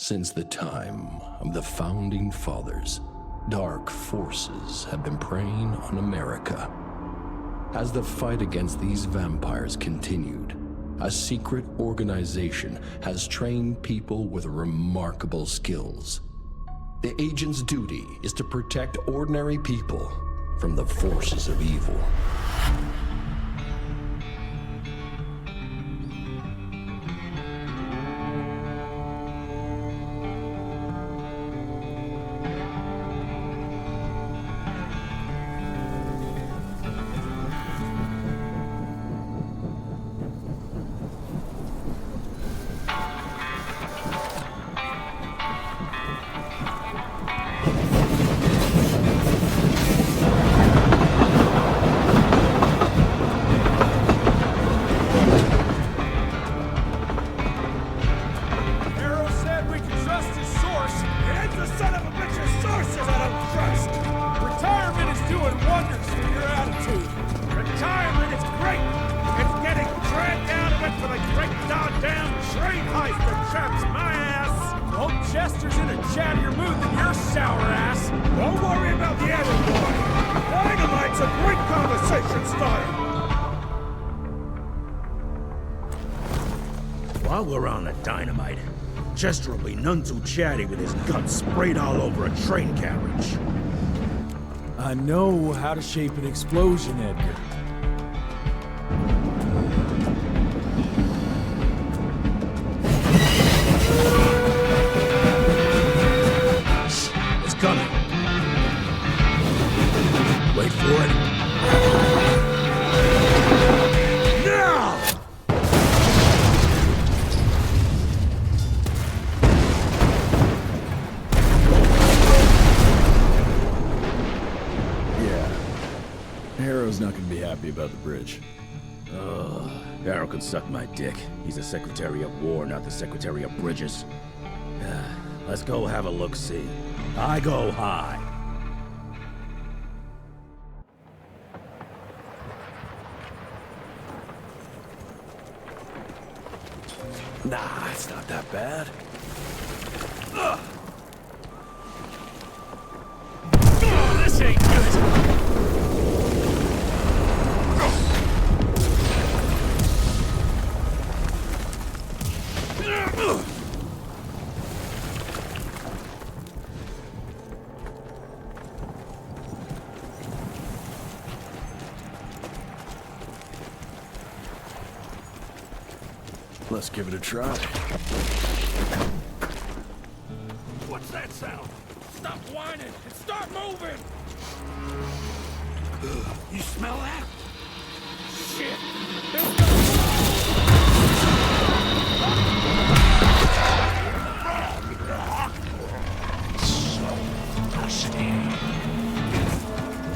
Since the time of the Founding Fathers, dark forces have been preying on America. As the fight against these vampires continued, a secret organization has trained people with remarkable skills. The agent's duty is to protect ordinary people from the forces of evil. While we're on the dynamite, Chester will be none too chatty with his guts sprayed all over a train carriage. I know how to shape an explosion, Edgar. It's coming. Wait for it. Harrow's not gonna be happy about the bridge. Harrow can suck my dick. He's the Secretary of War, not the Secretary of Bridges. Let's go have a look-see. I go high. Nah, it's not that bad. Oh, this ain't good! Let's give it a try. What's that sound? Stop whining and start moving! You smell that? Shit!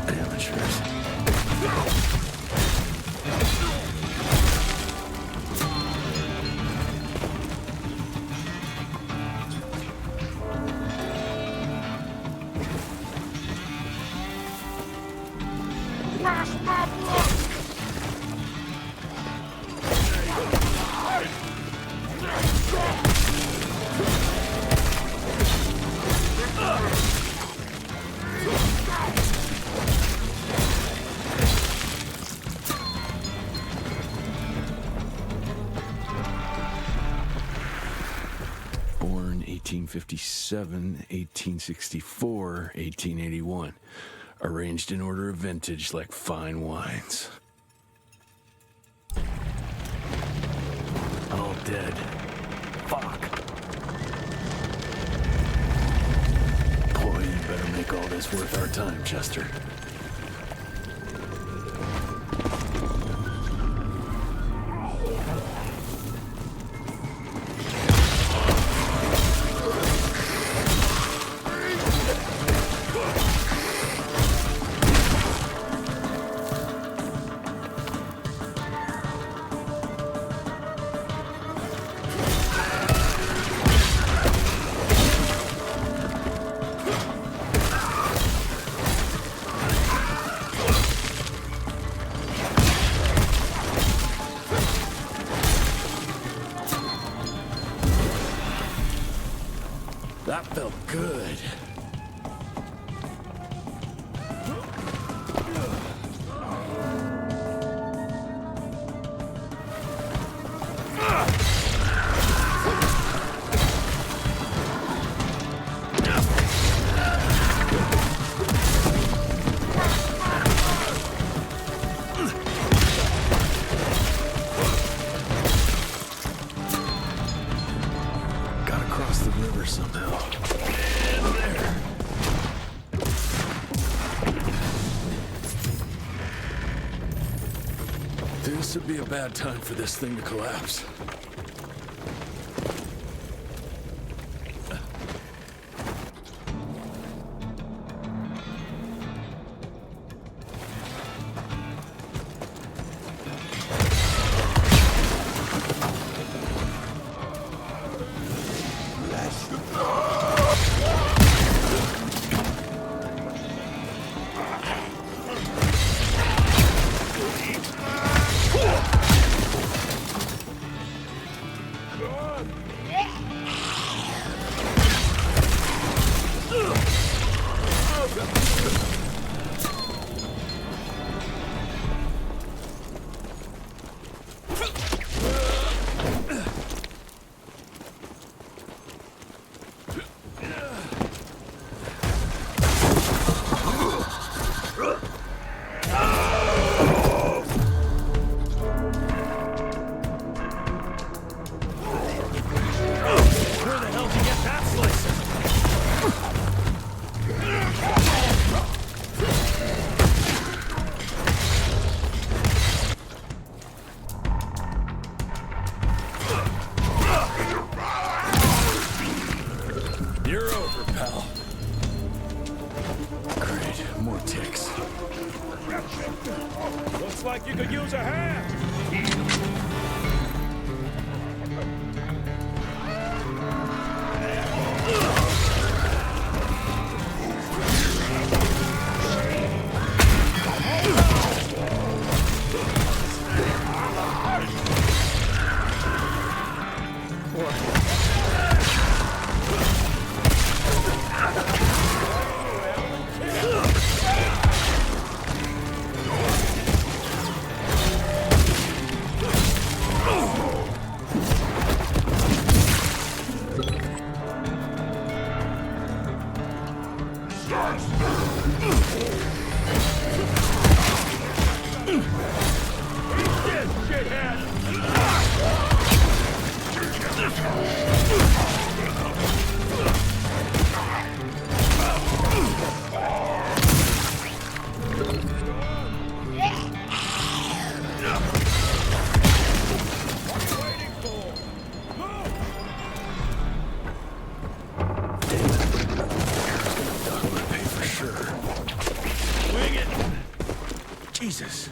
Amateurs. Born 1857, 1864, 1881. Arranged in order of vintage like fine wines. All dead. Fuck. Boy, you better make all this worth our time, Chester. That felt good. Gotta cross the river somehow. And there. This would be a bad time for this thing to collapse. You're over, pal. Great, more ticks. Looks like you could use a hand. Jesus.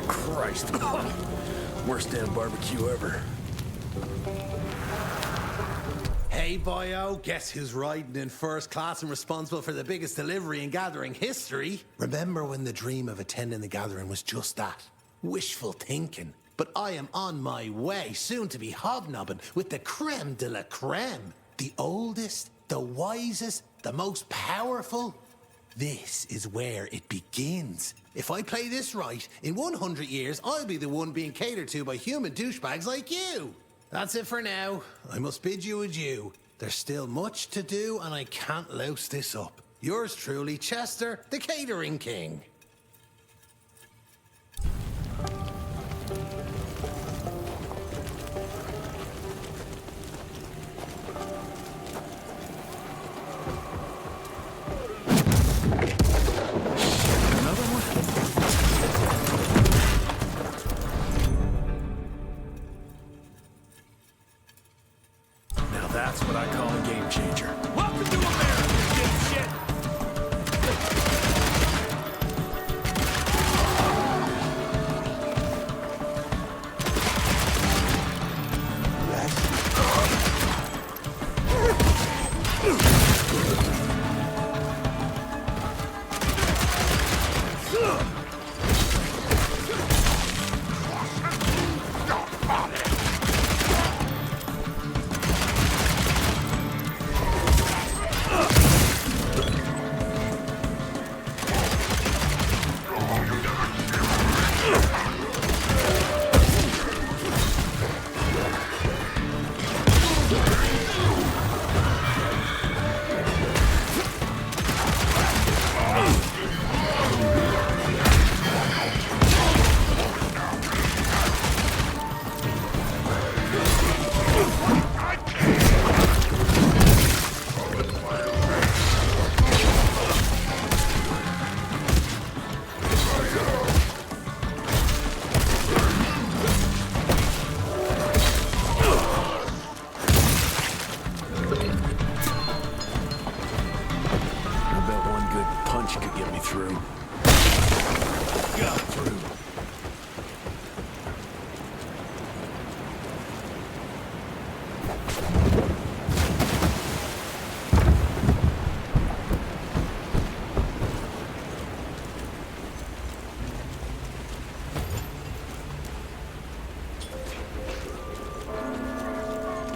Christ. Worst damn barbecue ever. Hey, boyo, guess who's riding in first class and responsible for the biggest delivery in gathering history? Remember when the dream of attending the gathering was just that? Wishful thinking. But I am on my way, soon to be hobnobbing with the creme de la creme. The oldest, the wisest, the most powerful. This is where it begins. If I play this right, in 100 years, I'll be the one being catered to by human douchebags like you. That's it for now. I must bid you adieu. There's still much to do, and I can't louse this up. Yours truly, Chester, the Catering King. That's what I call a game changer. Welcome to America, dipshit!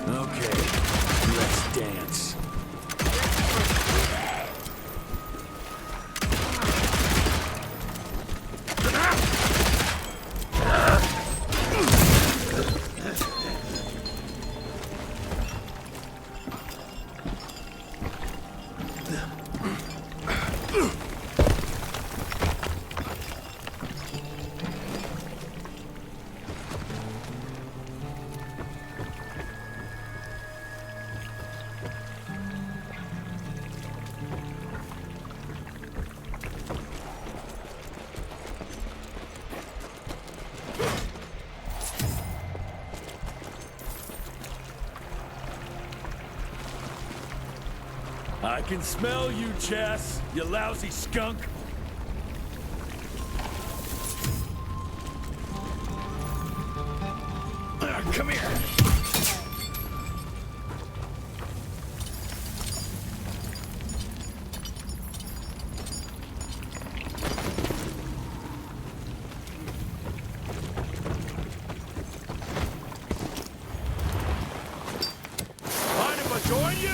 Okay, let's dance. I can smell you, Chess, you lousy skunk. Come here. Mind if I join you?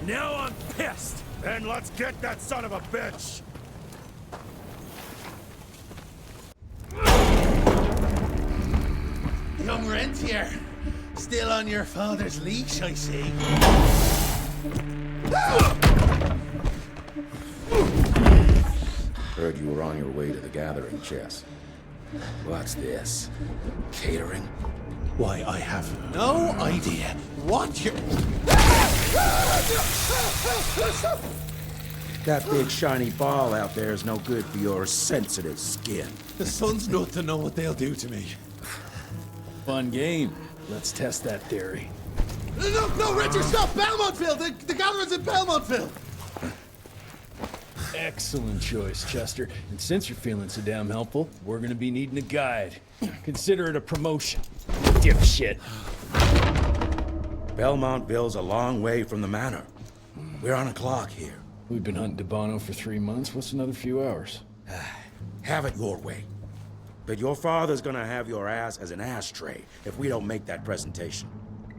Now I'm pissed! Then let's get that son of a bitch! Young rentier, still on your father's leash, I see. Heard you were on your way to the gathering, Chess. What's this? Catering? Why, I have no idea what you're... That big shiny ball out there is no good for your sensitive skin. The sun's not to know what they'll do to me. Fun game. Let's test that theory. No, Richard, stop! Belmontville! The gathering's in Belmontville! Excellent choice, Chester. And since you're feeling so damn helpful, we're gonna be needing a guide. Consider it a promotion. Dipshit. Belmontville's a long way from the manor. We're on a clock here. We've been hunting DeBono for 3 months. What's another few hours? Have it your way. But your father's gonna have your ass as an ashtray if we don't make that presentation.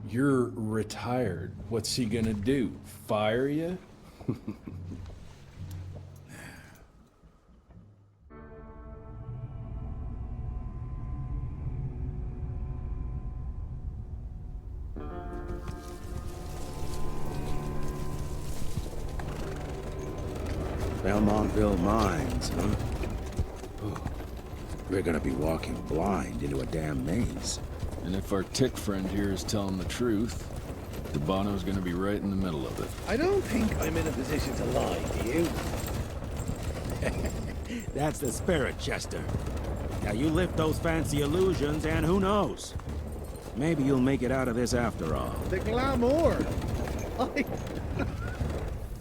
You're retired. What's he gonna do? Fire you? Belmontville Mines, huh? We're gonna be walking blind into a damn maze. And if our tick friend here is telling the truth, DeBono's gonna be right in the middle of it. I don't think I'm in a position to lie, do you? That's the spirit, Chester. Now you lift those fancy illusions, and who knows? Maybe you'll make it out of this after all. The glamour!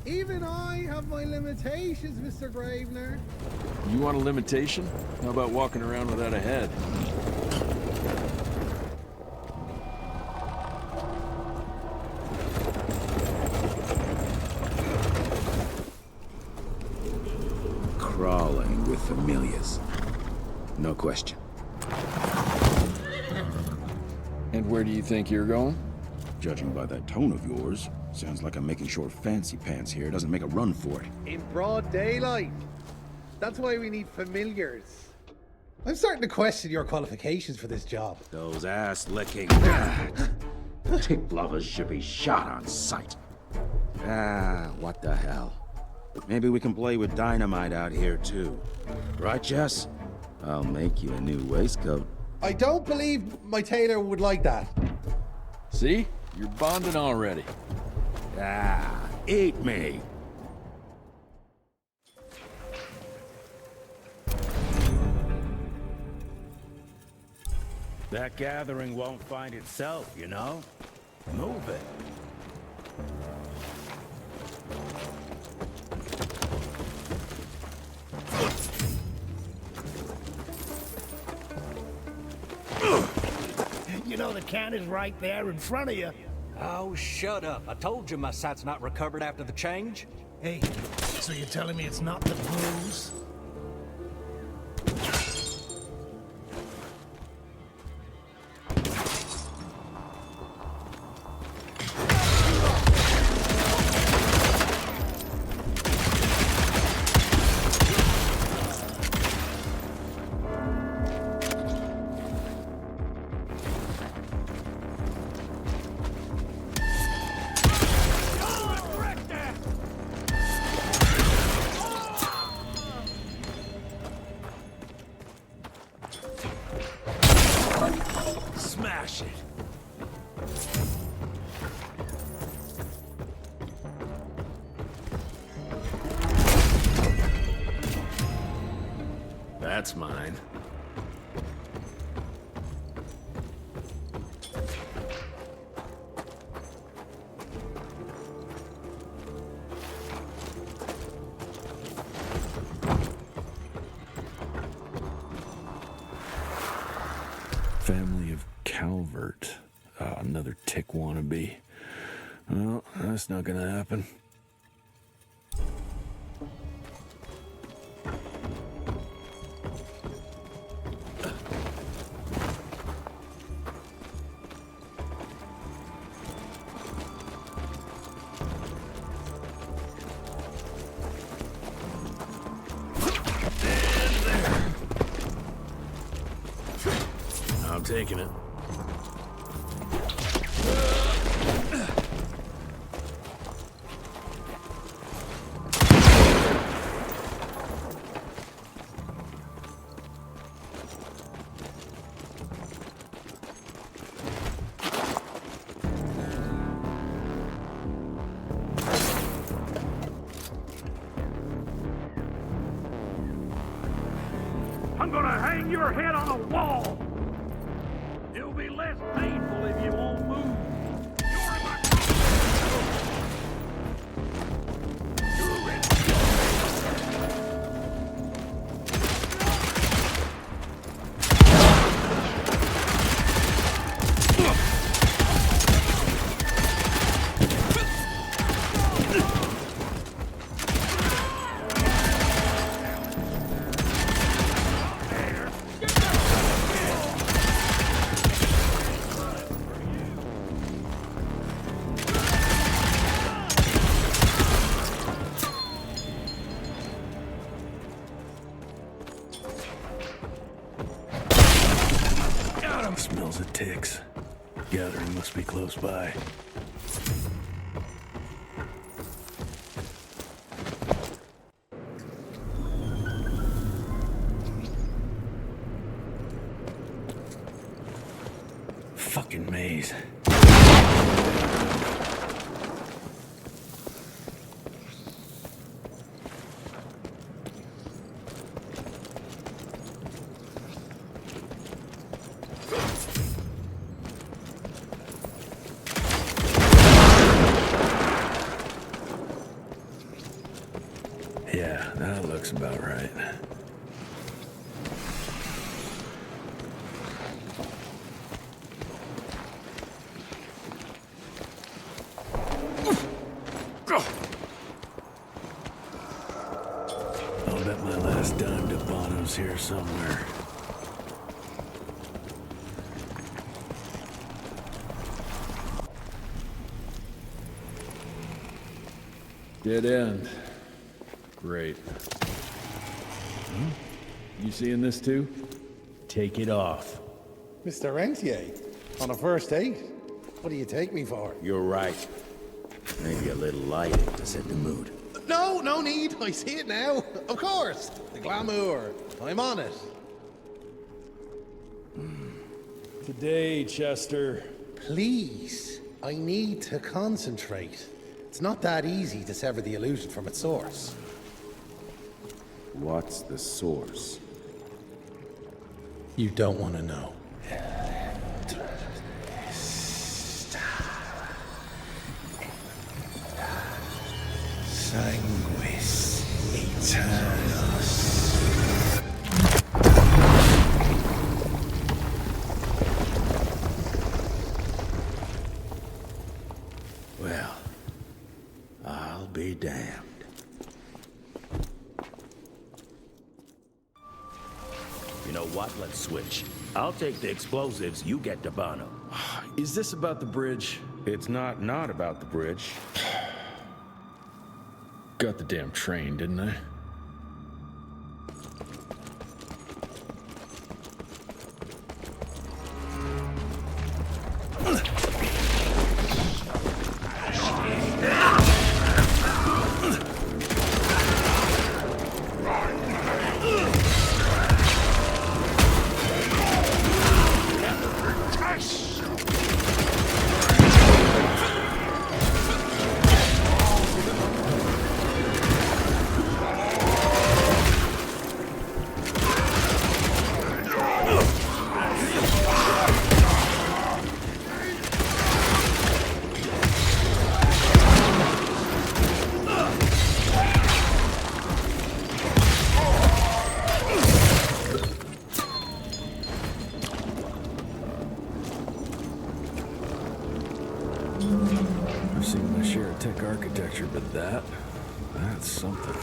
Even I have my limitations, Mr. Gravener. You want a limitation? How about walking around without a head? Crawling with familiars. No question. And where do you think you're going? Judging by that tone of yours, sounds like I'm making short fancy pants here. Doesn't make a run for it. In broad daylight. That's why we need familiars. I'm starting to question your qualifications for this job. Those ass-licking tick lovers should be shot on sight. What the hell? Maybe we can play with dynamite out here, too. Right, Jess? I'll make you a new waistcoat. I don't believe my tailor would like that. See? You're bonding already. Eat me! That gathering won't find itself, you know? Move it. You know the can is right there in front of you. Oh, shut up. I told you my sight's not recovered after the change. Hey, so you're telling me it's not the booze? Smash it! That's mine. Family of Calvert. Another tick wannabe. Well, that's not gonna happen. I'm taking it. I'm gonna hang your head on a wall! It'll be less painful if you won't move. You're in my You're ready. Smells of ticks. Gathering must be close by. fucking maze. Yeah, that looks about right. I'll bet my last dime to Bono's here somewhere. Dead end. Great. You seeing this too? Take it off. Mr. Rentier, on a first date? What do you take me for? You're right. Maybe a little lighting to set the mood. No, no need. I see it now. Of course. The glamour. I'm on it. Today, Chester. Please, I need to concentrate. It's not that easy to sever the illusion from its source. What's the source? You don't want to know. Sanguis Eternus. Well, I'll be damned. You know what? Let's switch. I'll take the explosives, you get the Bono. Is this about the bridge? It's not about the bridge. Got the damn train, didn't I? I've seen my share of tech architecture, but that's something.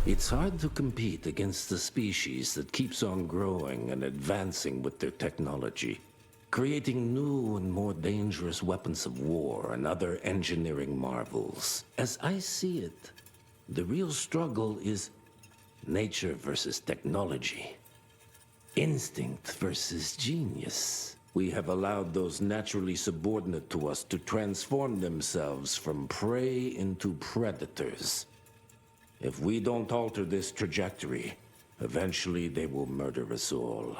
It's hard to compete against a species that keeps on growing and advancing with their technology, creating new and more dangerous weapons of war and other engineering marvels. As I see it, the real struggle is nature versus technology. Instinct versus genius. We have allowed those naturally subordinate to us to transform themselves from prey into predators. If we don't alter this trajectory, eventually they will murder us all.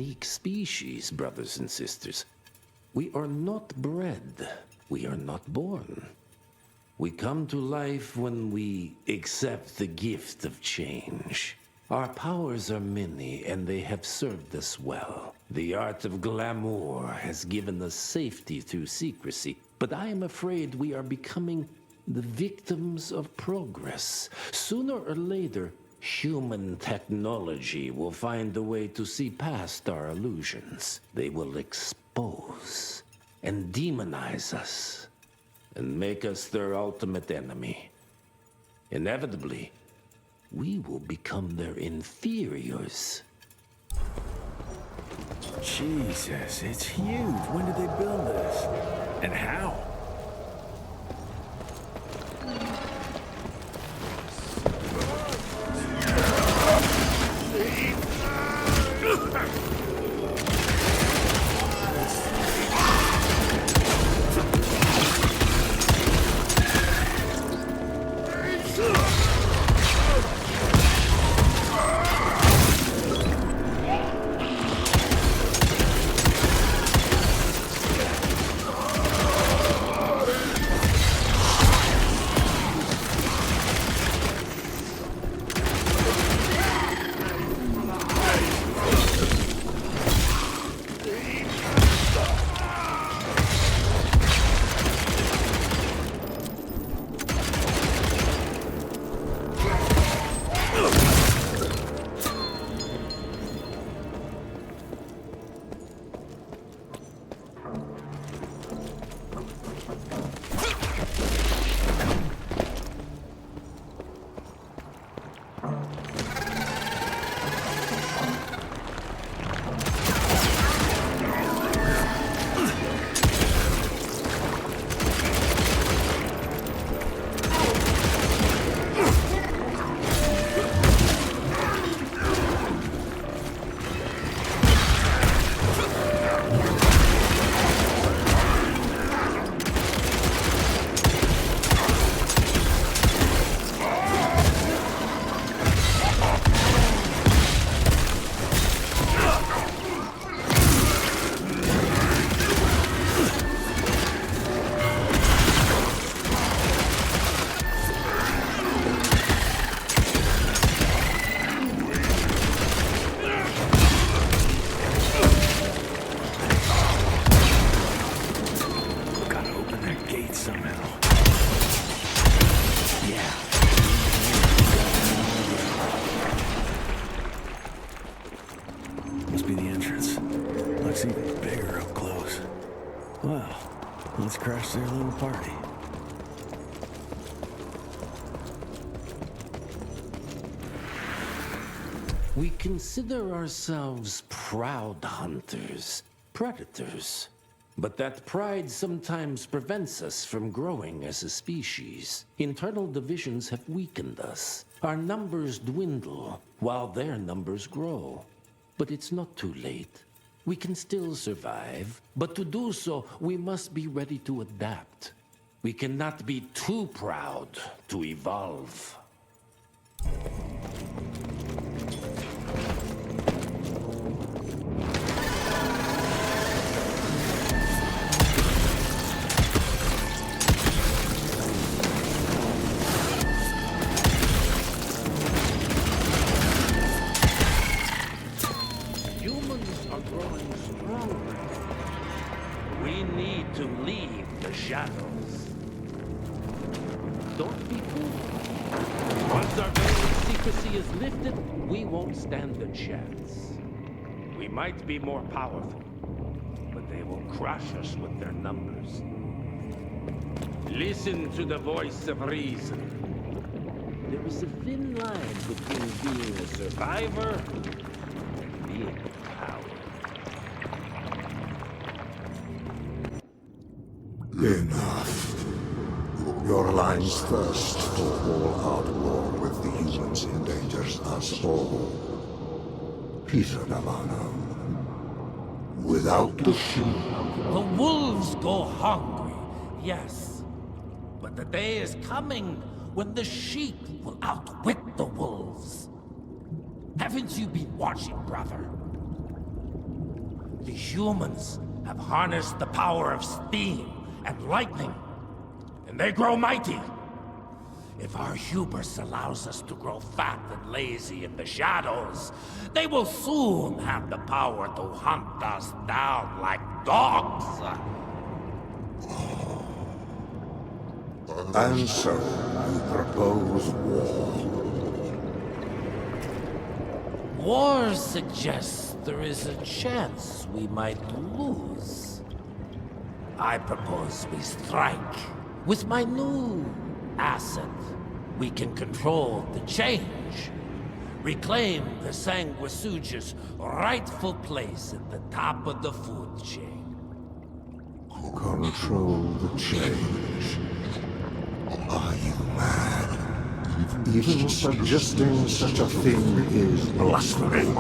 unique species, brothers and sisters. We are not bred. We are not born. We come to life when we accept the gift of change. Our powers are many, and they have served us well. The art of glamour has given us safety through secrecy, but I am afraid we are becoming the victims of progress. Sooner or later, human technology will find a way to see past our illusions. They will expose and demonize us and make us their ultimate enemy. Inevitably, we will become their inferiors. Jesus, it's huge. When did they build this? And how? Must be the entrance. Looks even bigger up close. Well, let's crash their little party. We consider ourselves proud hunters, predators. But that pride sometimes prevents us from growing as a species. Internal divisions have weakened us. Our numbers dwindle while their numbers grow. But it's not too late. We can still survive, but to do so, we must be ready to adapt. We cannot be too proud to evolve. Shadows. Don't be fooled. Once our very secrecy is lifted, we won't stand a chance. We might be more powerful, but they will crush us with their numbers. Listen to the voice of reason. There is a thin line between being a survivor and being a coward. Enough. Your line's thirst for all-out war with the humans endangers us all. Peter Navanam. Without the sheep. The wolves go hungry, yes. But the day is coming when the sheep will outwit the wolves. Haven't you been watching, brother? The humans have harnessed the power of steam and lightning, and they grow mighty. If our hubris allows us to grow fat and lazy in the shadows, they will soon have the power to hunt us down like dogs. And so, you propose war. War suggests there is a chance we might lose. I propose we strike. With my new asset, we can control the change. Reclaim the Sanguisuja's rightful place at the top of the food chain. Control the change. Are you mad? Even suggesting such a thing is blasphemy.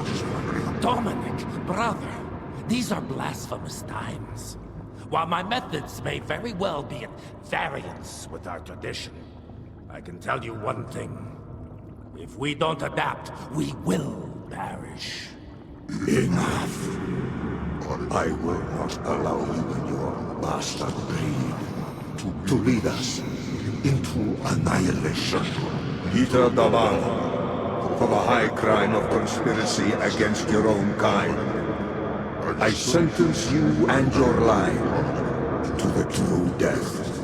Dominic, brother, these are blasphemous times. While my methods may very well be at variance with our tradition, I can tell you one thing. If we don't adapt, we will perish. Enough. I will not allow you and your bastard breed to lead us into annihilation. Peter Davan, for the high crime of conspiracy against your own kind, I sentence you and your line to the true death.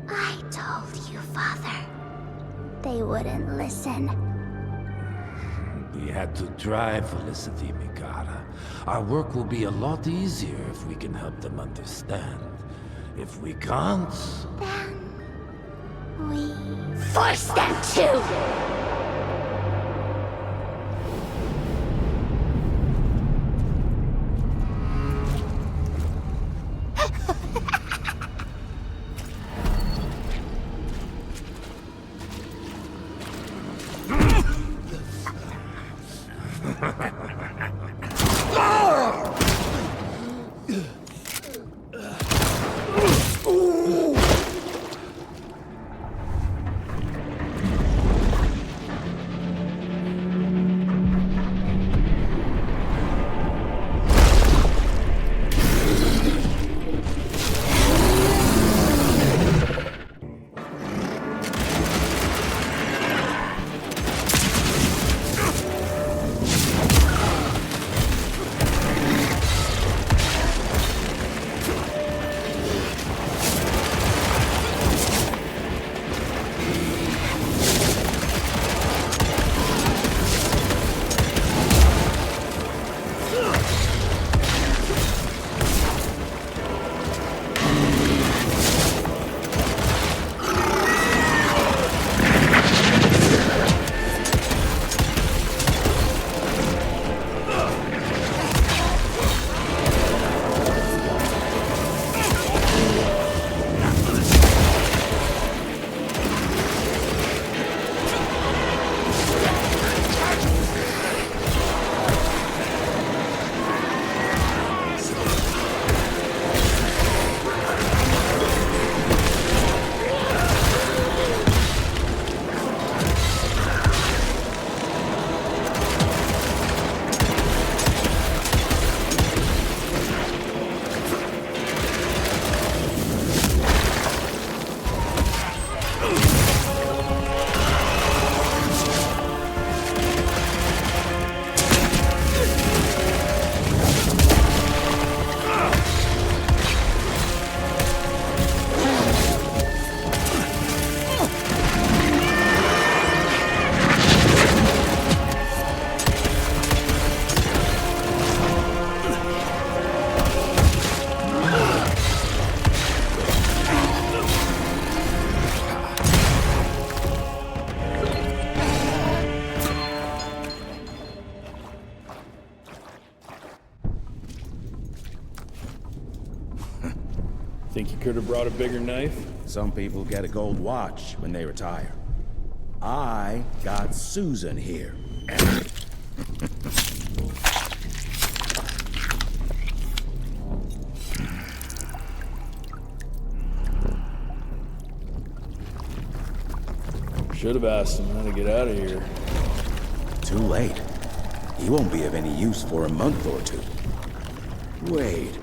I told you, Father. They wouldn't listen. We had to try, Felicity Mikata. Our work will be a lot easier if we can help them understand. If we can't... Then... we... force them to! Think you could have brought a bigger knife? Some people get a gold watch when they retire. I got Susan here. Should have asked him how to get out of here. Too late. He won't be of any use for a month or two. Wait.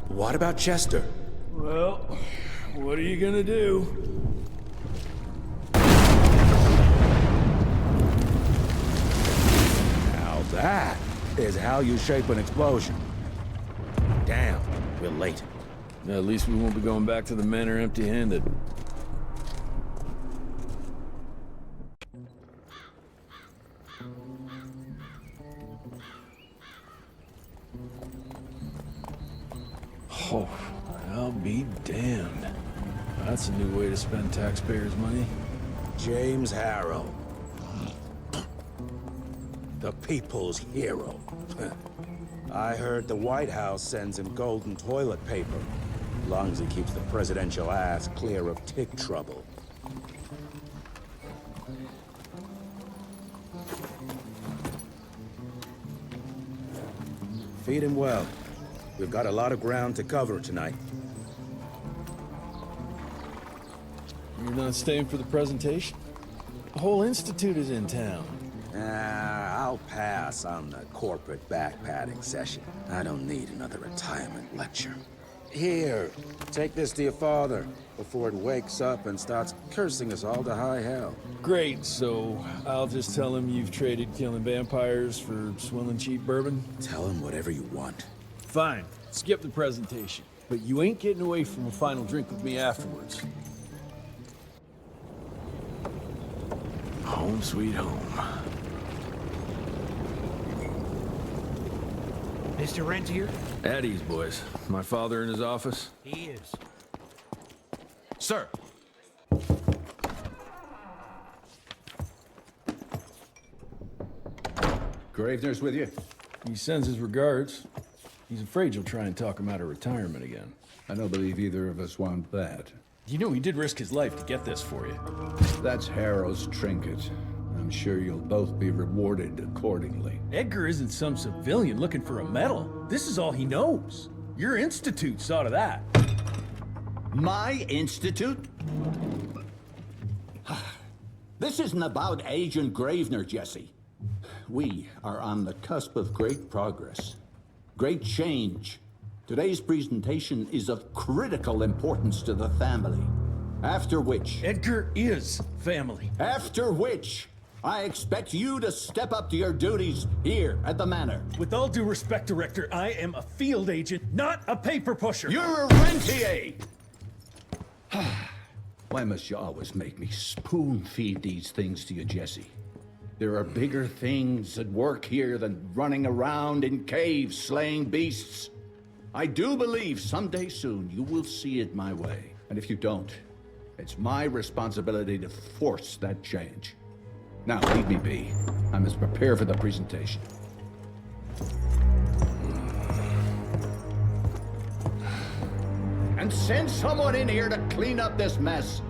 What about Chester? Well, what are you gonna do? Now that is how you shape an explosion. Damn, we're late. At least we won't be going back to the manor empty-handed. Oh, I'll be damned. That's a new way to spend taxpayers' money. James Harrow. The people's hero. I heard the White House sends him golden toilet paper. As long as he keeps the presidential ass clear of tick trouble. Feed him well. We've got a lot of ground to cover tonight. You're not staying for the presentation? The whole institute is in town. I'll pass on the corporate back-patting session. I don't need another retirement lecture. Here, take this to your father before it wakes up and starts cursing us all to high hell. Great, so I'll just tell him you've traded killing vampires for swilling cheap bourbon? Tell him whatever you want. Fine, skip the presentation. But you ain't getting away from a final drink with me afterwards. Home sweet home. Mr. Rentier? At ease, boys. My father in his office? He is. Sir. Gravener's with you? He sends his regards. He's afraid you'll try and talk him out of retirement again. I don't believe either of us want that. You know he did risk his life to get this for you. That's Harrow's trinket. I'm sure you'll both be rewarded accordingly. Edgar isn't some civilian looking for a medal. This is all he knows. Your institute saw to that. My institute? This isn't about Agent Gravener, Jesse. We are on the cusp of great progress. Great change. Today's presentation is of critical importance to the family. After which... Edgar is family. After which, I expect you to step up to your duties here at the manor. With all due respect, Director, I am a field agent, not a paper pusher. You're a rentier! Why must you always make me spoon-feed these things to you, Jesse? There are bigger things at work here than running around in caves slaying beasts. I do believe someday soon you will see it my way. And if you don't, it's my responsibility to force that change. Now, leave me be. I must prepare for the presentation. And send someone in here to clean up this mess.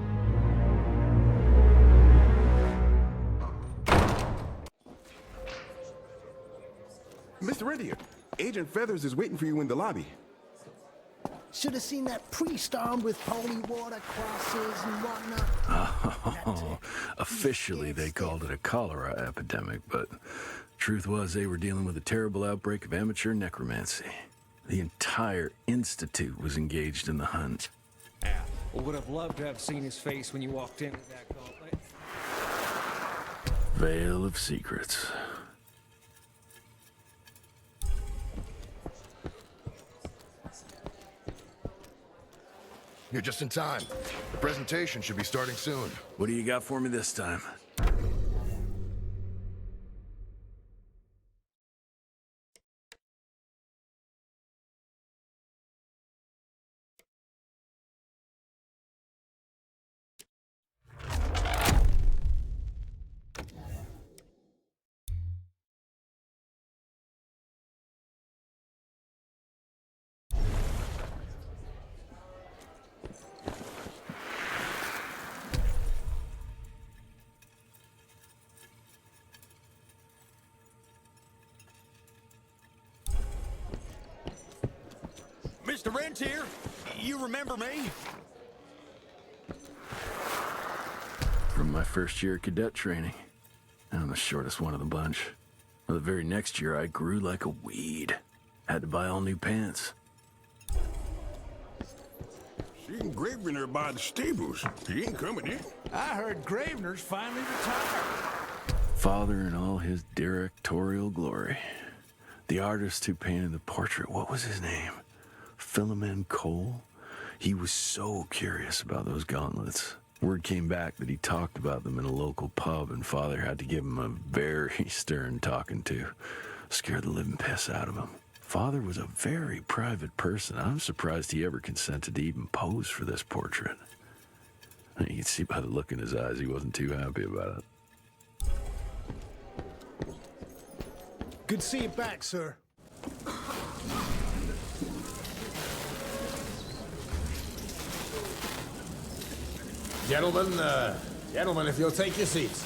Mr. Rentier, Agent Feathers is waiting for you in the lobby. Should have seen that priest armed with holy water crosses and whatnot. Oh, officially they called it a cholera epidemic, but truth was they were dealing with a terrible outbreak of amateur necromancy. The entire institute was engaged in the hunt. Yeah, well, would have loved to have seen his face when you walked in with that gauntlet. Veil of secrets. You're just in time. The presentation should be starting soon. What do you got for me this time? Mr. Rentier, you remember me? From my first year of cadet training. I'm the shortest one of the bunch. Well, the very next year, I grew like a weed. Had to buy all new pants. Seen Gravener by the stables. He ain't coming in. I heard Gravener's finally retired. Father in all his directorial glory. The artist who painted the portrait, what was his name? Philomen Cole? He was so curious about those gauntlets. Word came back that he talked about them in a local pub, and Father had to give him a very stern talking to. Scared the living piss out of him. Father was a very private person. I'm surprised he ever consented to even pose for this portrait. You can see by the look in his eyes he wasn't too happy about it. Good to see you back, sir. Gentlemen, if you'll take your seats.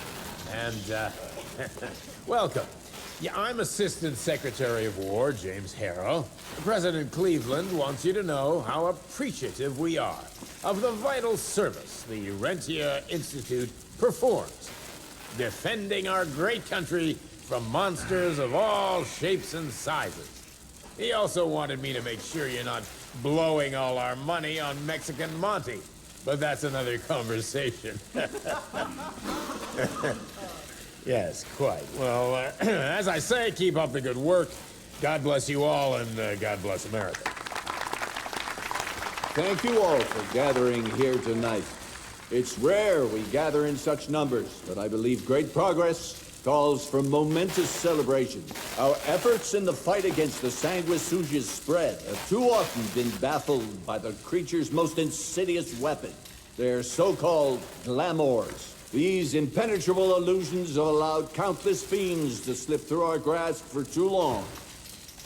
And, welcome. Yeah, I'm Assistant Secretary of War, James Harrow. President Cleveland wants you to know how appreciative we are of the vital service the Rentier Institute performs, defending our great country from monsters of all shapes and sizes. He also wanted me to make sure you're not blowing all our money on Mexican Monty, but that's another conversation. Yes, quite. Well, as I say, keep up the good work. God bless you all, and God bless America. Thank you all for gathering here tonight. It's rare we gather in such numbers, but I believe great progress calls for momentous celebration. Our efforts in the fight against the sanguisuga's spread have too often been baffled by the creature's most insidious weapon, their so-called glamours. These impenetrable illusions have allowed countless fiends to slip through our grasp for too long.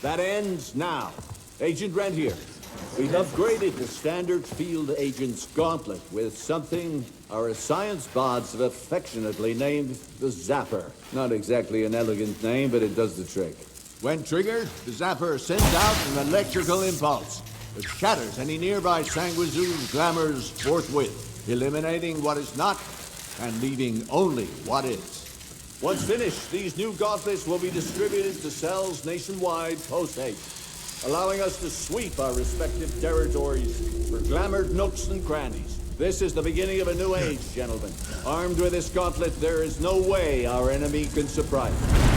That ends now. Agent Rentier, we've upgraded the standard field agent's gauntlet with something our science bots have affectionately named the Zapper. Not exactly an elegant name, but it does the trick. When triggered, the Zapper sends out an electrical impulse that shatters any nearby sanguisuga's glamours forthwith, eliminating what is not and leaving only what is. Once finished, these new gauntlets will be distributed to cells nationwide post-haste, allowing us to sweep our respective territories for glamored nooks and crannies. This is the beginning of a new age, gentlemen. Armed with this gauntlet, there is no way our enemy can surprise us.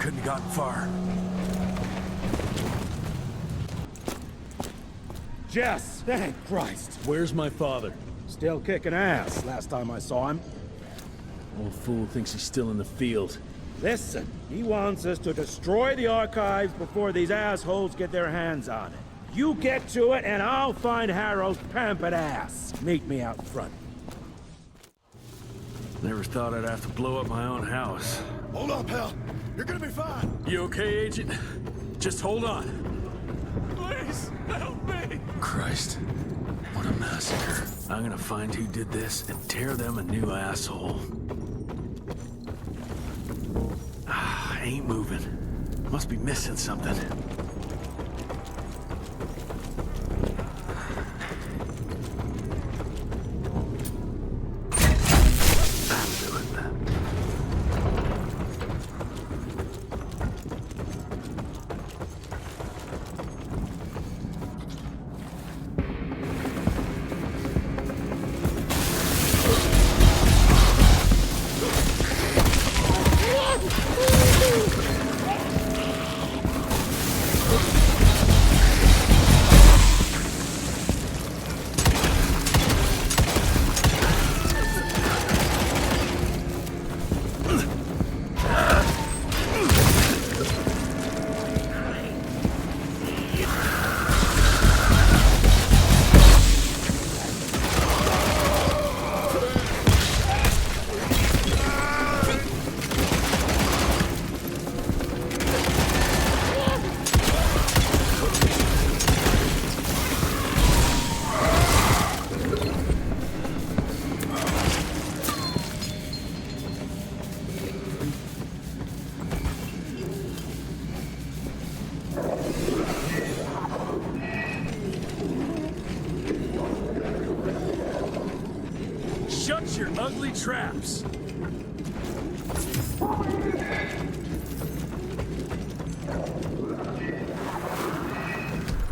couldn't have gotten far. Jess! Thank Christ! Where's my father? Still kicking ass last time I saw him. Old fool thinks he's still in the field. Listen, he wants us to destroy the archives before these assholes get their hands on it. You get to it, and I'll find Harrow's pampered ass. Meet me out front. Never thought I'd have to blow up my own house. Hold up, pal. You're gonna be fine. You okay, Agent? Just hold on. Please, help me! Christ. What a massacre. I'm gonna find who did this and tear them a new asshole. Ain't moving. Must be missing something. Shut your ugly traps!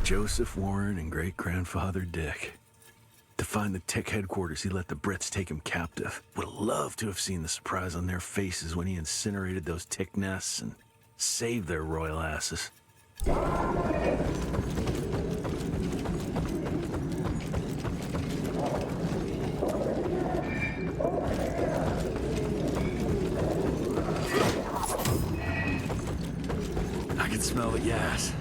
Joseph Warren and great-grandfather Dick. To find the Tick headquarters, he let the Brits take him captive. Would have loved to have seen the surprise on their faces when he incinerated those Tick nests and saved their royal asses. I can smell the gas.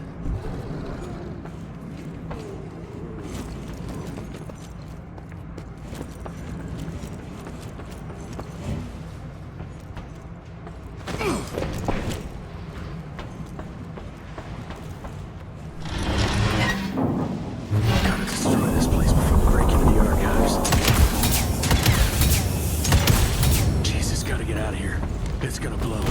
Gotta destroy this place before we break into the archives. Jesus, gotta get out of here. It's gonna blow.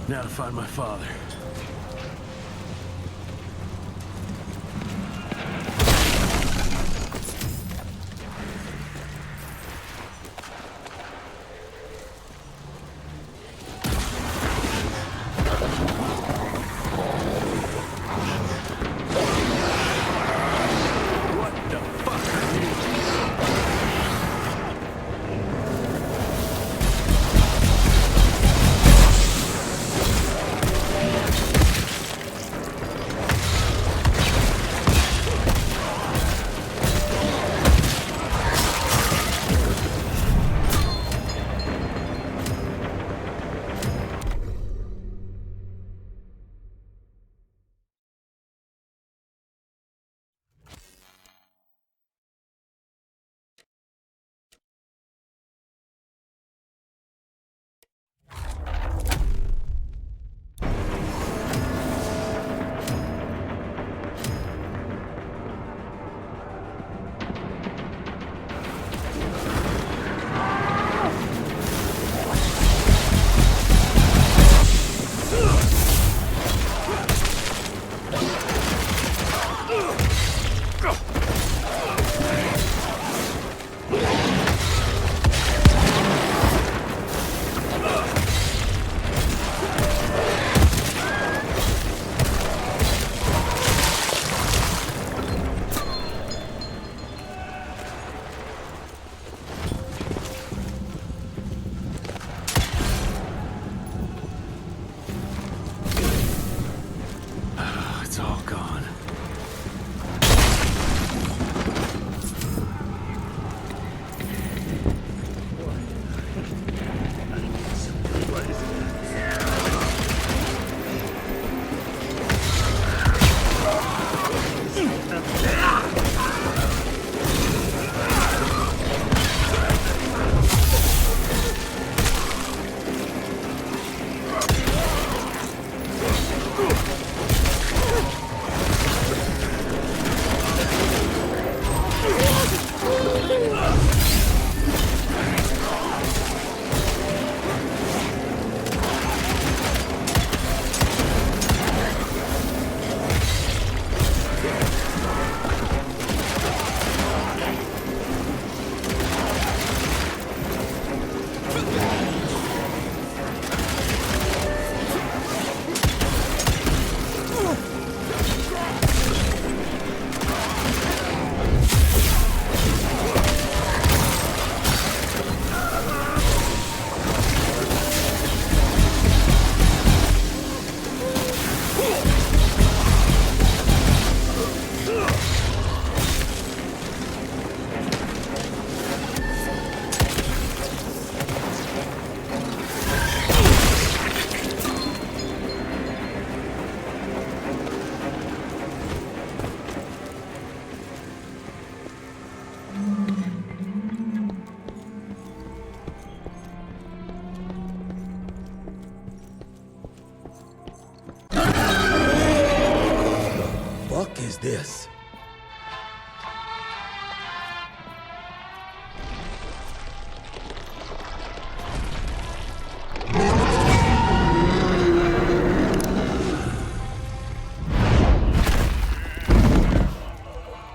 Now to find my father.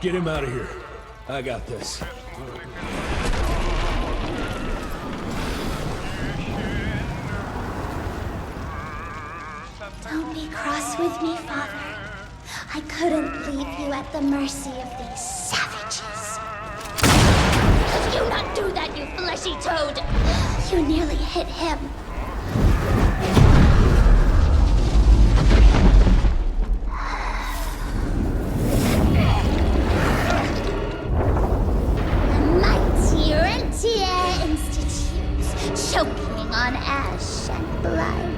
Get him out of here. I got this. Don't be cross with me, Father. I couldn't leave you at the mercy of these savages. Do not do that, you fleshy toad! You nearly hit him. The mighty Rentier Institute, choking on ash and blood.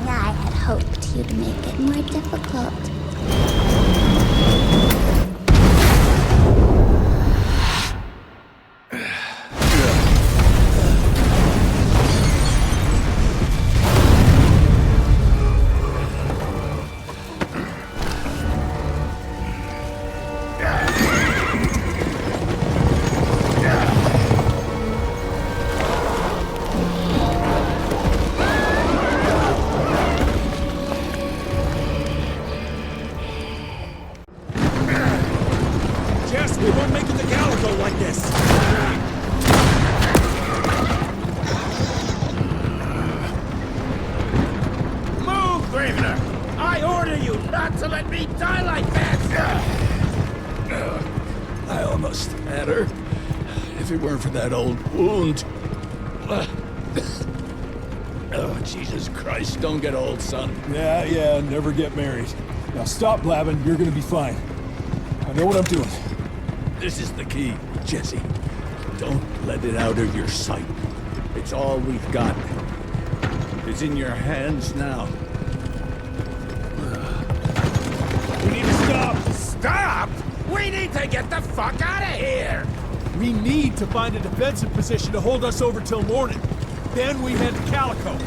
I had hoped you'd make it more difficult. We won't make it to Calico like this! Move, Gravener! I order you not to let me die like that! I almost had her. If it weren't for that old wound. Oh, Jesus Christ, don't get old, son. Yeah, never get married. Now stop blabbing, you're gonna be fine. I know what I'm doing. This is the key, Jesse. Don't let it out of your sight. It's all we've got. It's in your hands now. We need to stop! Stop?! We need to get the fuck out of here! We need to find a defensive position to hold us over till morning. Then we head to Calico.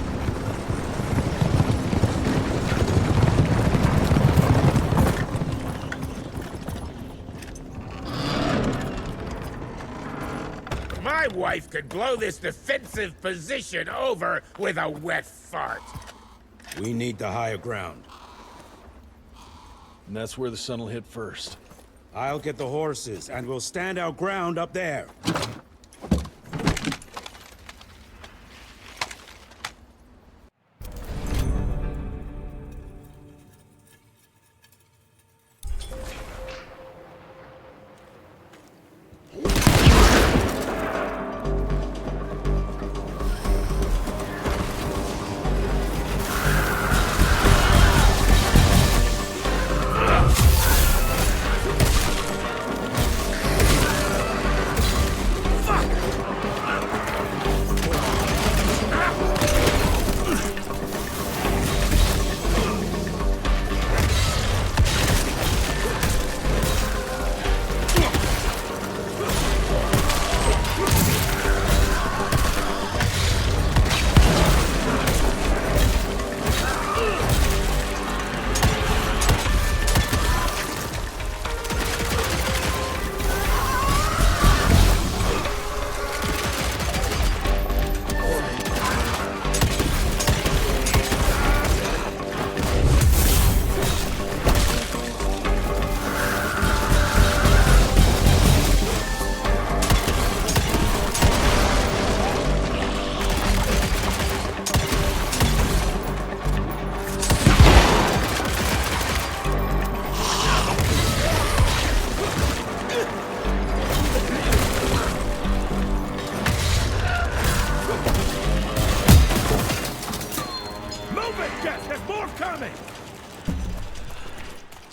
My wife could blow this defensive position over with a wet fart. We need the higher ground. And that's where the sun will hit first. I'll get the horses, and we'll stand our ground up there.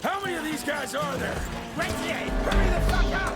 How many of these guys are there? Rentier, hurry the fuck up!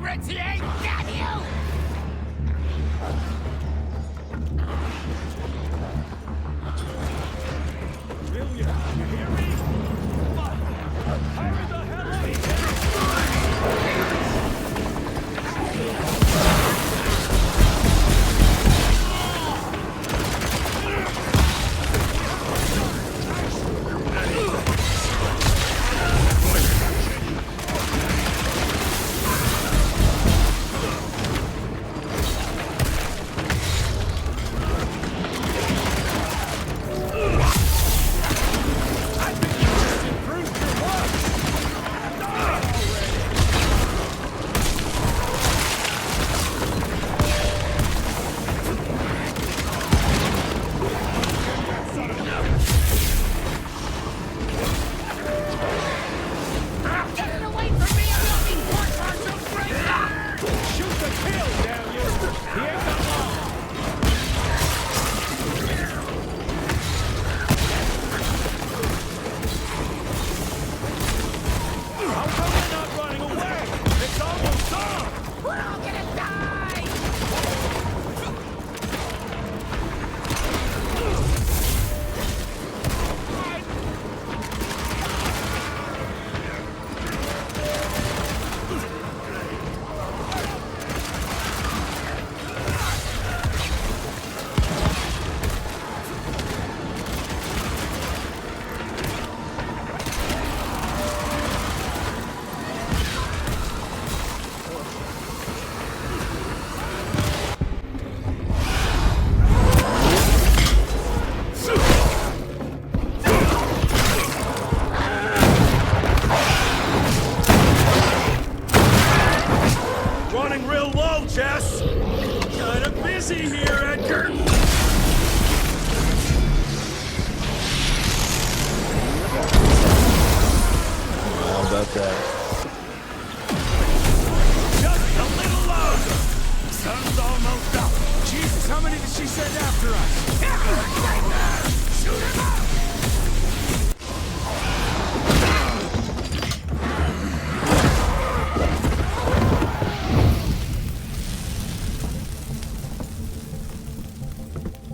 Ritzy ain't got you! Amelia, you hear me? Fuck! Hurry the hell up!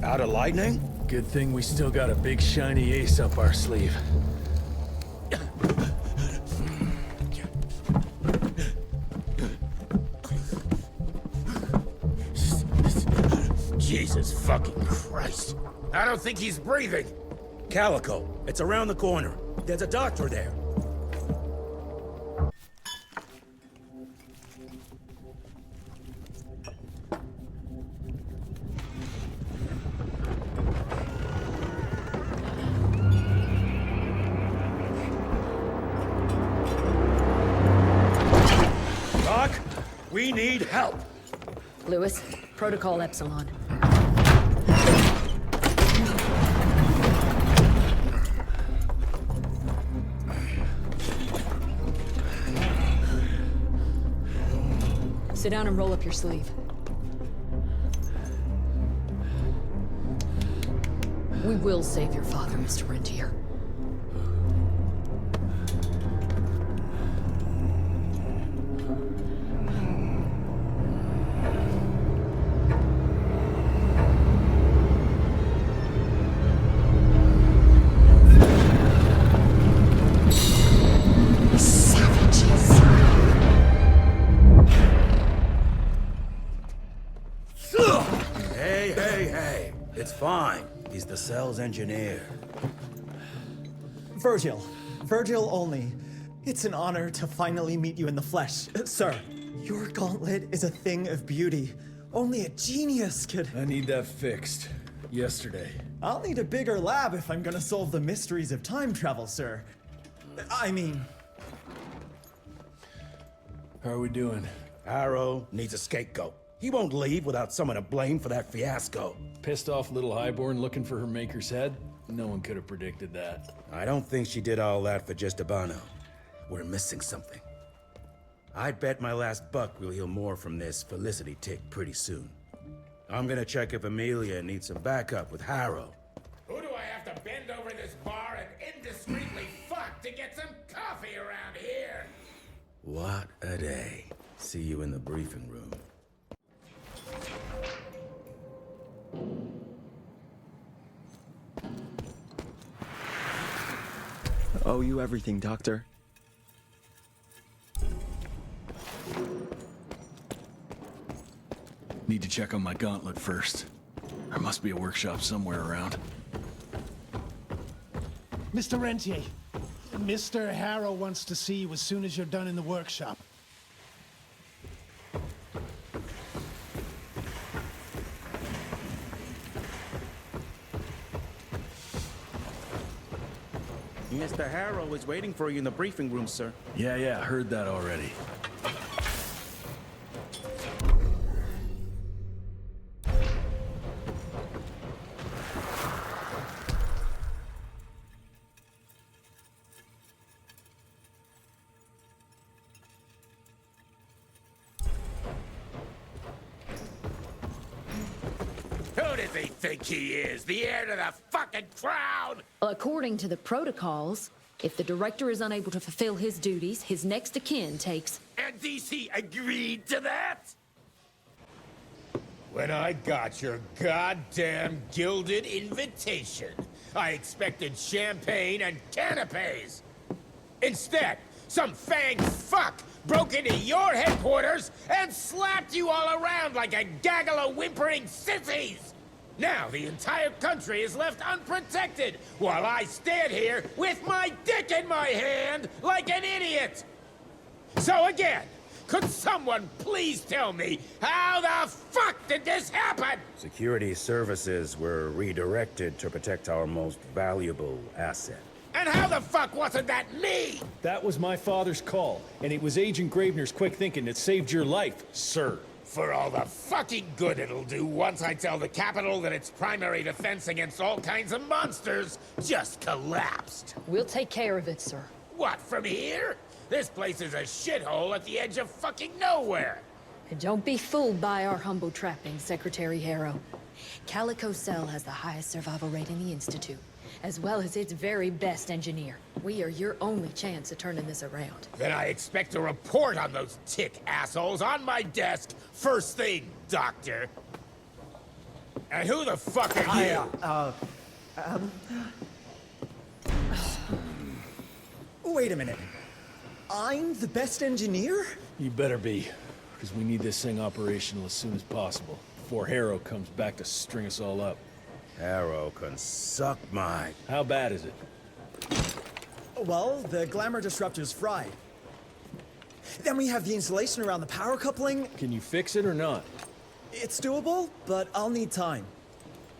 Out of lightning? Good thing we still got a big shiny ace up our sleeve. Jesus fucking Christ. I don't think he's breathing. Calico, it's around the corner. There's a doctor there. Doc, we need help. Lewis, Protocol Epsilon. Sit down and roll up your sleeve. We will save your father, Mr. Rentier. It's fine. He's the cell's engineer. Virgil. Virgil only. It's an honor to finally meet you in the flesh. Sir, your gauntlet is a thing of beauty. Only a genius could... I need that fixed. Yesterday. I'll need a bigger lab if I'm gonna solve the mysteries of time travel, sir. I mean... How are we doing? Arrow needs a scapegoat. He won't leave without someone to blame for that fiasco. Pissed off little highborn looking for her maker's head? No one could have predicted that. I don't think she did all that for just Abano. We're missing something. I'd bet my last buck we'll hear more from this Felicity tick pretty soon. I'm gonna check if Amelia needs some backup with Harrow. Who do I have to bend over this bar and indiscreetly fuck to get some coffee around here? What a day. See you in the briefing room. Owe you everything, Doctor. Need to check on my gauntlet first. There must be a workshop somewhere around. Mr. Rentier, Mr. Harrow wants to see you as soon as you're done in the workshop. Mr. Harrow is waiting for you in the briefing room, sir. Yeah, heard that already. Who does he think he is? The heir to the fucking crown? Well, according to the protocols, if the director is unable to fulfill his duties, his next of kin takes... And DC agreed to that? When I got your goddamn gilded invitation, I expected champagne and canapes. Instead, some fang fuck broke into your headquarters and slapped you all around like a gaggle of whimpering sissies! Now the entire country is left unprotected while I stand here with my dick in my hand like an idiot! So again, could someone please tell me how the fuck did this happen? Security services were redirected to protect our most valuable asset. And how the fuck wasn't that me? That was my father's call, and it was Agent Gravener's quick thinking that saved your life, sir. For all the fucking good it'll do once I tell the Capitol that its primary defense against all kinds of monsters just collapsed. We'll take care of it, sir. What, from here? This place is a shithole at the edge of fucking nowhere. And don't be fooled by our humble trappings, Secretary Harrow. Calico Cell has the highest survival rate in the Institute, as well as its very best engineer. We are your only chance of turning this around. Then I expect a report on those tick assholes on my desk first thing, Doctor. And who the fuck are you? Wait a minute. I'm the best engineer? You better be, because we need this thing operational as soon as possible, before Harrow comes back to string us all up. Harrow can suck my... How bad is it? Well, the glamour disruptor's fried. Then we have the insulation around the power coupling. Can you fix it or not? It's doable, but I'll need time.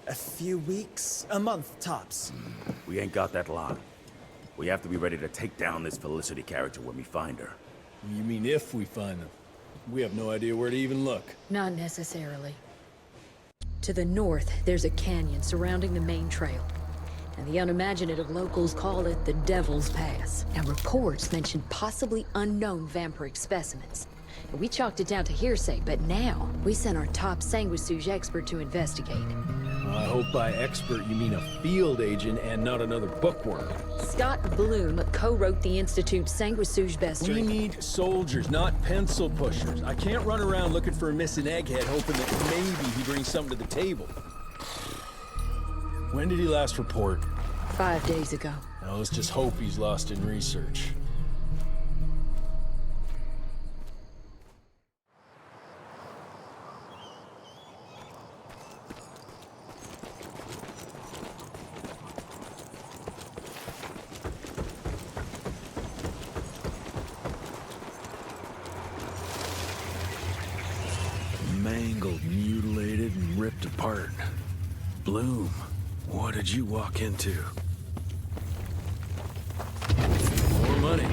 A few weeks, a month tops. We ain't got that long. We have to be ready to take down this Felicity character when we find her. You mean if we find them? We have no idea where to even look. Not necessarily. To the north, there's a canyon surrounding the main trail. And the unimaginative locals call it the Devil's Pass. Now, reports mention possibly unknown vampiric specimens. And we chalked it down to hearsay, but now we sent our top sanguisuge expert to investigate. I hope by expert you mean a field agent and not another bookworm. Scott Bloom co-wrote the Institute's sanguisuge bestiary. We need soldiers, not pencil pushers. I can't run around looking for a missing egghead hoping that maybe he brings something to the table. When did he last report? 5 days ago. Now let's just hope he's lost in research. Mangled, mutilated, and ripped apart. Bloom, what did you walk into? More money.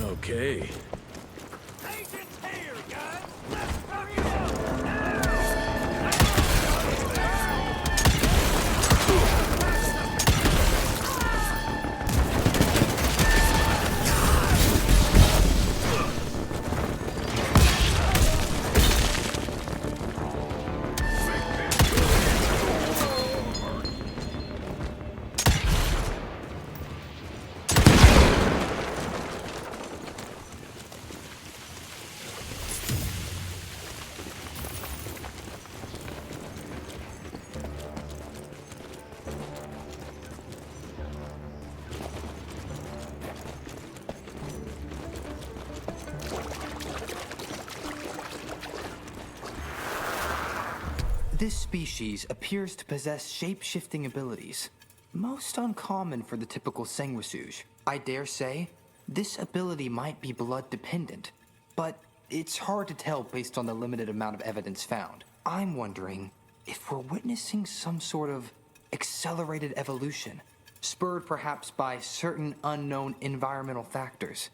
Okay. Agents here, guys! Let's hurry up! This species appears to possess shape-shifting abilities, most uncommon for the typical sanguisuge. I dare say, this ability might be blood-dependent, but it's hard to tell based on the limited amount of evidence found. I'm wondering if we're witnessing some sort of accelerated evolution, spurred perhaps by certain unknown environmental factors.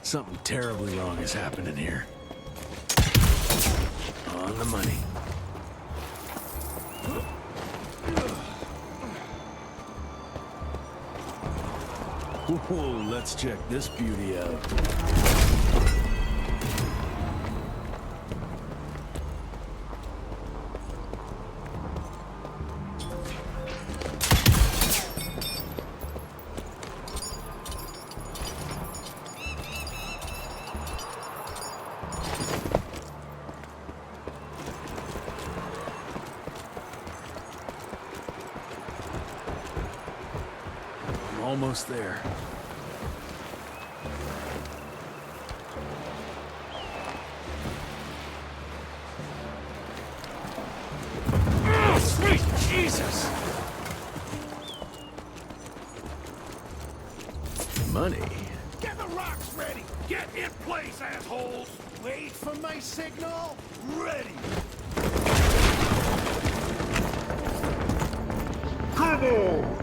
Something terribly wrong is happening here. On the money. Whoa, let's check this beauty out. Almost there. Oh, sweet Jesus! Money? Get the rocks ready! Get in place, assholes! Wait for my signal. Ready! Come on!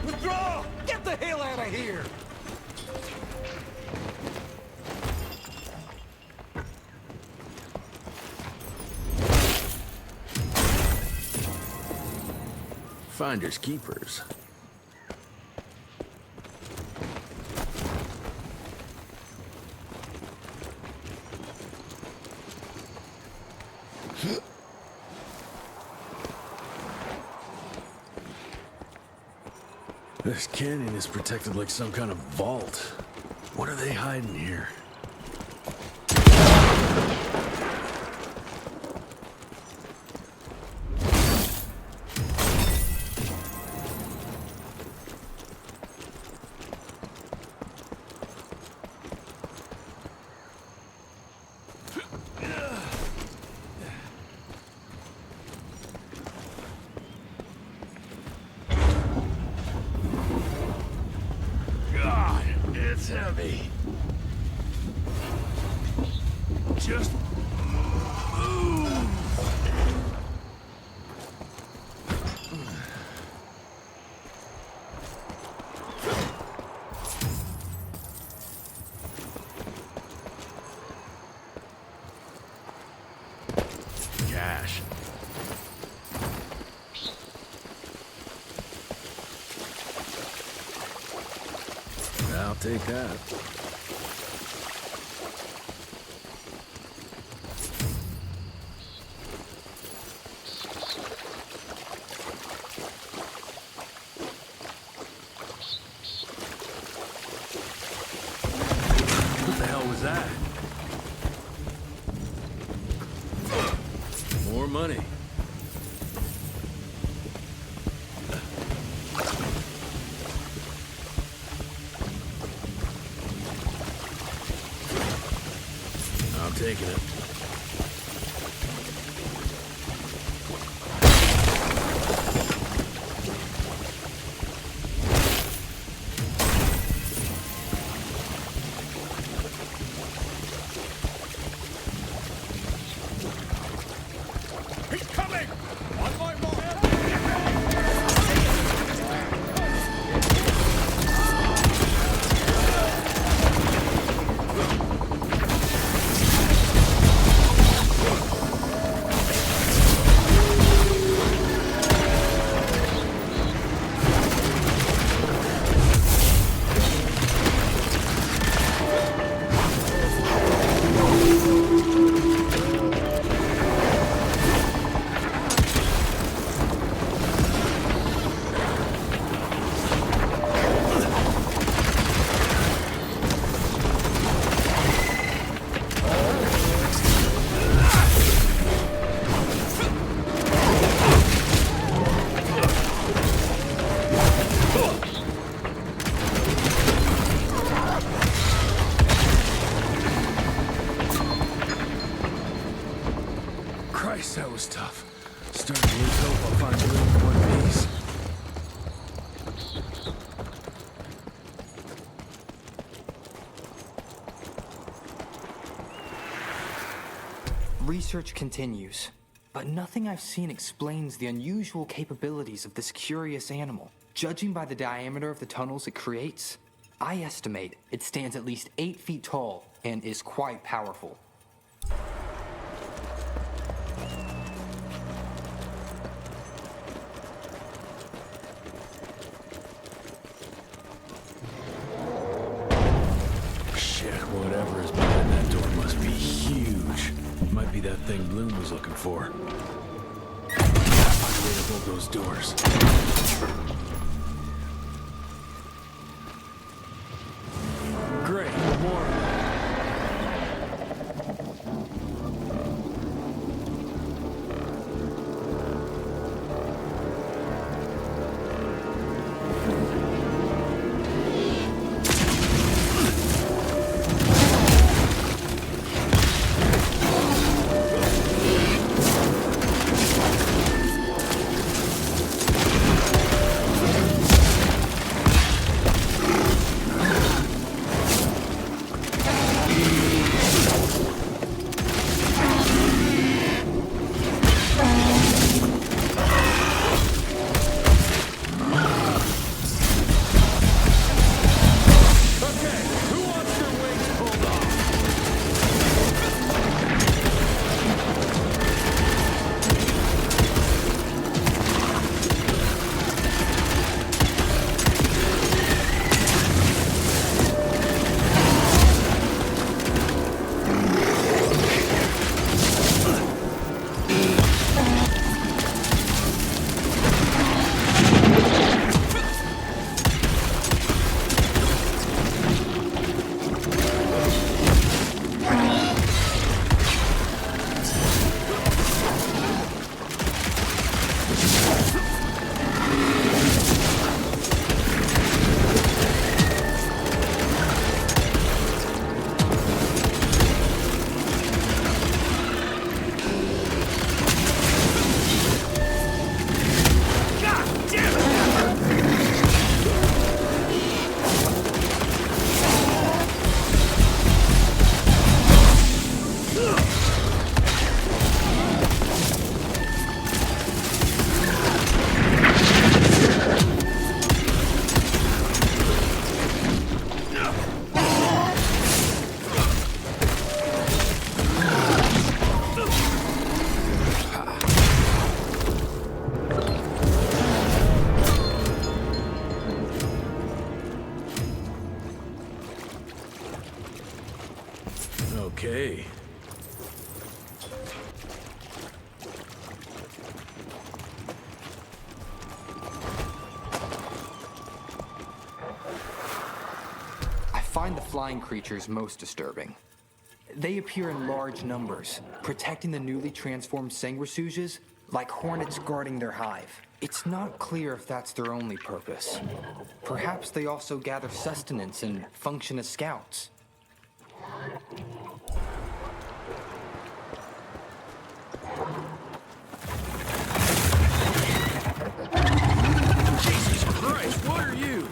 Withdraw! Get the hell out of here! Finders keepers. This canyon is protected like some kind of vault. What are they hiding here? God, it's heavy. Just move. Cash. I'll take that. What the hell was that? More money. I'm taking it. He's coming! On my mark! Christ, that was tough. Starting to lose hope I'll find Blue in one piece. Research continues, but nothing I've seen explains the unusual capabilities of this curious animal. Judging by the diameter of the tunnels it creates, I estimate it stands at least 8 feet tall and is quite powerful. Shit, whatever is behind that door must be huge. Might be that thing Bloom was looking for. Find a way to hold those doors. Great, more. flying creatures most disturbing. They appear in large numbers, protecting the newly transformed sanguisuges like hornets guarding their hive. It's not clear if that's their only purpose. Perhaps they also gather sustenance and function as scouts. Jesus Christ, what are you?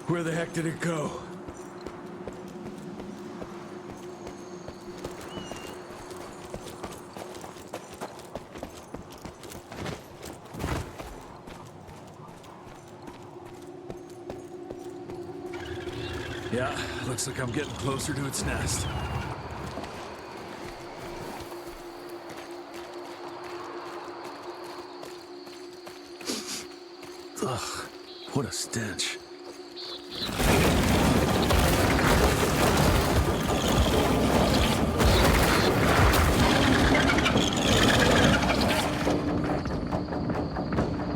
Where the heck did it go? Yeah, looks like I'm getting closer to its nest. Ugh, what a stench.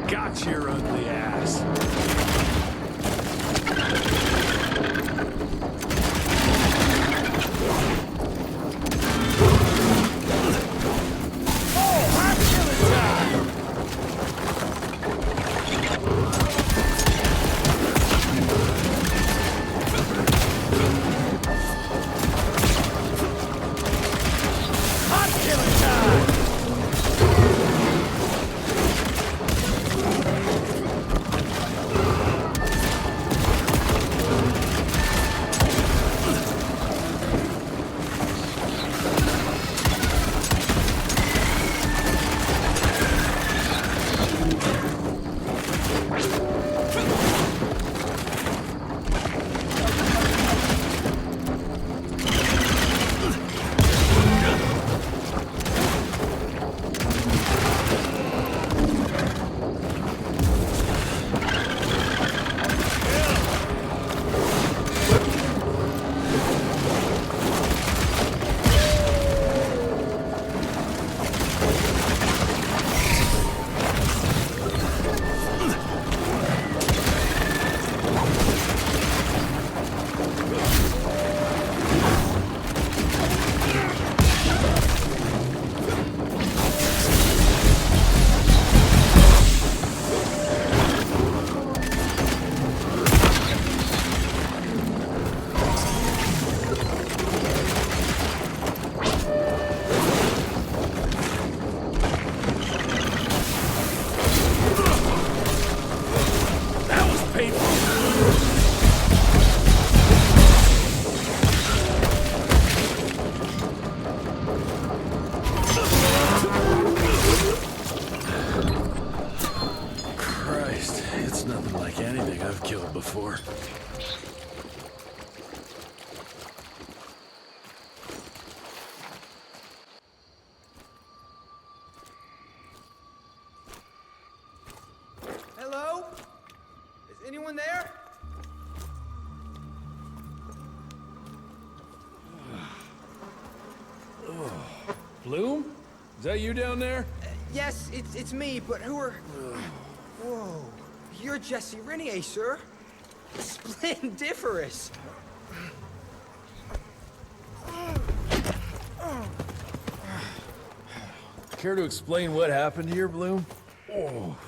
Got your ugly ass. Before. Hello? Is anyone there? Bloom? Is that you down there? Yes, it's me, but who are... Whoa. You're Jesse Renier, sir. Splendiferous. Care to explain what happened here, Bloom? Well,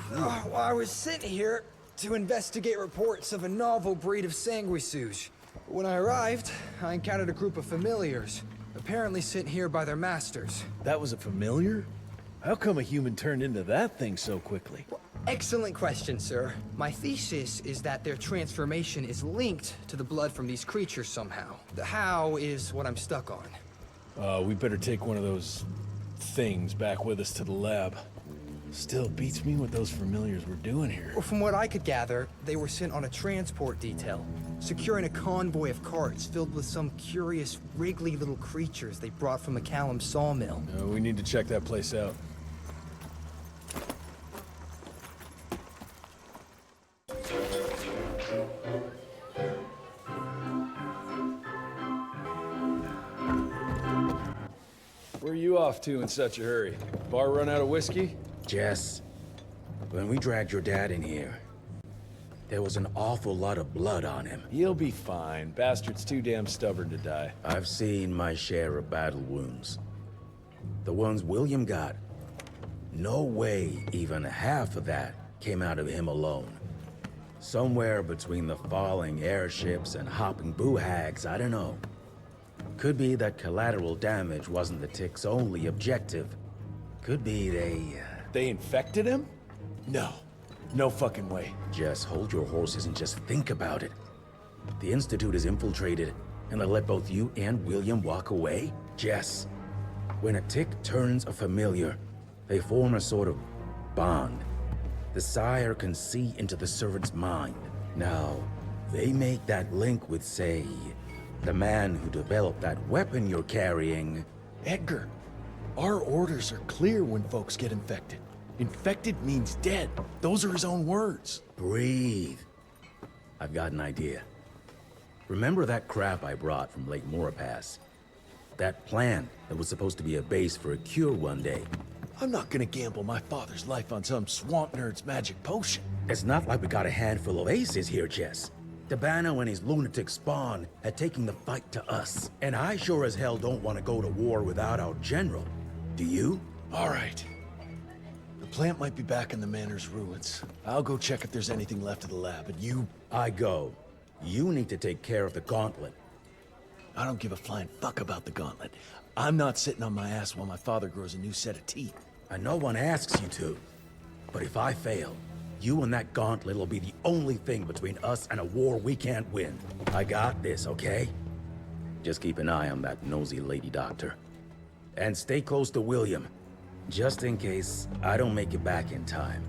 I was sent here to investigate reports of a novel breed of sanguisuge. When I arrived, I encountered a group of familiars, apparently sent here by their masters. That was a familiar? How come a human turned into that thing so quickly? Well, excellent question, sir. My thesis is that their transformation is linked to the blood from these creatures somehow. The how is what I'm stuck on. We better take one of those things back with us to the lab. Still beats me what those familiars were doing here. Well, from what I could gather, they were sent on a transport detail, securing a convoy of carts filled with some curious, wriggly little creatures they brought from McCallum's sawmill. We need to check that place out. Where are you off to in such a hurry? Bar run out of whiskey? Jess, when we dragged your dad in here, there was an awful lot of blood on him. He'll be fine. Bastard's too damn stubborn to die. I've seen my share of battle wounds. The ones William got, no way even half of that came out of him alone. Somewhere between the falling airships and hopping boo-hags, I don't know. Could be that collateral damage wasn't the Tick's only objective. Could be They infected him? No. No fucking way. Just hold your horses and just think about it. The Institute is infiltrated, and they let both you and William walk away? Jess, when a Tick turns a familiar, they form a sort of bond. The sire can see into the servant's mind. Now, they make that link with, say, the man who developed that weapon you're carrying. Edgar, our orders are clear when folks get infected. Infected means dead. Those are his own words. Breathe. I've got an idea. Remember that crap I brought from Lake Morapass? That plant that was supposed to be a base for a cure one day. I'm not gonna gamble my father's life on some swamp nerd's magic potion. It's not like we got a handful of aces here, Jess. Dabano and his lunatic spawn had taken the fight to us. And I sure as hell don't want to go to war without our general. Do you? All right. The plant might be back in the manor's ruins. I'll go check if there's anything left of the lab, and you... I go. You need to take care of the gauntlet. I don't give a flying fuck about the gauntlet. I'm not sitting on my ass while my father grows a new set of teeth. And no one asks you to. But if I fail, you and that gauntlet will be the only thing between us and a war we can't win. I got this, okay? Just keep an eye on that nosy lady doctor. And stay close to William, just in case I don't make it back in time.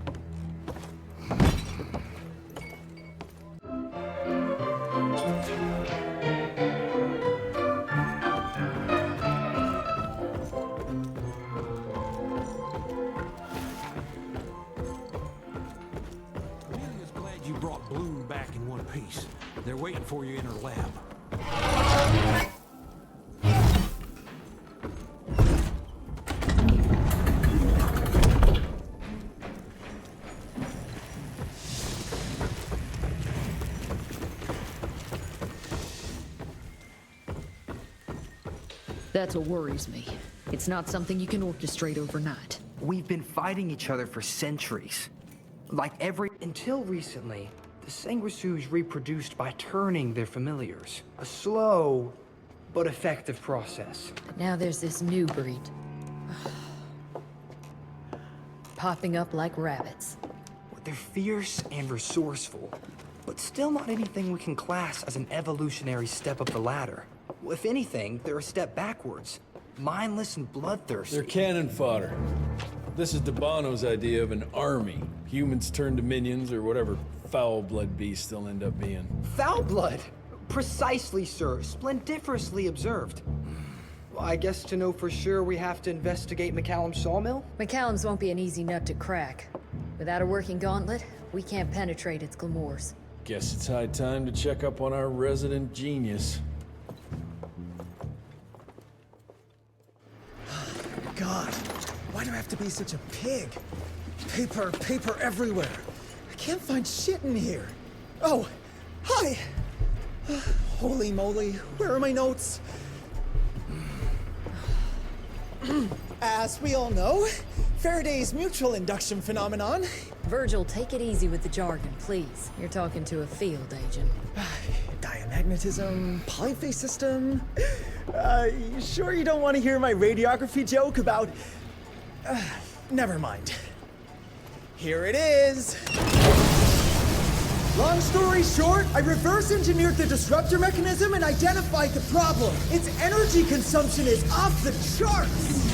They're waiting for you in her lab. That's what worries me. It's not something you can orchestrate overnight. We've been fighting each other for centuries. Until recently, the Sanguisuge reproduced by turning their familiars. A slow, but effective process. Now there's this new breed. Popping up like rabbits. They're fierce and resourceful, but still not anything we can class as an evolutionary step up the ladder. If anything, they're a step backwards. Mindless and bloodthirsty. They're cannon fodder. This is Dabano's idea of an army. Humans turn to minions or whatever foul-blood beasts they'll end up being. Foul blood? Precisely, sir. Splendiferously observed. Well, I guess to know for sure we have to investigate McCallum's sawmill? McCallum's won't be an easy nut to crack. Without a working gauntlet, we can't penetrate its glamours. Guess it's high time to check up on our resident genius. God, why do I have to be such a pig? Paper everywhere. I can't find shit in here. Oh, hi! Holy moly, where are my notes? As we all know, Faraday's mutual induction phenomenon. Virgil, take it easy with the jargon, please. You're talking to a field agent. Diamagnetism, polyphase system. You sure you don't want to hear my radiography joke about... never mind. Here it is. Long story short, I reverse engineered the disruptor mechanism and identified the problem. Its energy consumption is off the charts.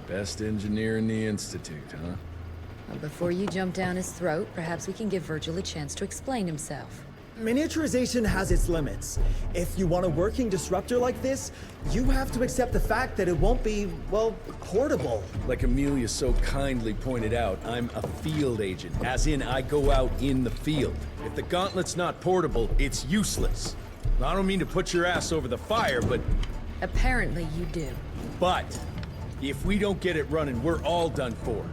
Best engineer in the Institute, huh? Well, before you jump down his throat, perhaps we can give Virgil a chance to explain himself. Miniaturization has its limits. If you want a working disruptor like this, you have to accept the fact that it won't be, well, portable. Like Amelia so kindly pointed out, I'm a field agent, as in I go out in the field. If the gauntlet's not portable, it's useless. I don't mean to put your ass over the fire, but... Apparently you do. But, if we don't get it running, we're all done for.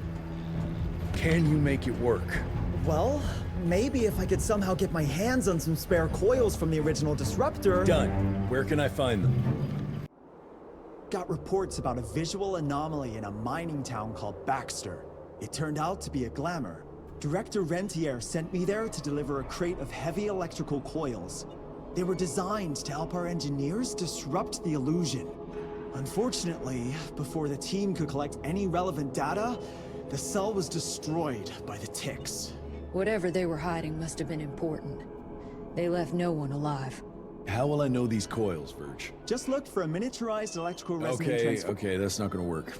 Can you make it work? Well, maybe if I could somehow get my hands on some spare coils from the original disruptor... Done. Where can I find them? Got reports about a visual anomaly in a mining town called Baxter. It turned out to be a glamour. Director Rentier sent me there to deliver a crate of heavy electrical coils. They were designed to help our engineers disrupt the illusion. Unfortunately, before the team could collect any relevant data, the cell was destroyed by the ticks. Whatever they were hiding must have been important. They left no one alive. How will I know these coils, Verge? Just look for a miniaturized electrical resonant transfer. Okay, that's not gonna work.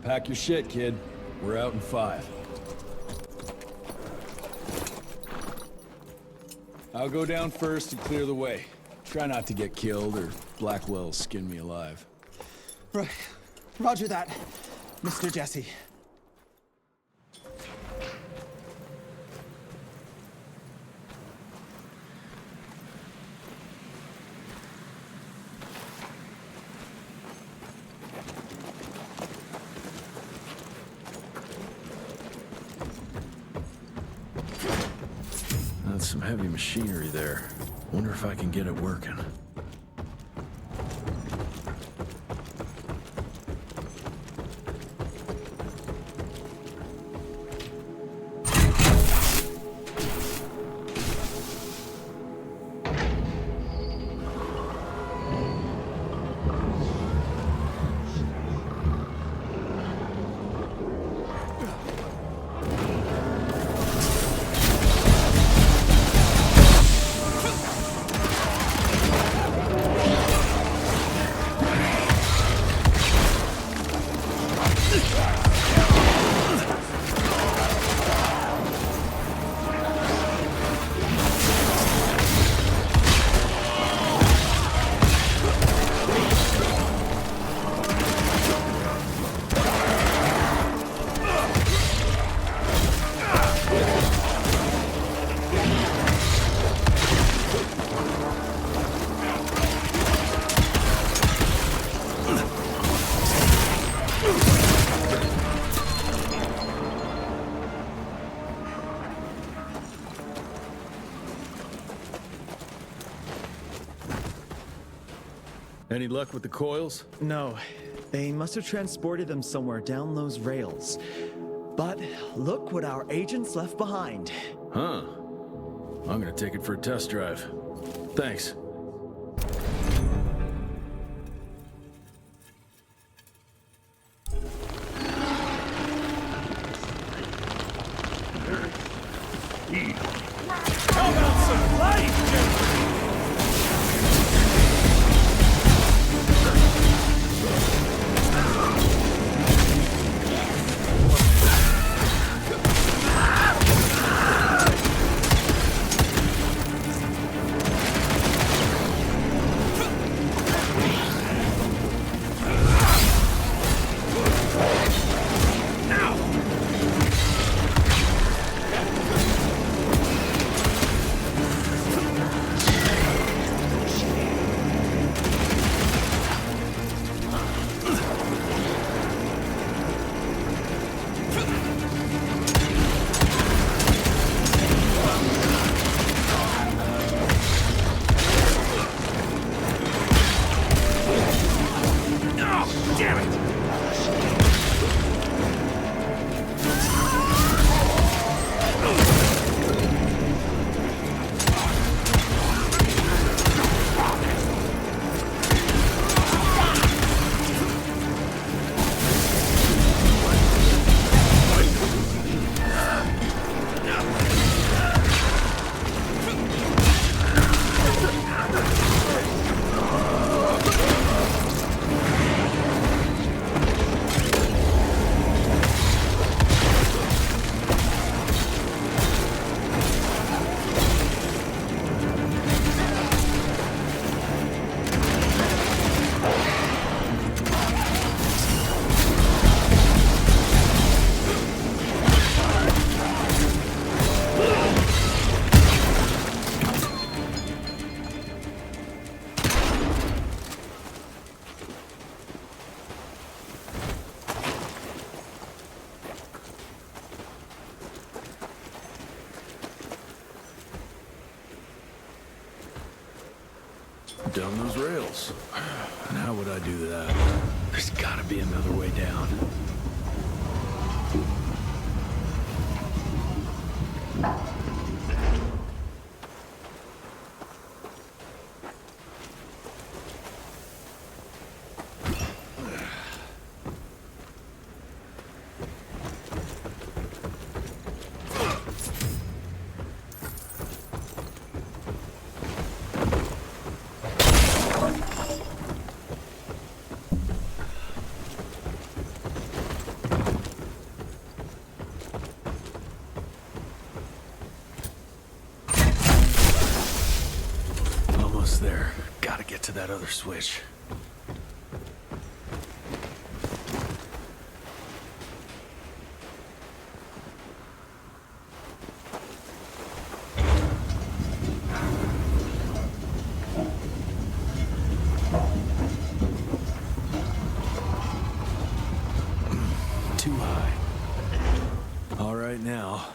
Pack your shit, kid. We're out in 5. I'll go down first and clear the way. Try not to get killed or Blackwell skin me alive. Right. Roger that, Mr. Jesse. That's some heavy machinery there. Wonder if I can get it working. Any luck with the coils? No. They must have transported them somewhere down those rails. But look what our agents left behind. Huh. I'm gonna take it for a test drive. Thanks. How about some life, gentlemen? Down those rails. And how would I do that? There's gotta be another way down. There. Gotta get to that other switch. Too high. All right now.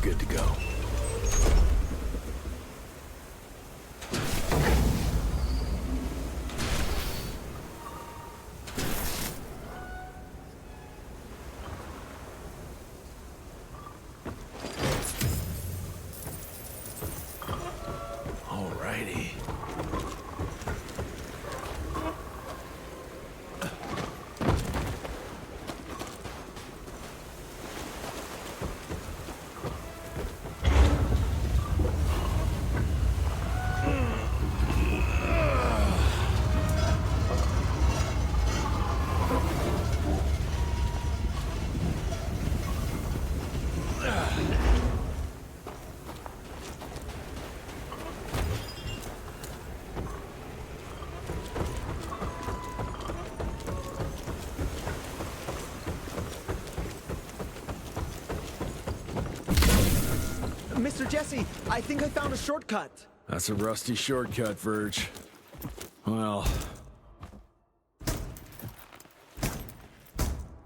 Good to go. Alrighty. Mr. Jesse, I think I found a shortcut. That's a rusty shortcut, Verge. Well...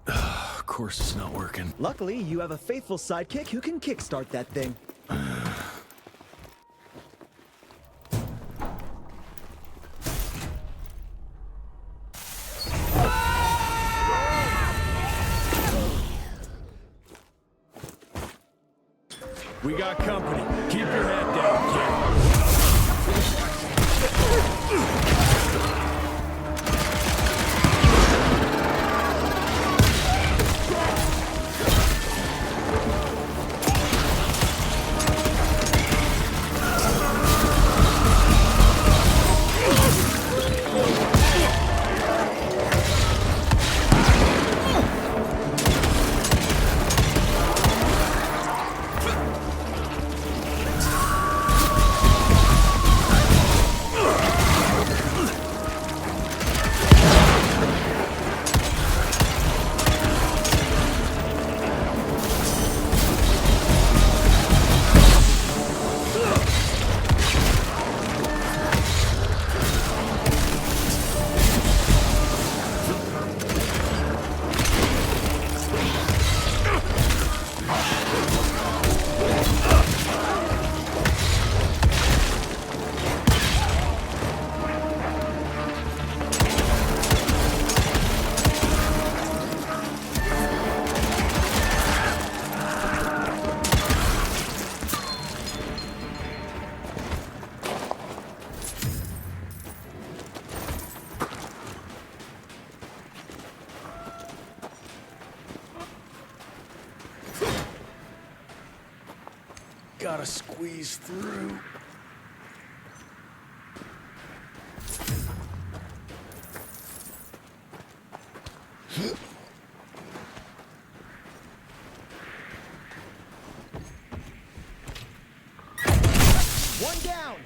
of course it's not working. Luckily, you have a faithful sidekick who can kickstart that thing. We got company. Keep your head down, kid. Gotta squeeze through. One down.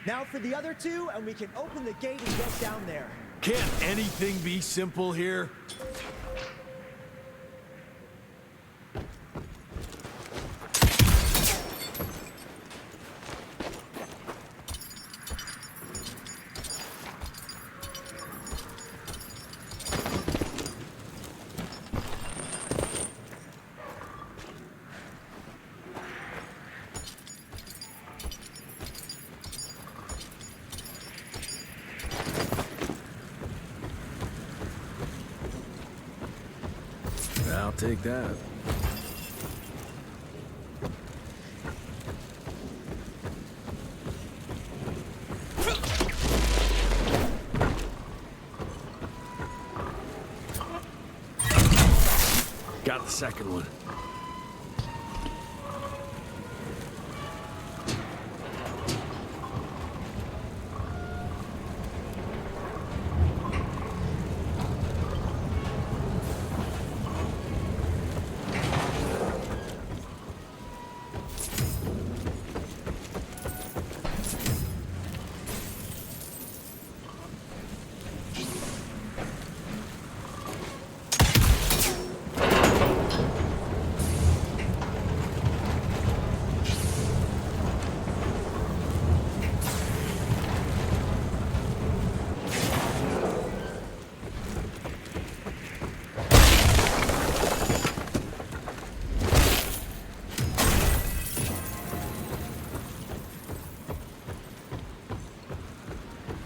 Now for the other two, and we can open the gate and get down there. Can't anything be simple here? take that. Got the second one.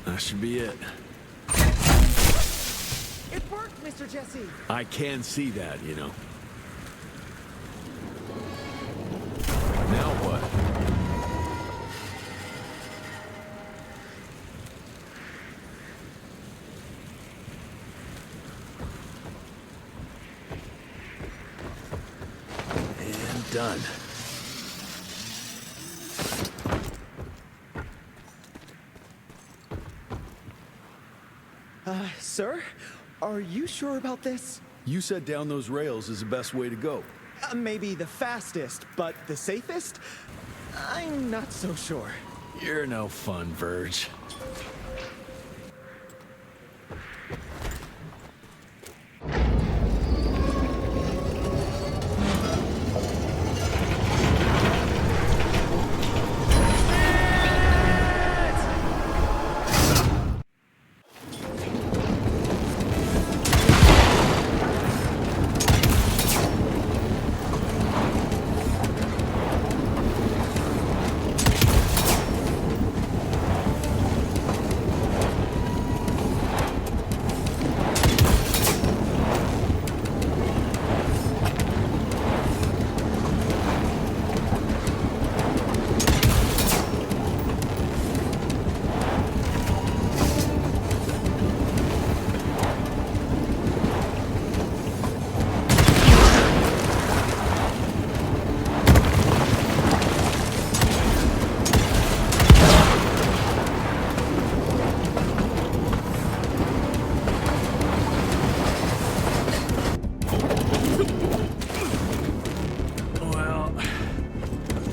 That should be it. It worked, Mr. Jesse! I can see that, you know. Now what? And done. Sir? Are you sure about this? You said down those rails is the best way to go. Maybe the fastest, but the safest? I'm not so sure. You're no fun, Verge.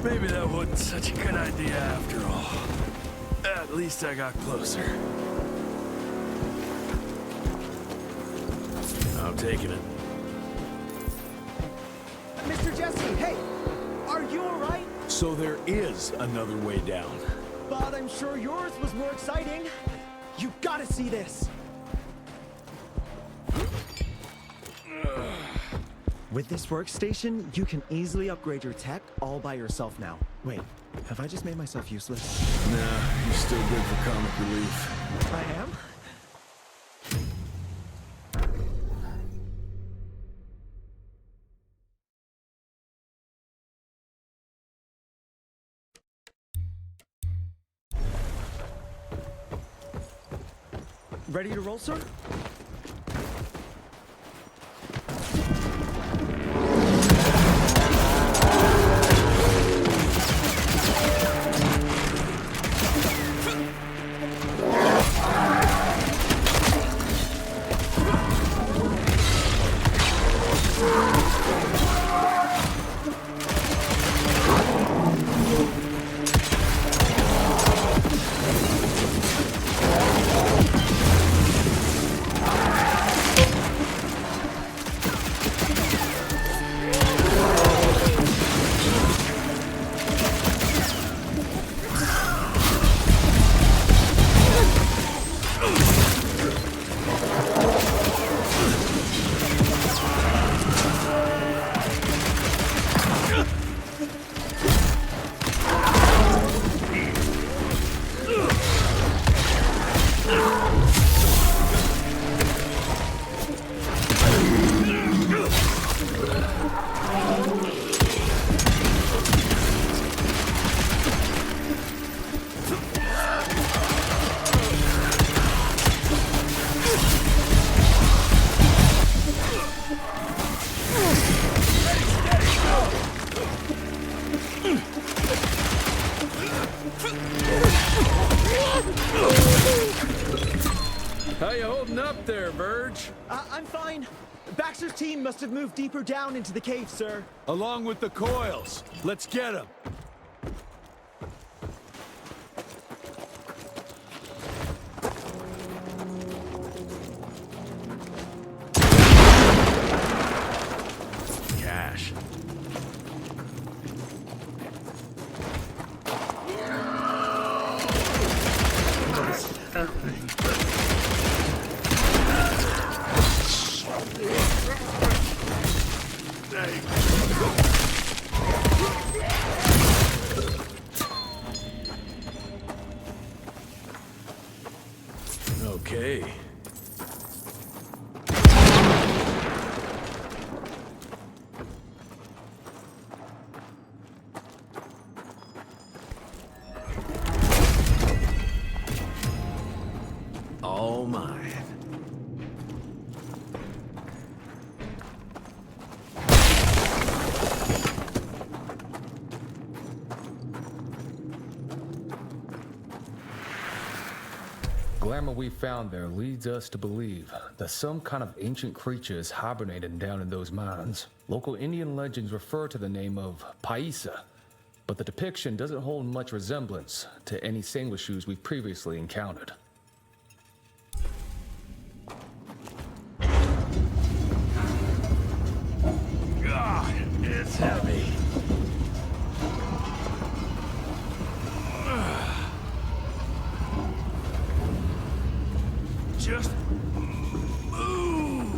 Maybe that wasn't such a good idea after all. At least I got closer. I'm taking it. Mr. Jesse, hey! Are you alright? So there is another way down. But I'm sure yours was more exciting. You gotta see this! With this workstation, you can easily upgrade your tech all by yourself now. Wait, have I just made myself useless? Nah, you're still good for comic relief. I am? Ready to roll, sir? getting up there, Verge? I'm fine. Baxter's team must have moved deeper down into the cave, sir. Along with the coils. Let's get them. Cash. Okay. All mine. Glamour we found there leads us to believe that some kind of ancient creature is hibernating down in those mines. Local Indian legends refer to the name of Paisa, but the depiction doesn't hold much resemblance to any sanguishues we've previously encountered. God, it's heavy. Just move.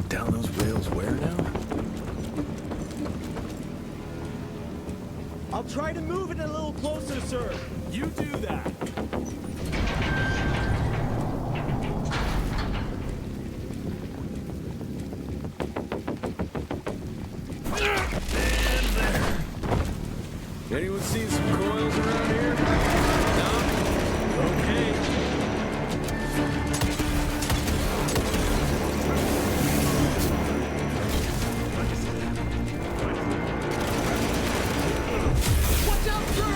Down those rails where now? I'll try to move it a little closer, sir. You do that. Anyone seen some coils around here? No? Okay. Watch out, sir!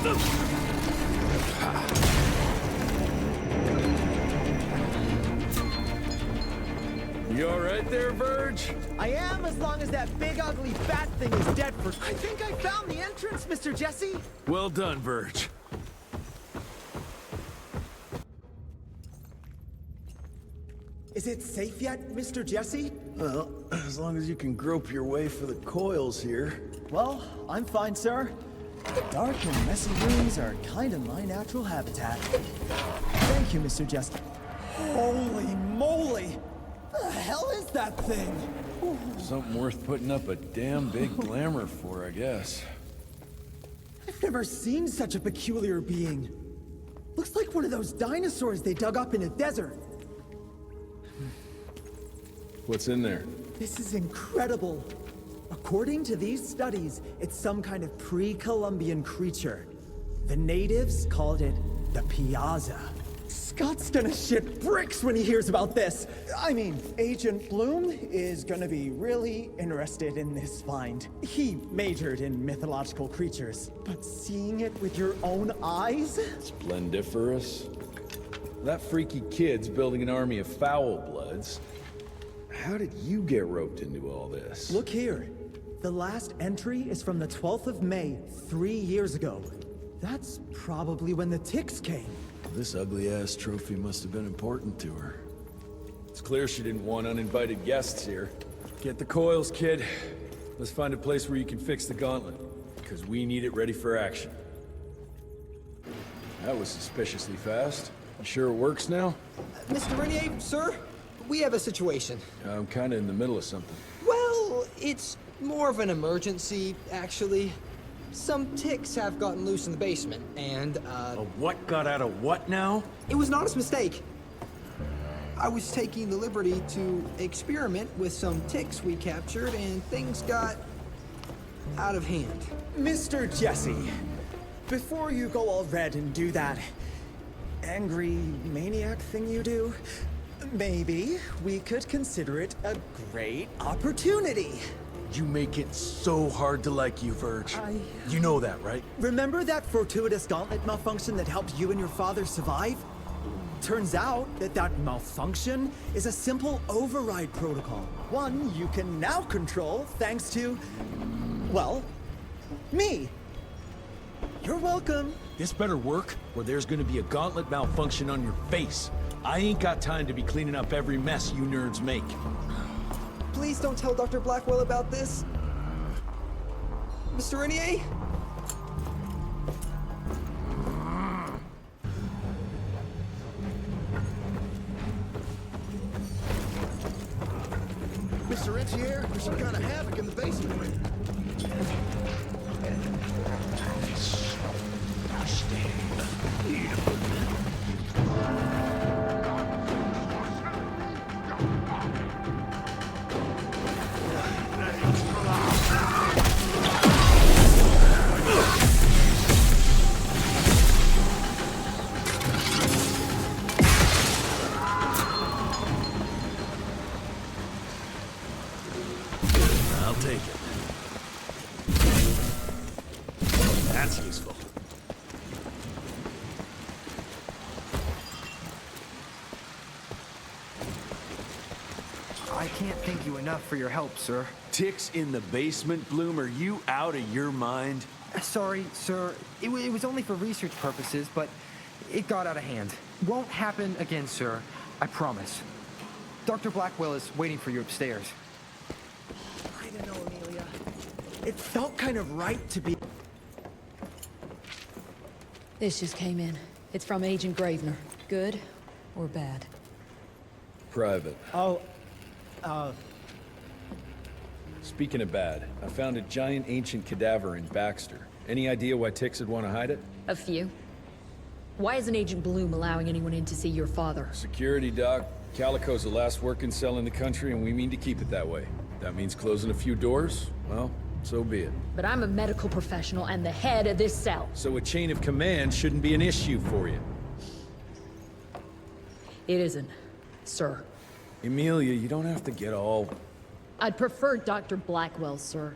You all right there, Verge? I am, as long as that big ugly bat thing is dead for... I think I found the entrance, Mr. Jesse. Well done, Verge. Is it safe yet, Mr. Jesse? Well, as long as you can grope your way for the coils here. Well, I'm fine, sir. The dark and messy rooms are kind of my natural habitat. Thank you, Mr. Jesse. Holy moly! The hell is that thing? Something worth putting up a damn big glamour for, I guess. I've never seen such a peculiar being. Looks like one of those dinosaurs they dug up in a desert. What's in there? This is incredible. According to these studies, it's some kind of pre-Columbian creature. The natives called it the Piazza. Scott's gonna shit bricks when he hears about this. I mean, Agent Bloom is gonna be really interested in this find. He majored in mythological creatures, but seeing it with your own eyes? Splendiferous. That freaky kid's building an army of foul bloods. How did you get roped into all this? Look here. The last entry is from the 12th of May, 3 years ago. That's probably when the ticks came. This ugly-ass trophy must have been important to her. It's clear she didn't want uninvited guests here. Get the coils, kid. Let's find a place where you can fix the gauntlet, because we need it ready for action. That was suspiciously fast. You sure it works now? Mr. Renier, sir, we have a situation. I'm kinda in the middle of something. Well, it's more of an emergency, actually. Some ticks have gotten loose in the basement, and, A what got out of what now? It was an honest mistake. I was taking the liberty to experiment with some ticks we captured, and things got out of hand. Mr. Jesse, before you go all red and do that angry maniac thing you do, maybe we could consider it a great opportunity. You make it so hard to like you, Verge. You know that, right? Remember that fortuitous gauntlet malfunction that helped you and your father survive? Turns out that malfunction is a simple override protocol. One you can now control thanks to, well, me. You're welcome. This better work, or there's gonna be a gauntlet malfunction on your face. I ain't got time to be cleaning up every mess you nerds make. Please don't tell Dr. Blackwell about this. Mr. Renier? Mr. Rentier, there's some kind of havoc in the basement. I'll take it. That's useful. I can't thank you enough for your help, sir. Ticks in the basement, Bloom? Are you out of your mind? Sorry, sir. It was only for research purposes, but it got out of hand. Won't happen again, sir. I promise. Dr. Blackwell is waiting for you upstairs. I don't know, Amelia. It felt kind of right to be... This just came in. It's from Agent Gravener. Good or bad? Private. Oh, Speaking of bad, I found a giant ancient cadaver in Baxter. Any idea why ticks would want to hide it? A few. Why isn't Agent Bloom allowing anyone in to see your father? Security, Doc. Calico's the last working cell in the country, and we mean to keep it that way. That means closing a few doors? Well, so be it. But I'm a medical professional and the head of this cell. So a chain of command shouldn't be an issue for you. It isn't, sir. Emilia, you don't have to get all... I'd prefer Dr. Blackwell, sir.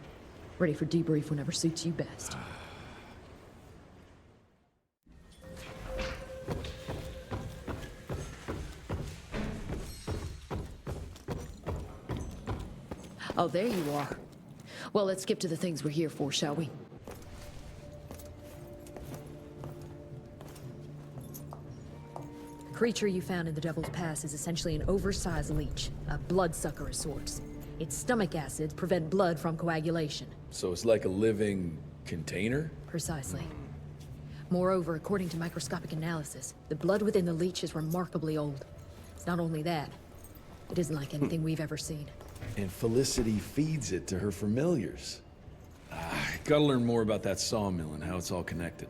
Ready for debrief whenever suits you best. Oh, there you are. Well, let's skip to the things we're here for, shall we? The creature you found in the Devil's Pass is essentially an oversized leech, a bloodsucker of sorts. Its stomach acids prevent blood from coagulation. So it's like a living container? Precisely. Moreover, according to microscopic analysis, the blood within the leech is remarkably old. It's not only that, it isn't like anything we've ever seen. And Felicity feeds it to her familiars. Gotta learn more about that sawmill and how it's all connected.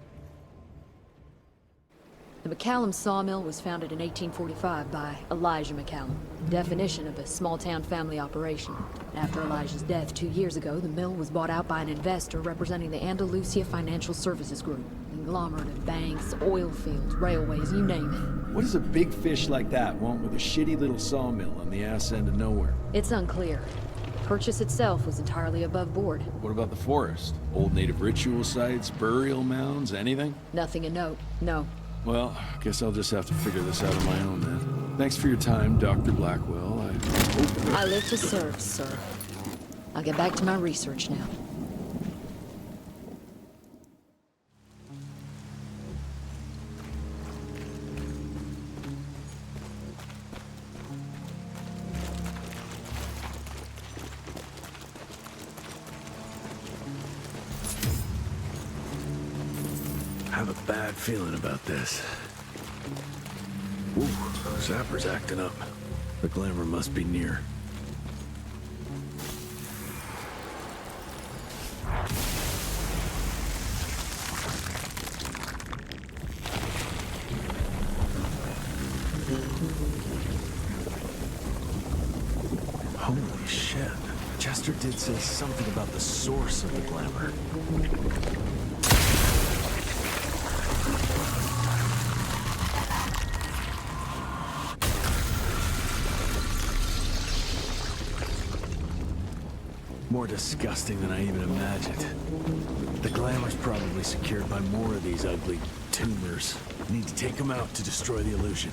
The McCallum sawmill was founded in 1845 by Elijah McCallum, definition of a small-town family operation. After Elijah's death 2 years ago, the mill was bought out by an investor representing the Andalusia Financial Services Group. Conglomerate of banks, oil fields, railways, you name it. What does a big fish like that want with a shitty little sawmill on the ass end of nowhere? It's unclear. The purchase itself was entirely above board. What about the forest? Old native ritual sites, burial mounds, anything? Nothing a note, no. Well, guess I'll just have to figure this out on my own then. Thanks for your time, Dr. Blackwell. I live to serve, sir. I'll get back to my research now. I have a bad feeling about this. Ooh, Zapper's acting up. The glamour must be near. Holy shit. Chester did say something about the source of the glamour. More disgusting than I even imagined. The glamour's probably secured by more of these ugly tumors. Need to take them out to destroy the illusion.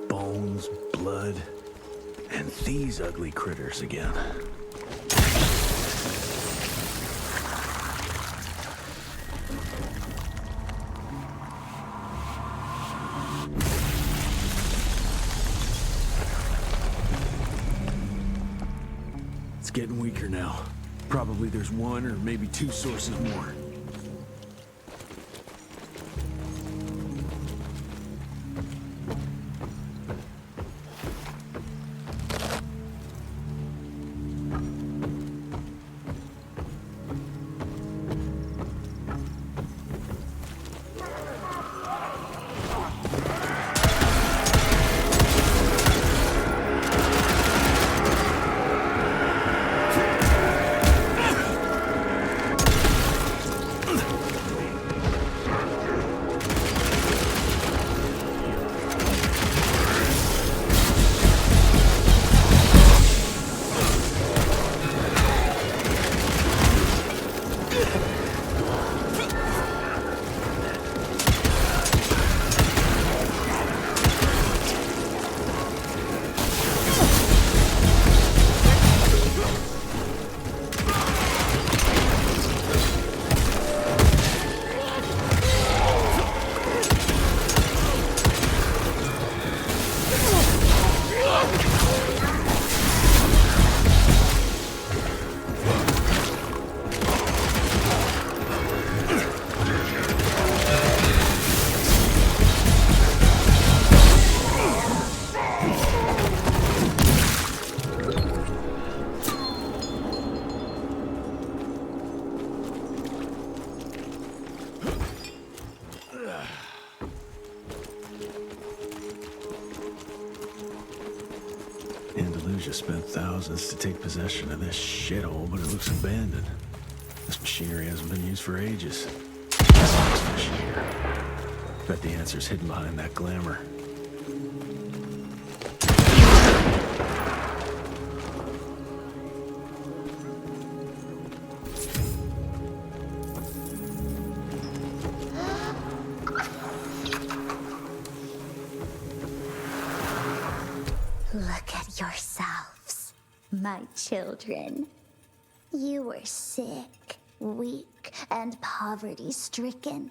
Bones, blood, and these ugly critters again. It's getting weaker now. Probably there's one or maybe two sources more. Andalusia spent thousands to take possession of this shithole, but it looks abandoned. This machinery hasn't been used for ages. Fish here. Bet the answer's hidden behind that glamour. Look at yourselves, my children. You were sick, weak, and poverty-stricken.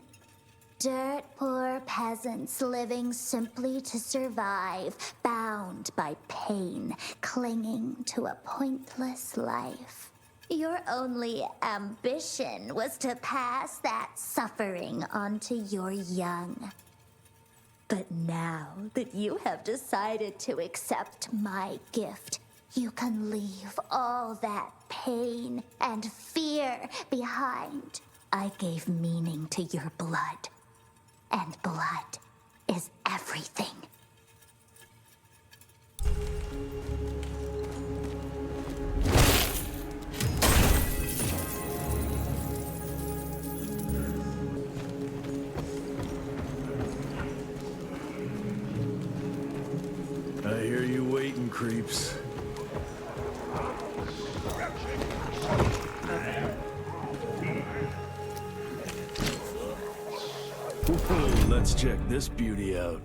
Dirt poor peasants living simply to survive, bound by pain, clinging to a pointless life. Your only ambition was to pass that suffering on to your young. But now that you have decided to accept my gift, you can leave all that pain and fear behind. I gave meaning to your blood, and blood is everything. I hear you waiting, creeps. Ooh, let's check this beauty out.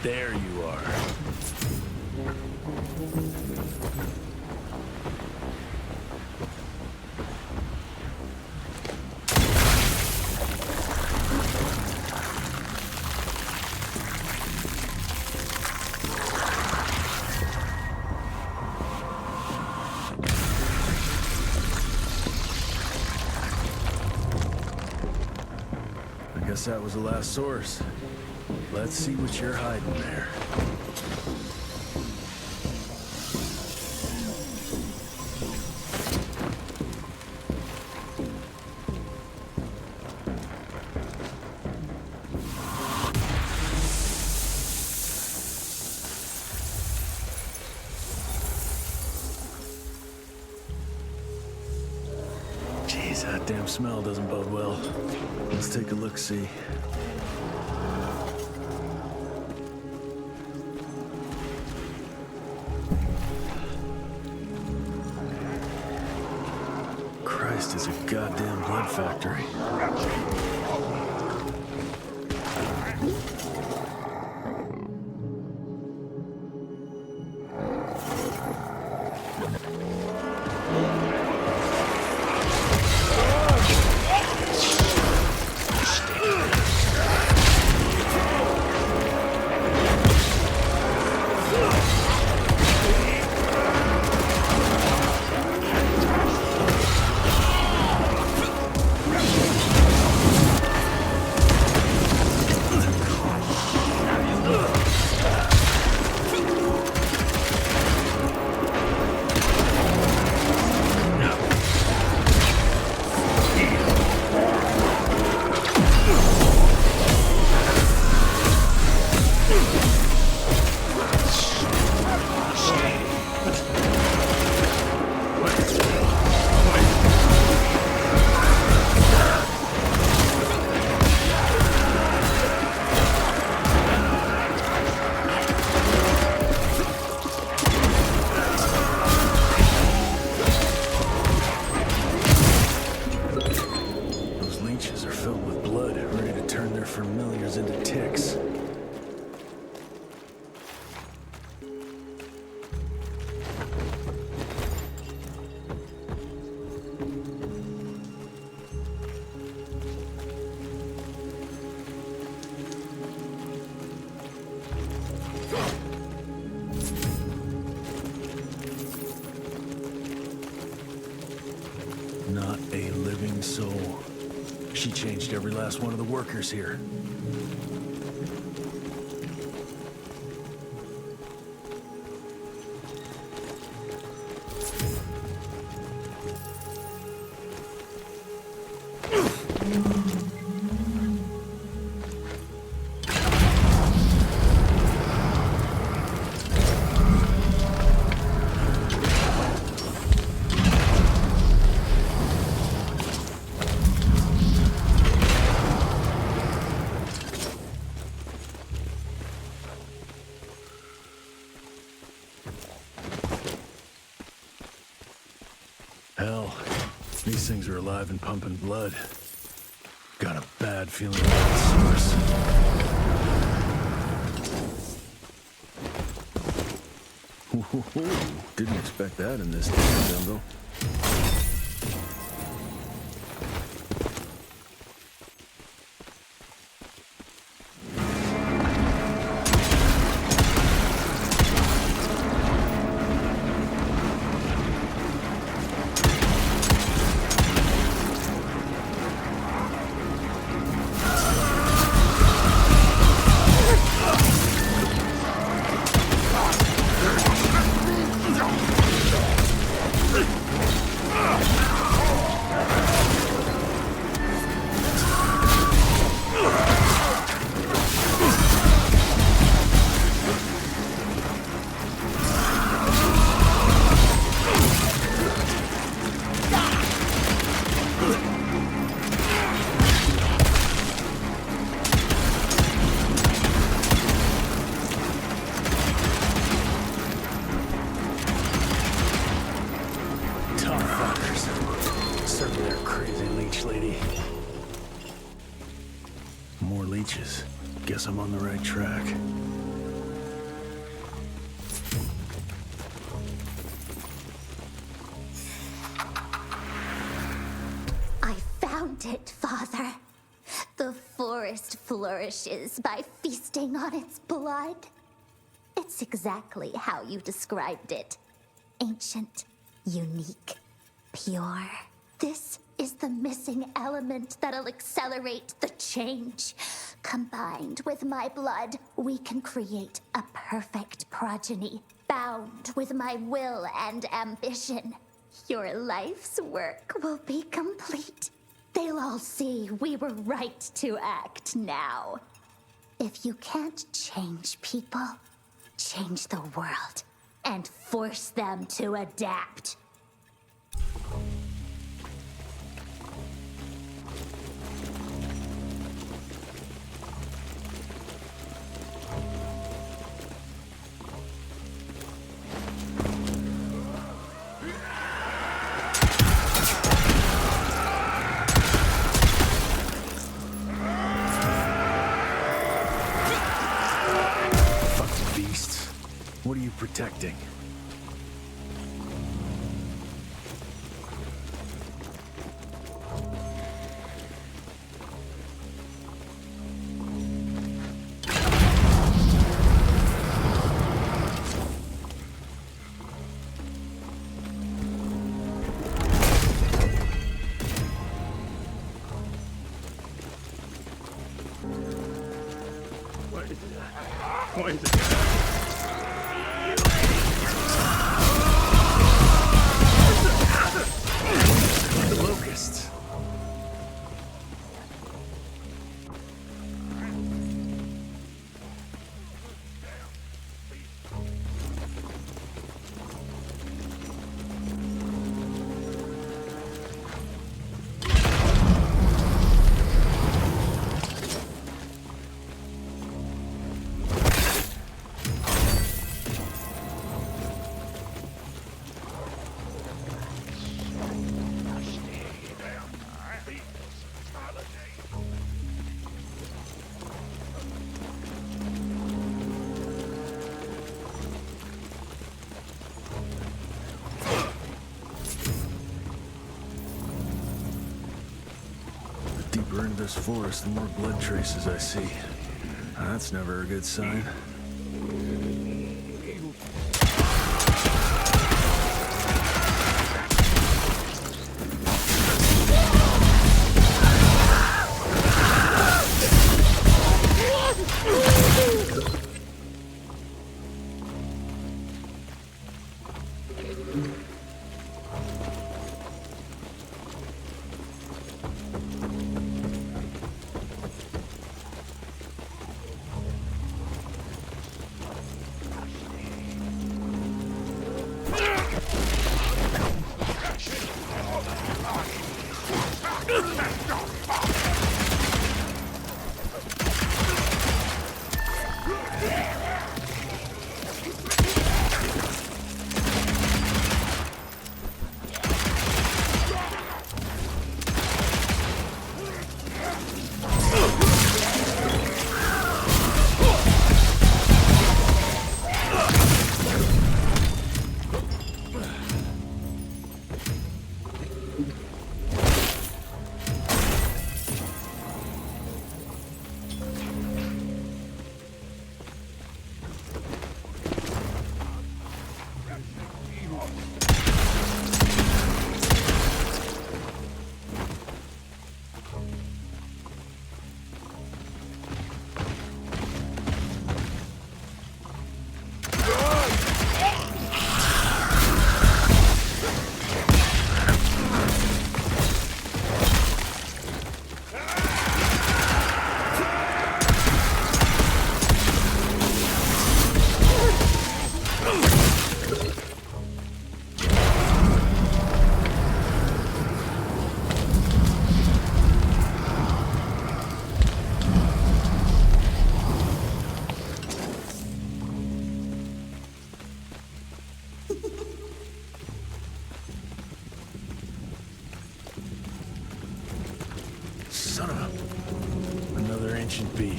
There you are. I guess that was the last source. Let's see what you're hiding there. Jeez, that damn smell doesn't bode well. Let's take a look-see. Christ, it's a goddamn blood factory. She changed every last one of the workers here. Hell, these things are alive and pumping blood. Got a bad feeling about the source. Ooh, didn't expect that in this jungle. More leeches. Guess I'm on the right track. I found it, Father. The forest flourishes by feasting on its blood. It's exactly how you described it. Ancient, unique, pure. This is the missing element that'll accelerate the change. Combined with my blood, we can create a perfect progeny, bound with my will and ambition. Your life's work will be complete. They'll all see we were right to act now. If you can't change people, change the world and force them to adapt. What are you protecting? What is that? What is it? Locusts. Deeper into this forest, the more blood traces I see. That's never a good sign.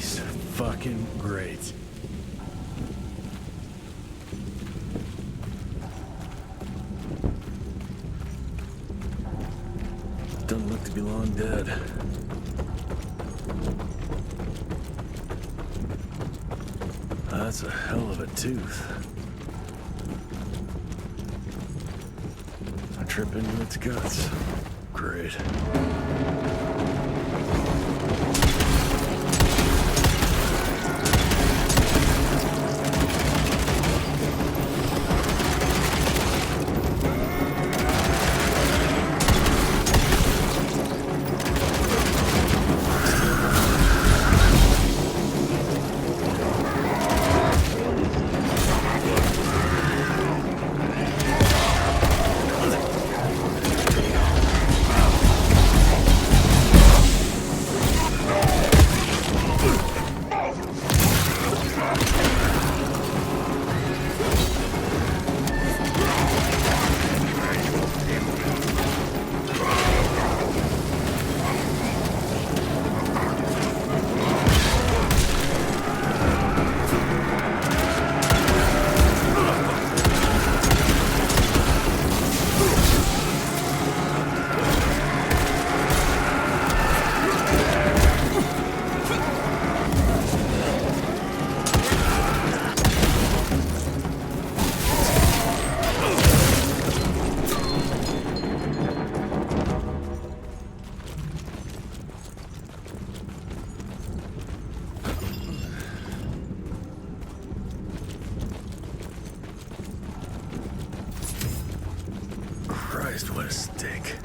He's fucking great. Doesn't look to be long dead. That's a hell of a tooth. I trip into its guts. Great. Christ, what a stink.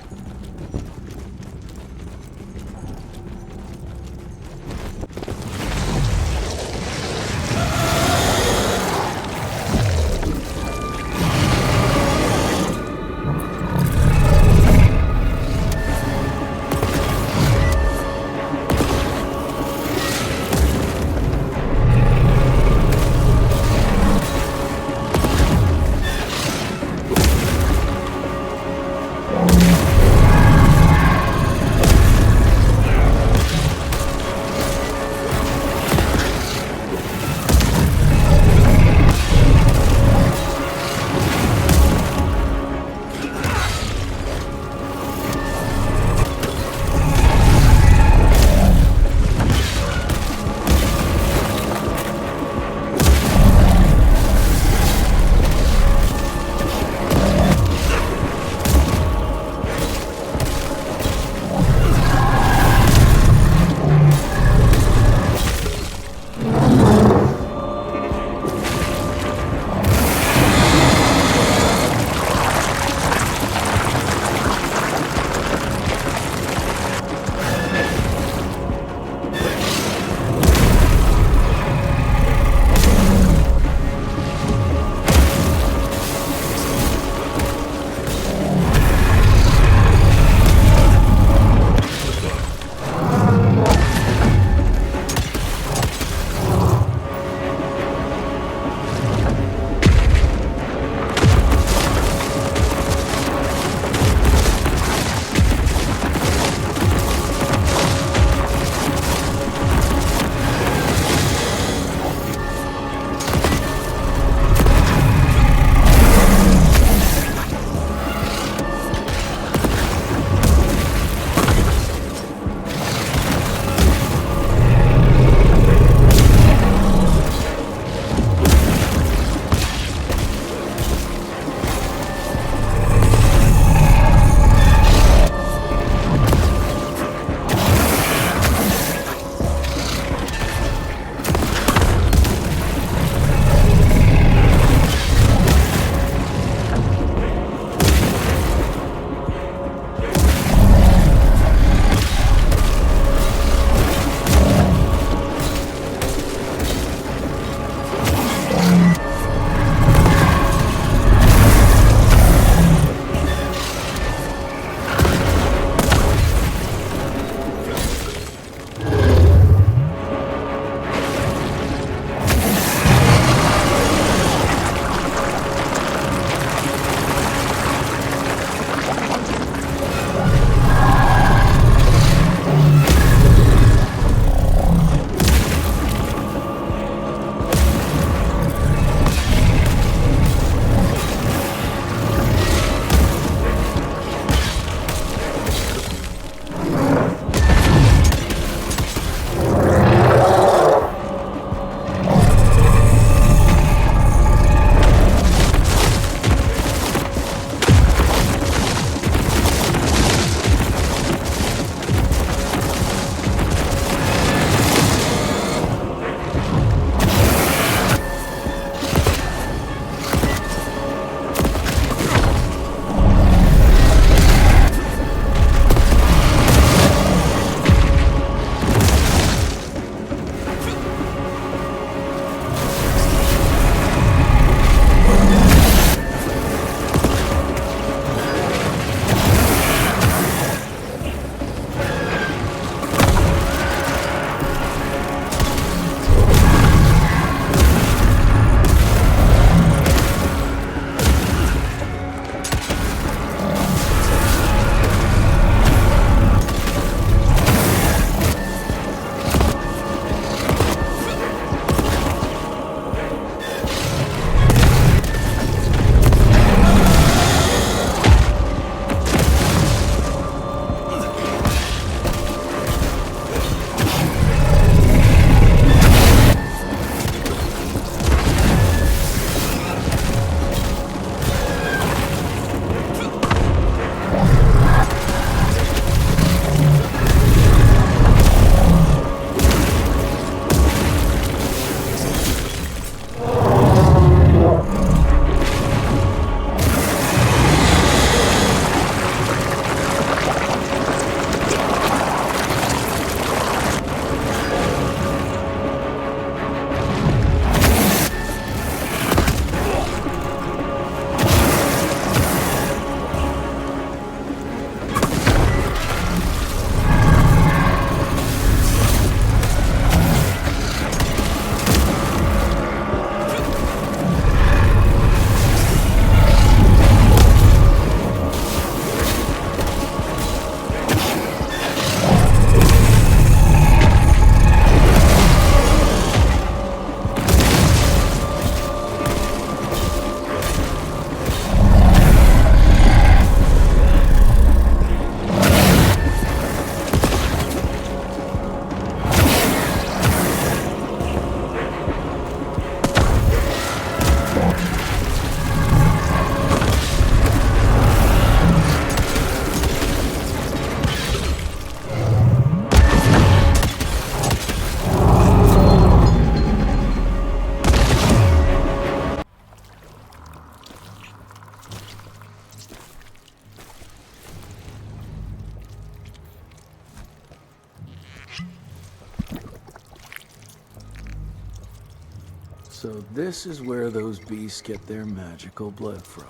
So this is where those beasts get their magical blood from.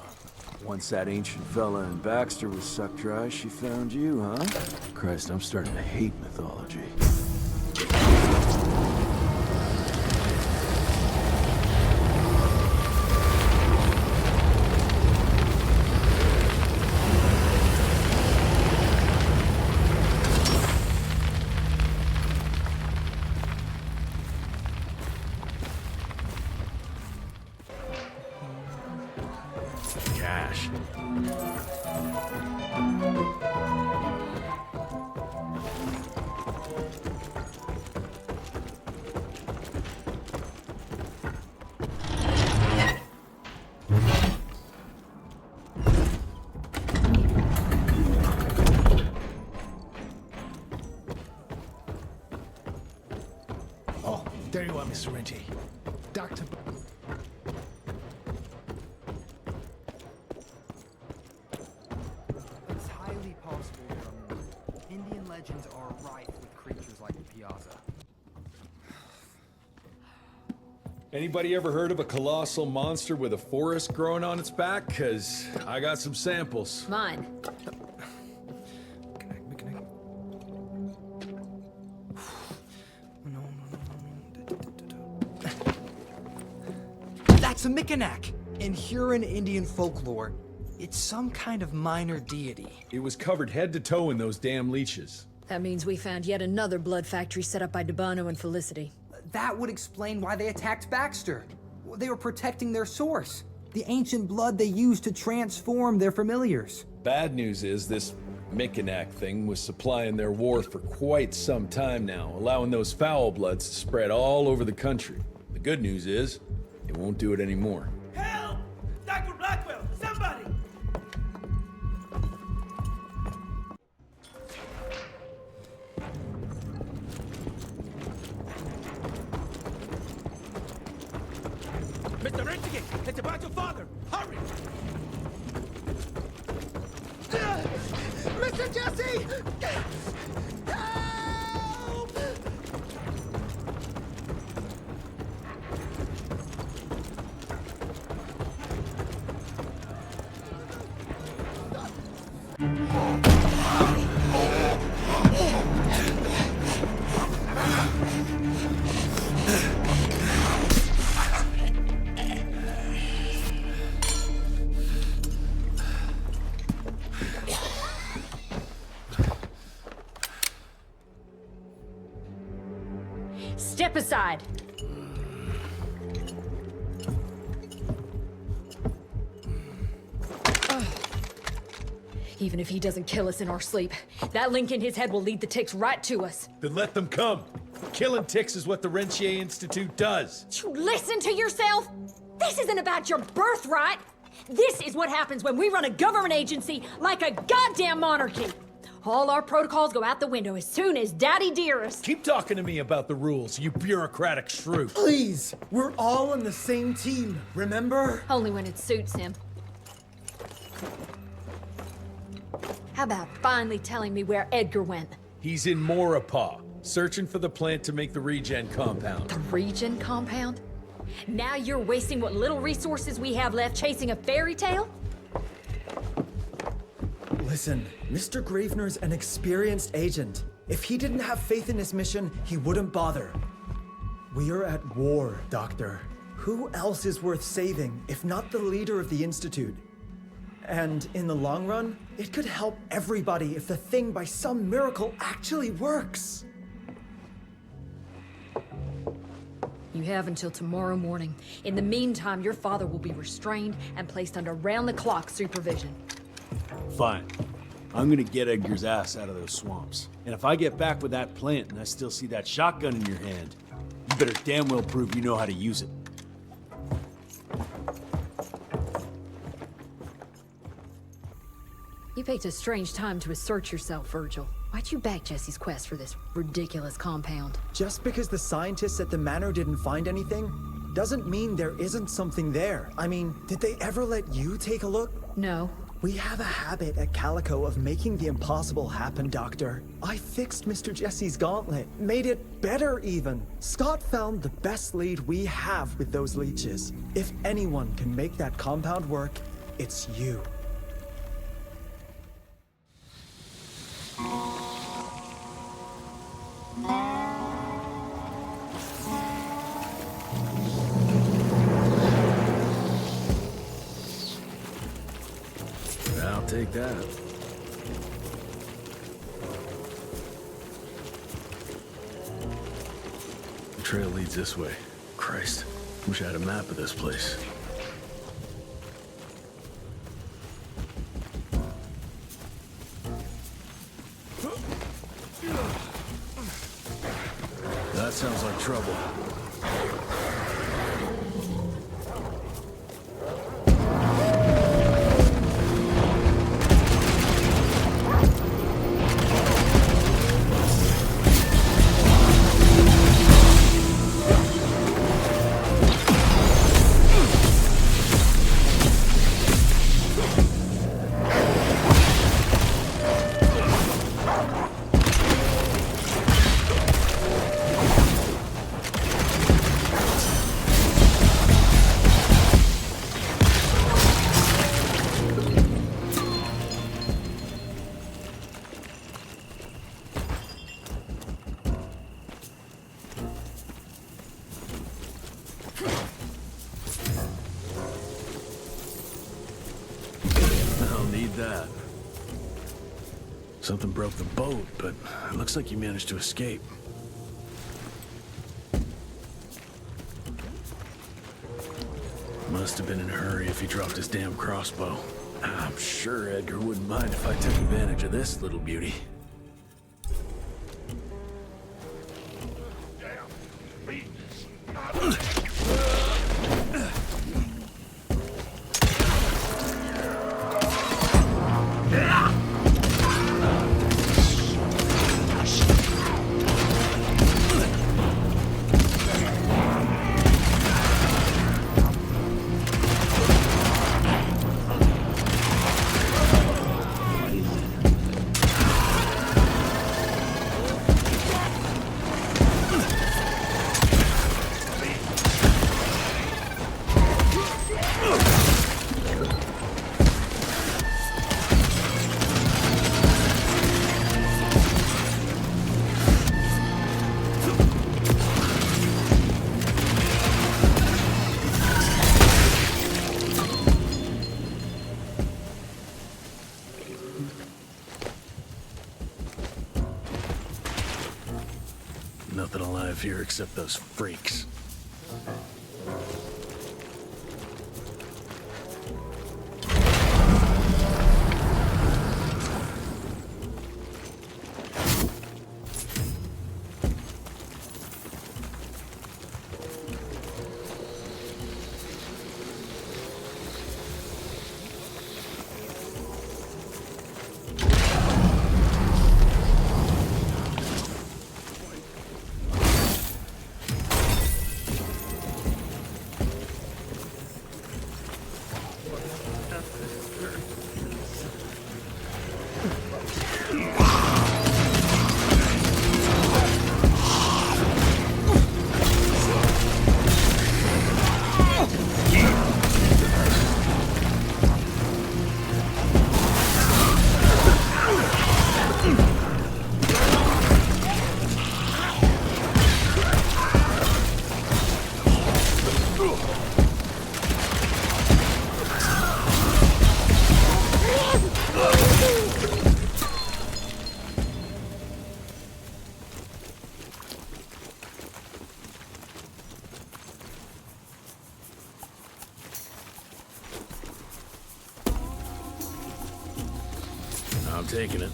Once that ancient fella in Baxter was sucked dry, she found you, huh? Christ, I'm starting to hate mythology. Cash. Oh, there you are, Mr. Renty. Dr. It's highly possible there are more. Indian legends are rife with creatures like the Piazza. Anybody ever heard of a colossal monster with a forest growing on its back? 'Cause I got some samples. Mine. That's a Penguiinzz! In Huron Indian folklore, it's some kind of minor deity. It was covered head to toe in those damn leeches. That means we found yet another blood factory set up by Debano and Felicity. That would explain why they attacked Baxter. They were protecting their source, the ancient blood they used to transform their familiars. Bad news is this Penguiinzz thing was supplying their war for quite some time now, allowing those foul bloods to spread all over the country. The good news is, it won't do it anymore. Help! Dr. Blackwell, somebody! Mr. Renegade, it's about your father! Hurry! Mr. Jesse! Help! Step aside. Even if he doesn't kill us in our sleep, that link in his head will lead the ticks right to us. Then let them come. Killing ticks is what the Rentier Institute does. You listen to yourself? This isn't about your birthright. This is what happens when we run a government agency like a goddamn monarchy. All our protocols go out the window as soon as Daddy Dearest. Keep talking to me about the rules, you bureaucratic shrew. Please, we're all on the same team, remember? Only when it suits him. How about finally telling me where Edgar went? He's in Maurepas, searching for the plant to make the regen compound. The regen compound? Now you're wasting what little resources we have left chasing a fairy tale? Listen, Mr. Gravener's an experienced agent. If he didn't have faith in his mission, he wouldn't bother. We are at war, Doctor. Who else is worth saving, if not the leader of the Institute? And in the long run, it could help everybody if the thing by some miracle actually works. You have until tomorrow morning. In the meantime, your father will be restrained and placed under round-the-clock supervision. Fine. I'm gonna get Edgar's ass out of those swamps. And if I get back with that plant and I still see that shotgun in your hand, you better damn well prove you know how to use it. You picked a strange time to assert yourself, Virgil. Why'd you back Jesse's quest for this ridiculous compound? Just because the scientists at the manor didn't find anything, doesn't mean there isn't something there. I mean, did they ever let you take a look? No, We have a habit at Calico of making the impossible happen, Doctor. I fixed Mr. Jesse's gauntlet, made it better even. Scott found the best lead we have with those leeches. If anyone can make that compound work, it's you. I'll take that. The trail leads this way. Christ, wish I had a map of this place. That sounds like trouble. That. Something broke the boat, but it looks like you managed to escape. Must have been in a hurry if he dropped his damn crossbow. I'm sure Edgar wouldn't mind if I took advantage of this little beauty. Nothing alive here except those freaks. I'm taking it.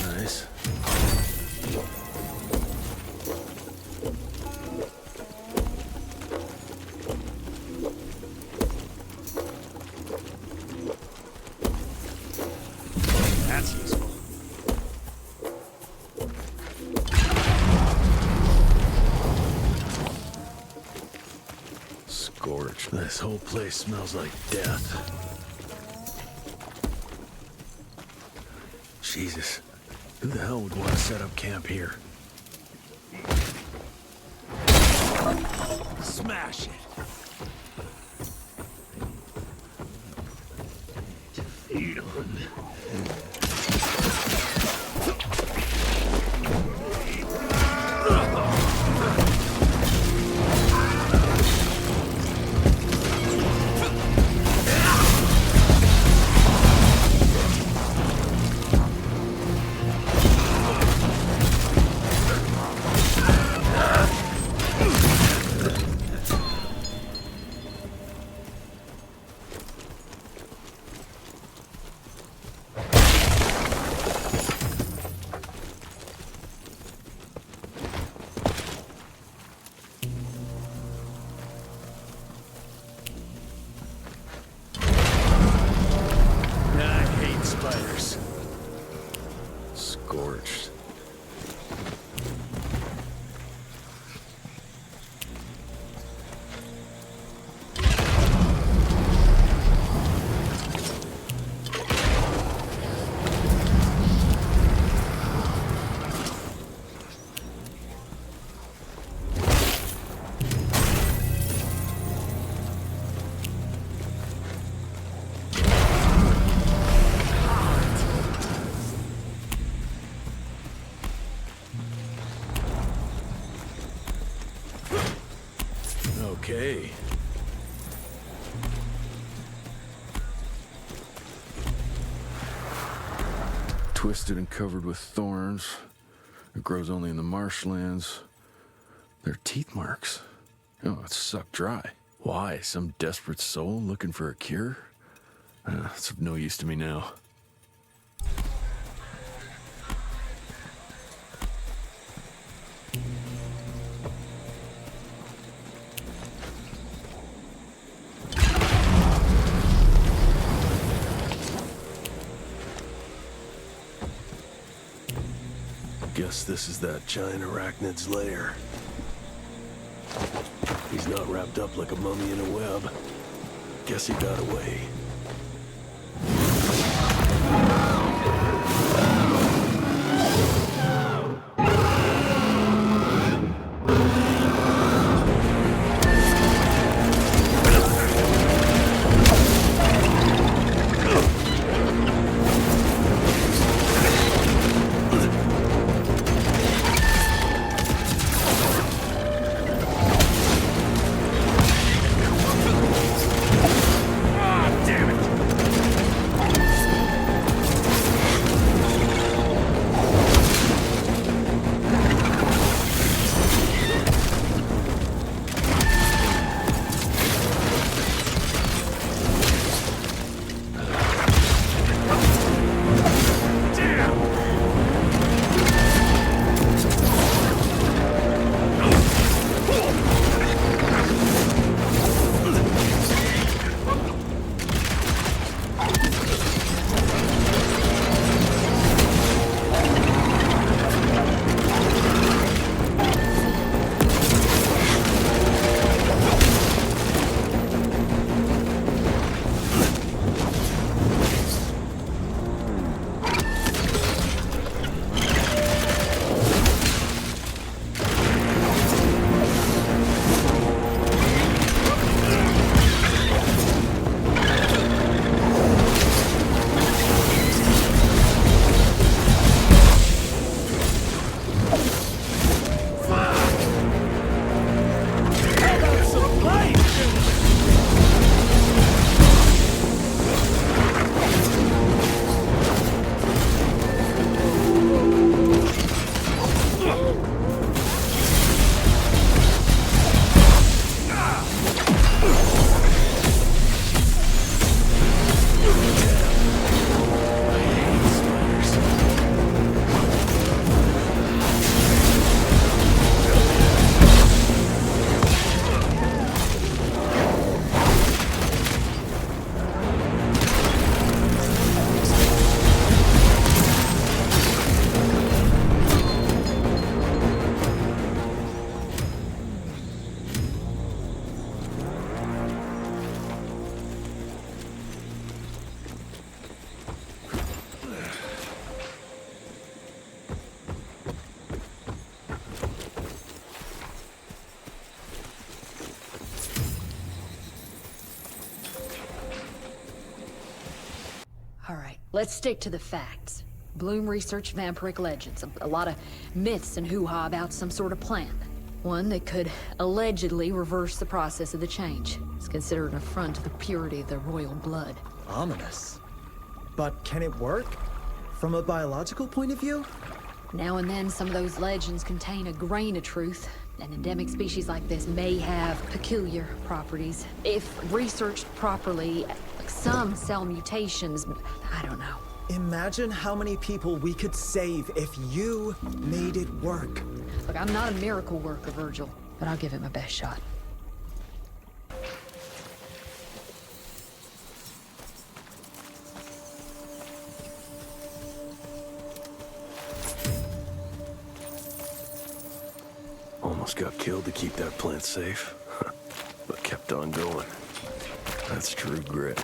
Nice. That's useful. This whole place smells like death. Jesus. Who the hell would want to set up camp here? Smash it! Feed on. Spiders. Scorched. Okay. Twisted and covered with thorns. It grows only in the marshlands. They're teeth marks. Oh, it's sucked dry. Why? Some desperate soul looking for a cure? It's of no use to me now. Guess this is that giant arachnid's lair. He's not wrapped up like a mummy in a web. Guess he got away. Ah, damn! All right, let's stick to the facts. Bloom researched vampiric legends, a lot of myths and hoo-ha about some sort of plant. One that could allegedly reverse the process of the change. It's considered an affront to the purity of their royal blood. Ominous. But can it work? From a biological point of view? Now and then, some of those legends contain a grain of truth. An endemic species like this may have peculiar properties. If researched properly, some cell mutations, I don't know. Imagine how many people we could save if you made it work. Look, I'm not a miracle worker, Virgil, but I'll give it my best shot. Almost got killed to keep that plant safe, but kept on going. That's true grit.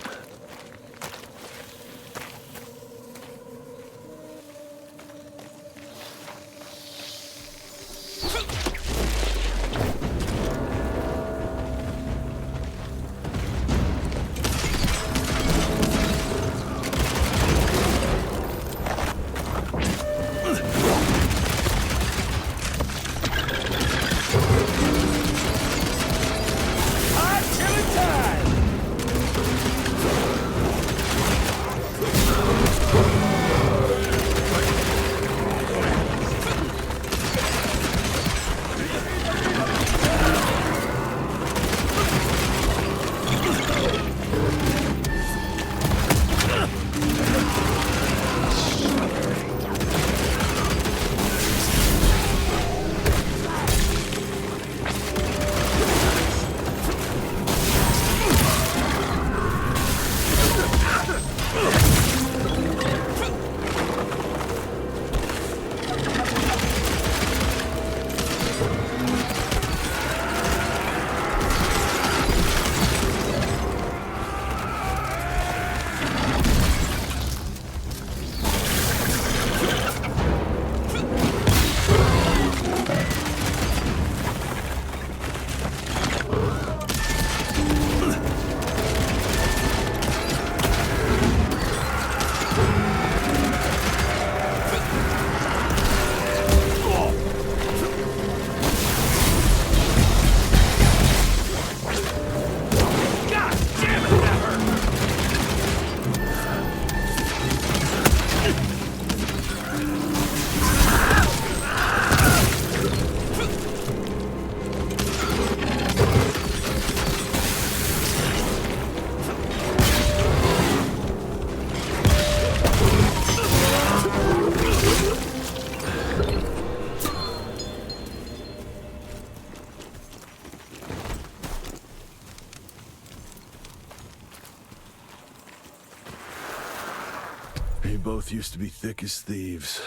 You both used to be thick as thieves.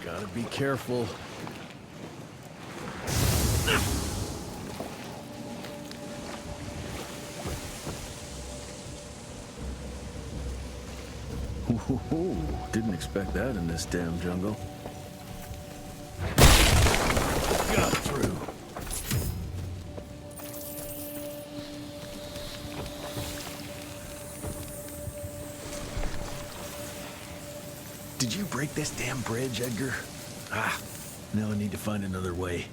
Gotta be careful. Ooh, didn't expect that in this damn jungle. Got through. Did you break this damn bridge, Edgar? Ah, now I need to find another way.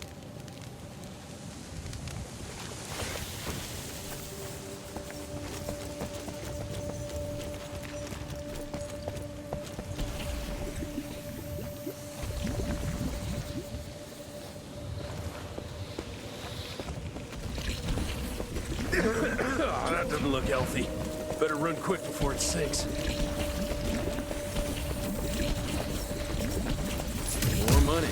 That doesn't look healthy. Better run quick before it sinks. More money.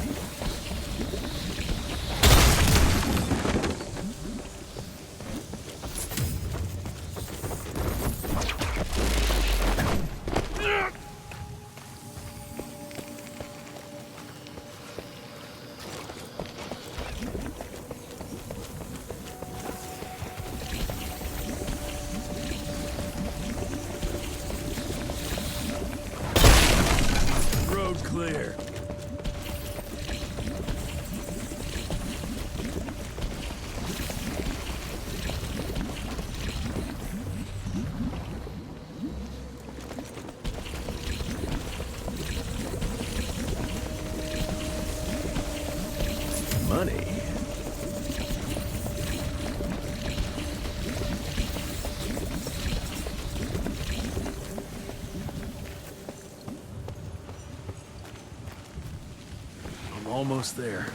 almost there.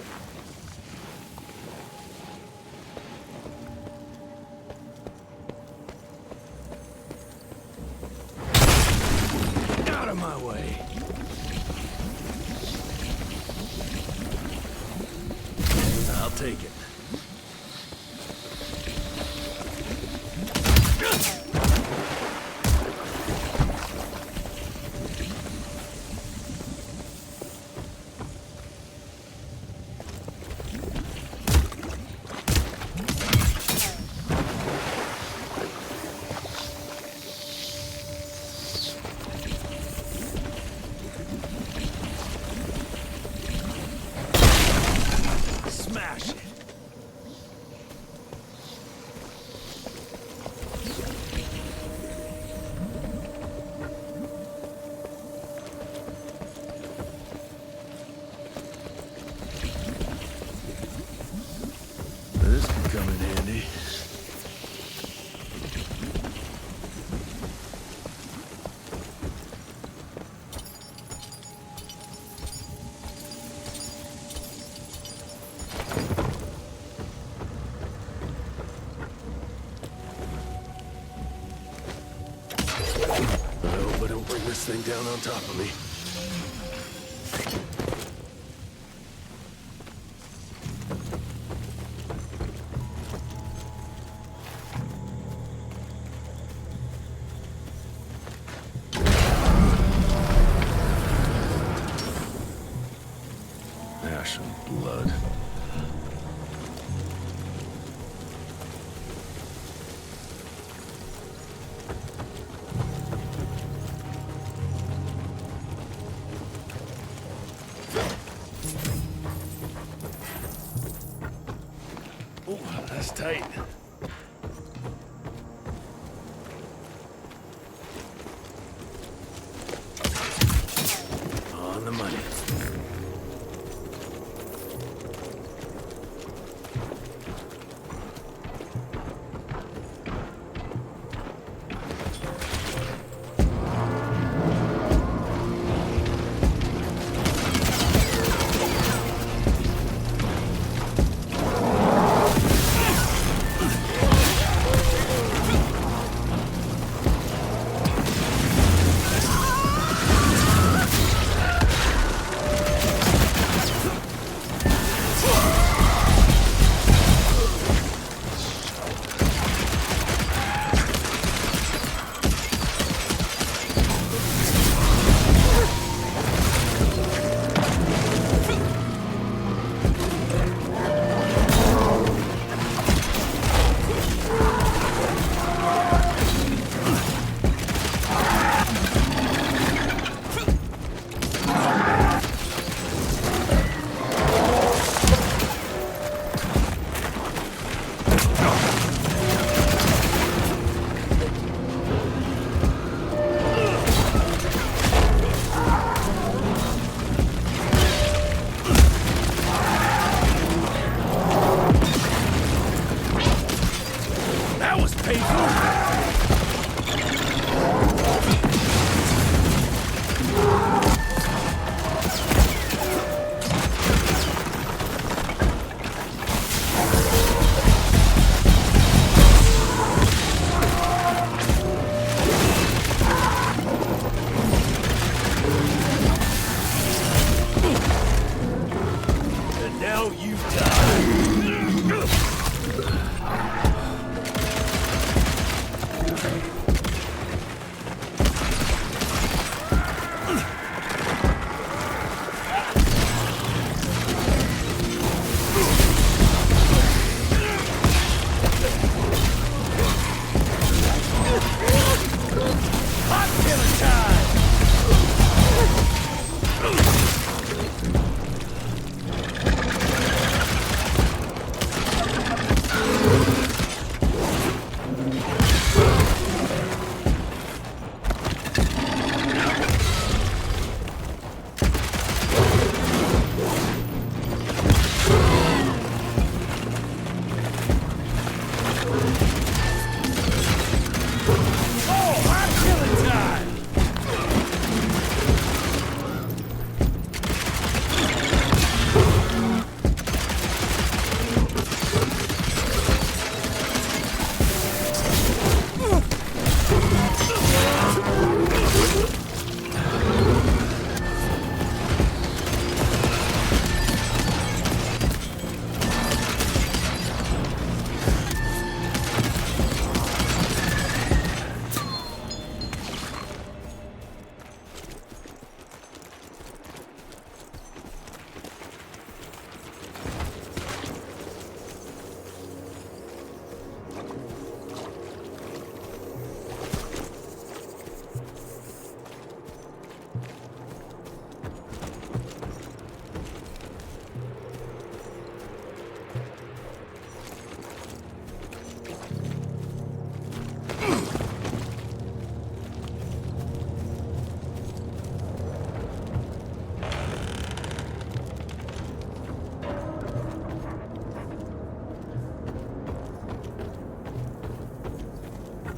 Out of my way. I'll take it. Smash it. This could come in handy. I hope I don't bring this thing down on top of me. Ash and blood. Oh, that's tight. On the money.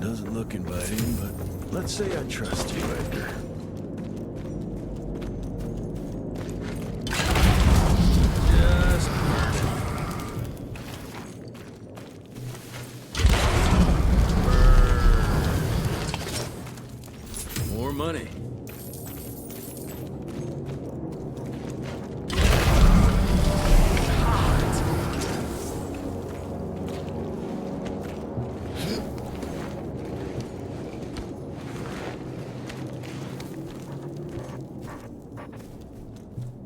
Doesn't look inviting, but let's say I trust you, Edgar. Just burn. More money.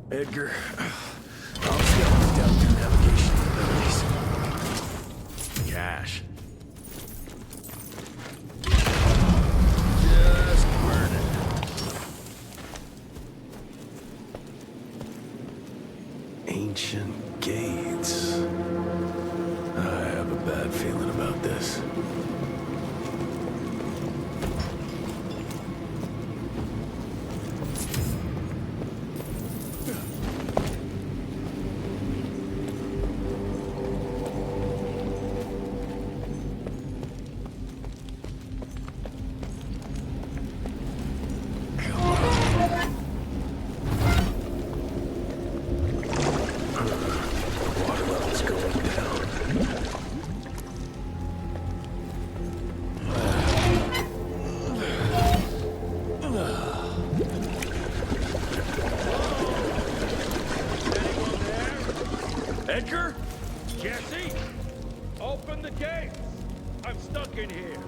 Edgar, I'll scout down your navigation abilities. Cash. Just burn it. Ancient gates. I have a bad feeling about this. Edgar? Jesse? Open the gates! I'm stuck in here.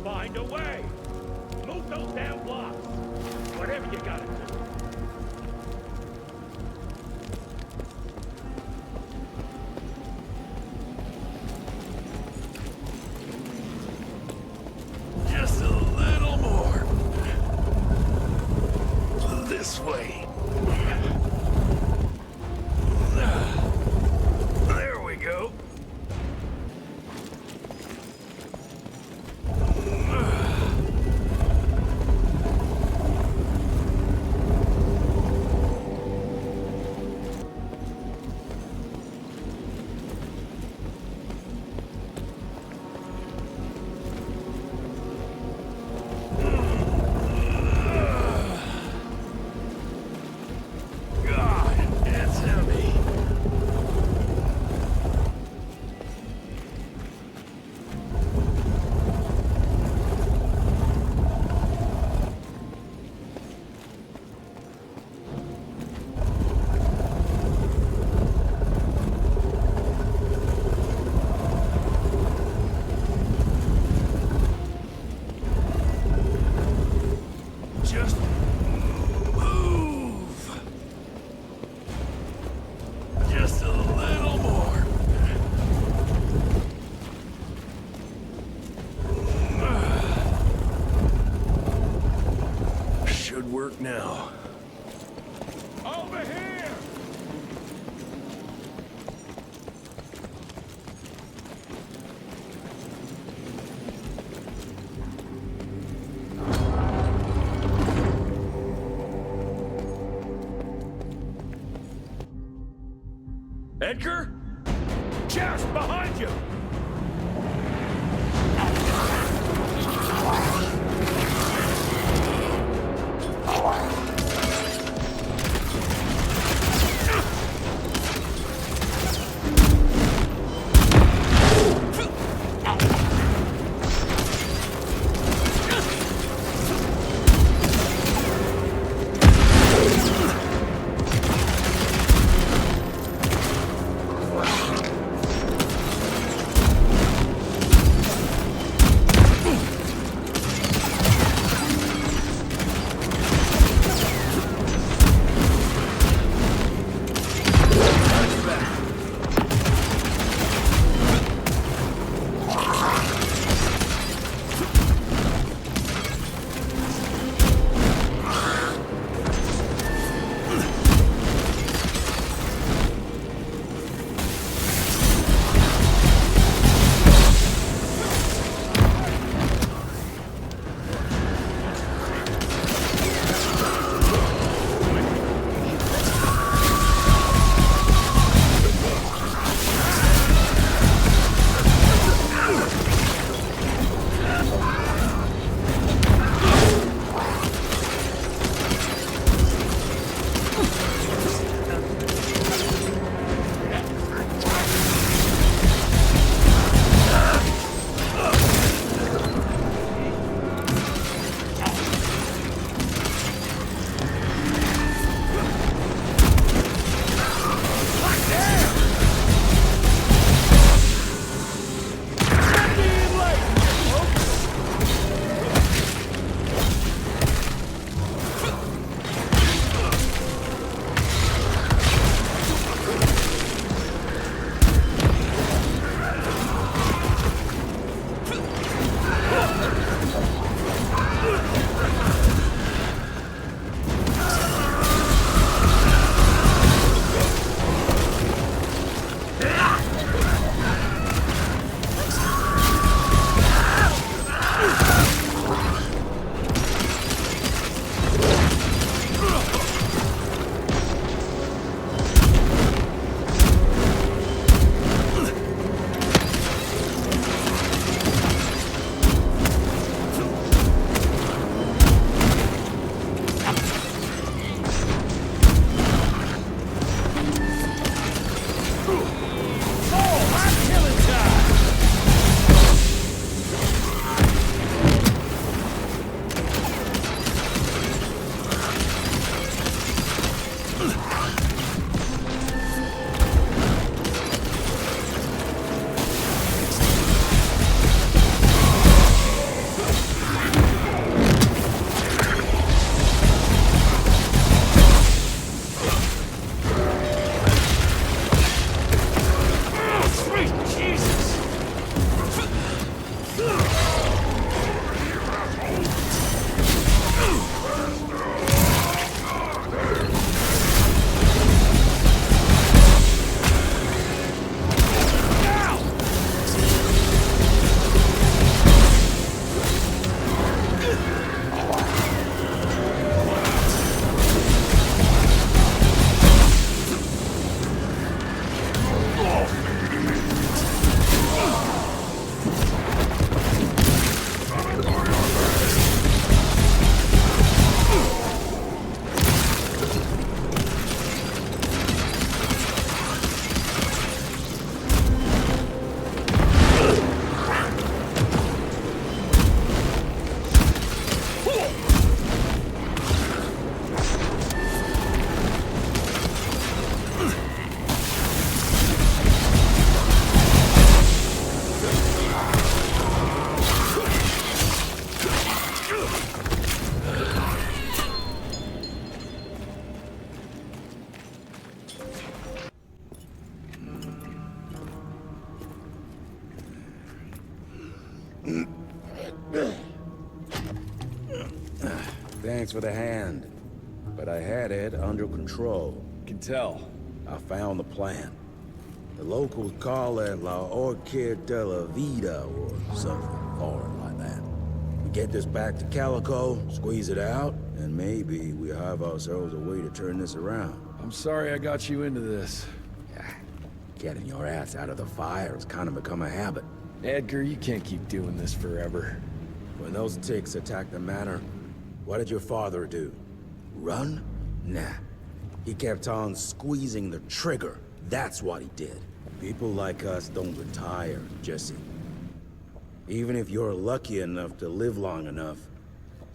Find a way. Move those damn blocks. Whatever you gotta do. Just a little more. This way. There we go. God, it's heavy. Just move. Just a little more. Should work now. Over here! Edgar? Just behind you! Thanks for the hand, but I had it under control. Can tell. I found the plan. The locals call it La Orchid de la Vida or something foreign like that. We get this back to Calico, squeeze it out, and maybe we have ourselves a way to turn this around. I'm sorry I got you into this. Getting your ass out of the fire has kind of become a habit. Edgar, you can't keep doing this forever. When those ticks attacked the manor, what did your father do? Run? Nah. He kept on squeezing the trigger. That's what he did. People like us don't retire, Jesse. Even if you're lucky enough to live long enough,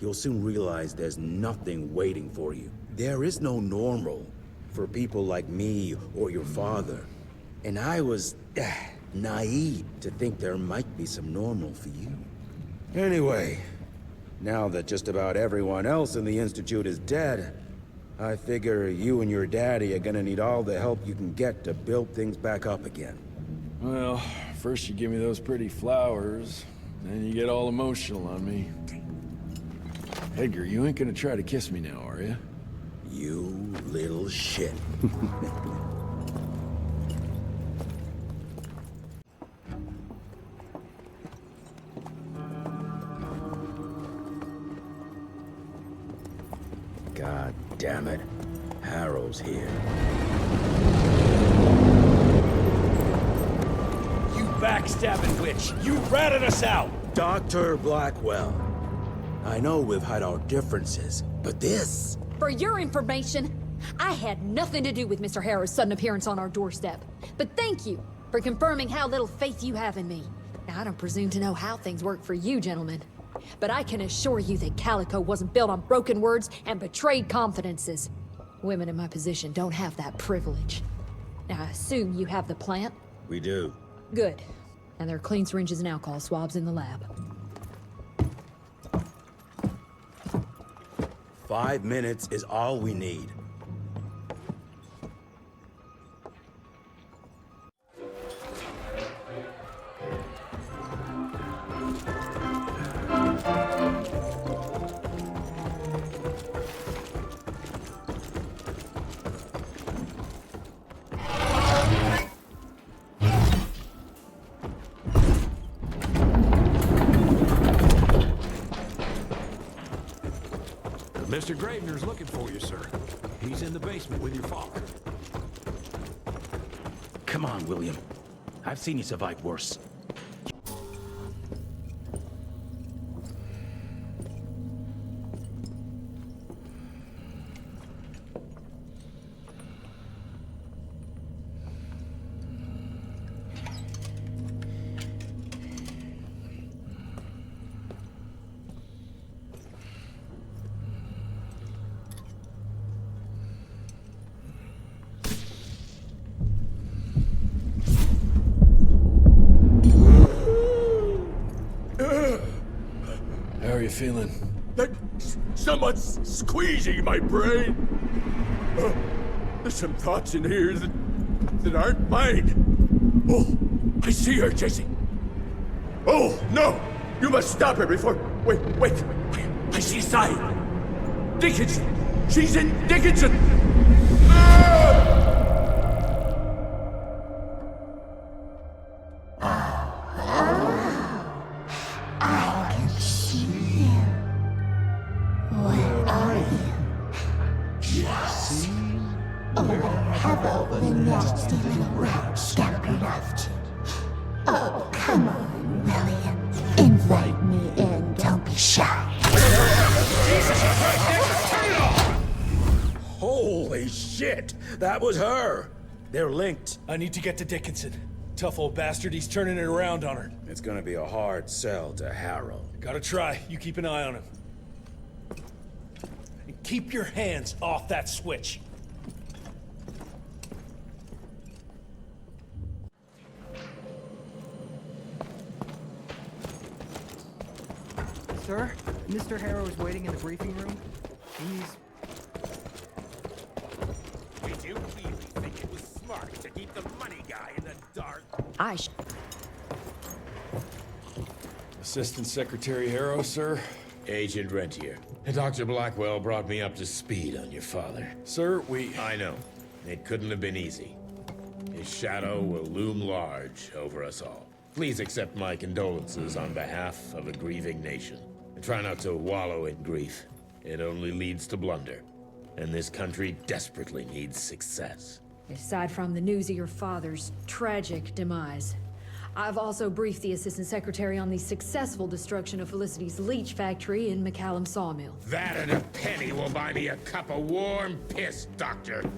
you'll soon realize there's nothing waiting for you. There is no normal for people like me or your father. And I was naive to think there might be some normal for you. Anyway, now that just about everyone else in the Institute is dead, I figure you and your daddy are gonna need all the help you can get to build things back up again. Well, first you give me those pretty flowers, then you get all emotional on me. Edgar, you ain't gonna try to kiss me now, are you? You little shit. God damn it. Harrow's here. You backstabbing witch! You ratted us out! Dr. Blackwell. I know we've had our differences, but this... For your information, I had nothing to do with Mr. Harrow's sudden appearance on our doorstep. But thank you for confirming how little faith you have in me. Now, I don't presume to know how things work for you, gentlemen. But I can assure you that Calico wasn't built on broken words and betrayed confidences. Women in my position don't have that privilege. Now, I assume you have the plant? We do. Good. And there are clean syringes and alcohol swabs in the lab. 5 minutes is all we need. Mr. Gravener's looking for you, sir. He's in the basement with your father. Come on, William. I've seen you survive worse. How are you feeling? Someone's squeezing my brain. There's some thoughts in here that aren't mine. Oh, I see her, Jesse. Oh, no! You must stop her before... Wait. I see Sai. Dickinson! She's in Dickinson! I can see you. Where are you? Jesse? Or have all the nasty little rats scampered after? Oh, come on, William. Invite me in, don't be shy. Holy shit! That was her! They're linked. I need to get to Dickinson. Tough old bastard, he's turning it around on her. It's gonna be a hard sell to Harrow. Gotta try. You keep an eye on him. And keep your hands off that switch. Sir, Mr. Harrow is waiting in the briefing room. Did you really think it was smart to keep the money guy in the dark? The Assistant Secretary Harrow, sir. Agent Rentier. Dr. Blackwell brought me up to speed on your father. Sir, I know. It couldn't have been easy. His shadow will loom large over us all. Please accept my condolences on behalf of a grieving nation. And try not to wallow in grief. It only leads to blunder. And this country desperately needs success. Aside from the news of your father's tragic demise, I've also briefed the Assistant Secretary on the successful destruction of Felicity's leech factory in McCallum Sawmill. That and a penny will buy me a cup of warm piss, Doctor.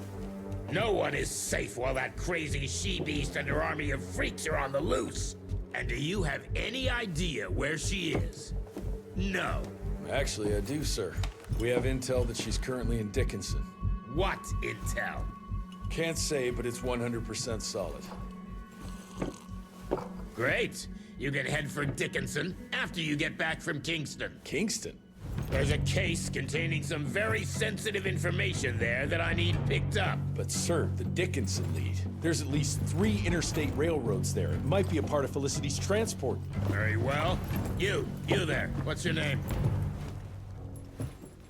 No one is safe while that crazy she-beast and her army of freaks are on the loose. And do you have any idea where she is? No. Actually, I do, sir. We have intel that she's currently in Dickinson. What intel? Can't say, but it's 100% solid. Great. You can head for Dickinson after you get back from Kingston. Kingston? There's a case containing some very sensitive information there that I need picked up. But sir, the Dickinson lead. There's at least 3 interstate railroads there. It might be a part of Felicity's transport. Very well. You there. What's your name?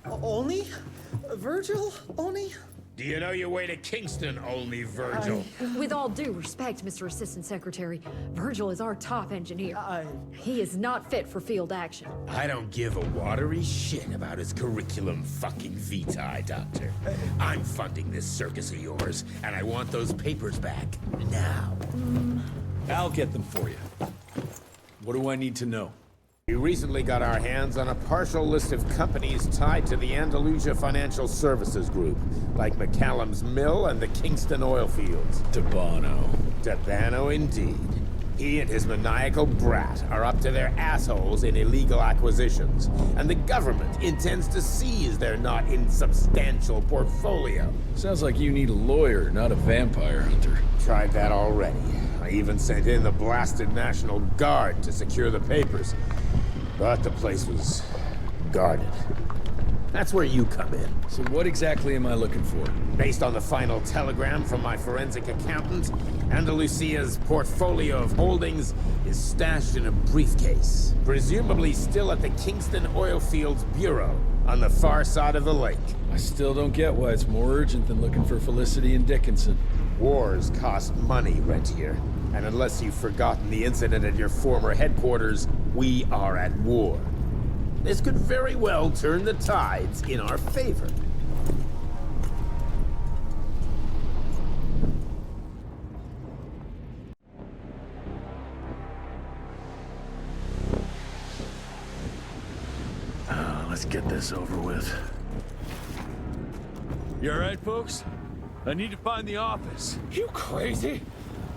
Only? Virgil? Only? Do you know your way to Kingston, only Virgil? With all due respect, Mr. Assistant Secretary, Virgil is our top engineer. He is not fit for field action. I don't give a watery shit about his curriculum fucking vitae, Doctor. I'm funding this circus of yours, and I want those papers back now. I'll get them for you. What do I need to know? We recently got our hands on a partial list of companies tied to the Andalusia Financial Services Group, like McCallum's Mill and the Kingston oil fields. Debano indeed. He and his maniacal brat are up to their assholes in illegal acquisitions, and the government intends to seize their not insubstantial portfolio. Sounds like you need a lawyer, not a vampire hunter. Tried that already. I even sent in the blasted National Guard to secure the papers. But the place was guarded. That's where you come in. So what exactly am I looking for? Based on the final telegram from my forensic accountant, Andalusia's portfolio of holdings is stashed in a briefcase, presumably still at the Kingston Oil Fields Bureau on the far side of the lake. I still don't get why it's more urgent than looking for Felicity and Dickinson. Wars cost money, Rentier. And unless you've forgotten the incident at your former headquarters, we are at war. This could very well turn the tides in our favor. Let's get this over with. You alright, folks? I need to find the office. You crazy?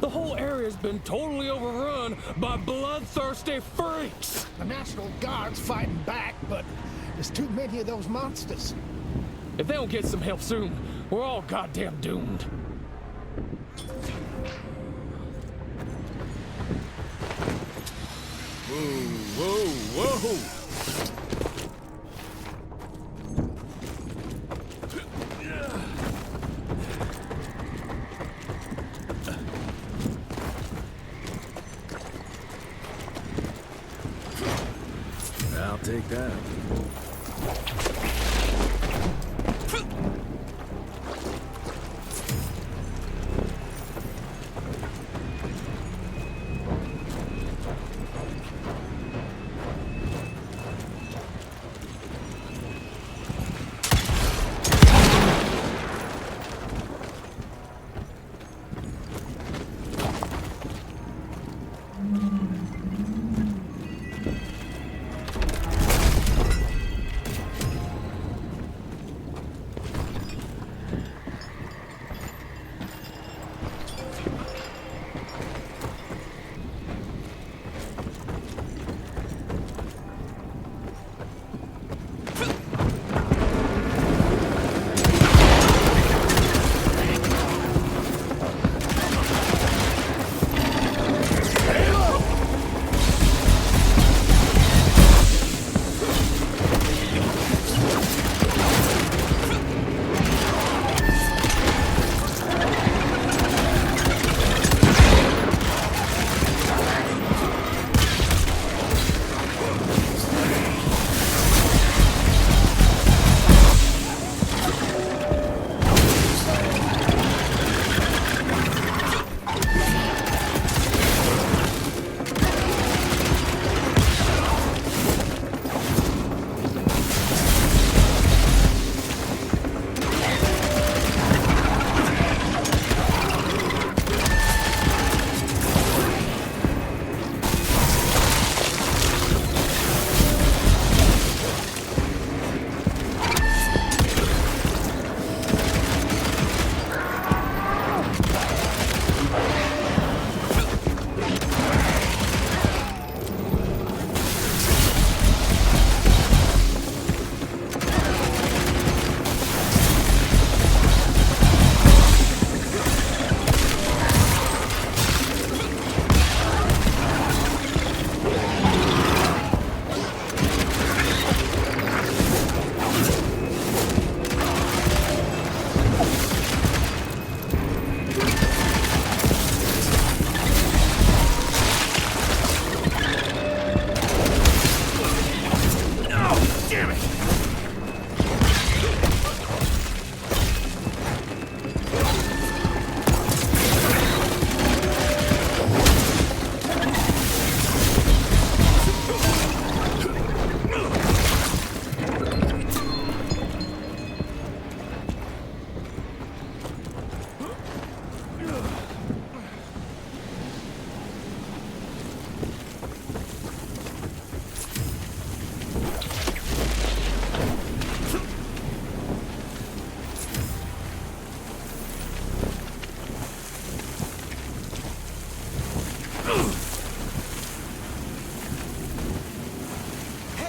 The whole area's been totally overrun by bloodthirsty freaks! The National Guard's fighting back, but there's too many of those monsters. If they don't get some help soon, we're all goddamn doomed. Whoa! I'll take that.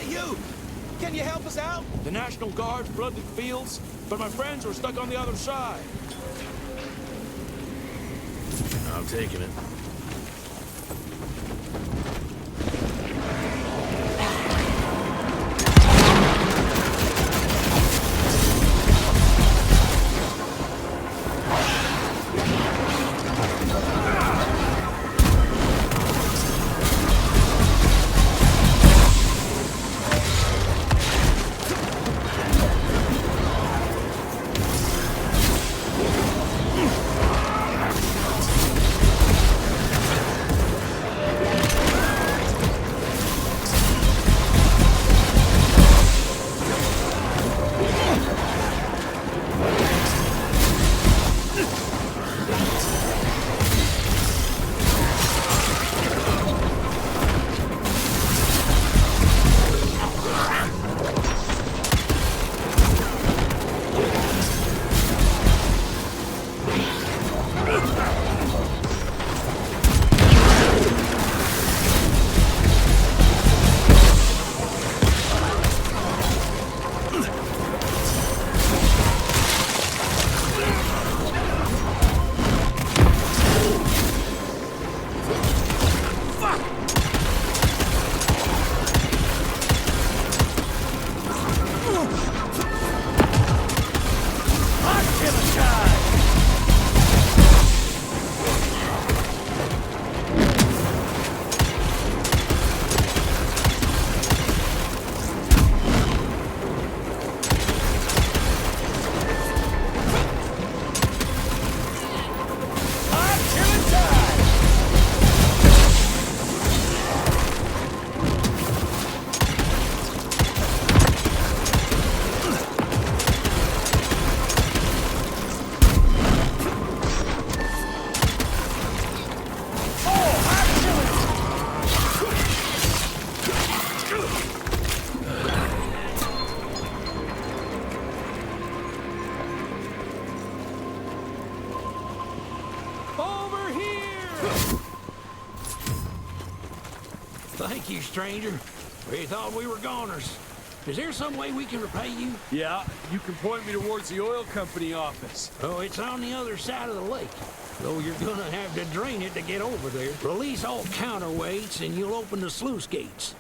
Hey, you! Can you help us out? The National Guard flooded the fields, but my friends were stuck on the other side. I'm taking it. Thank you, stranger. We thought we were goners. Is there some way we can repay you? Yeah, you can point me towards the oil company office. Oh, it's on the other side of the lake. Though you're gonna have to drain it to get over there. Release all counterweights and you'll open the sluice gates.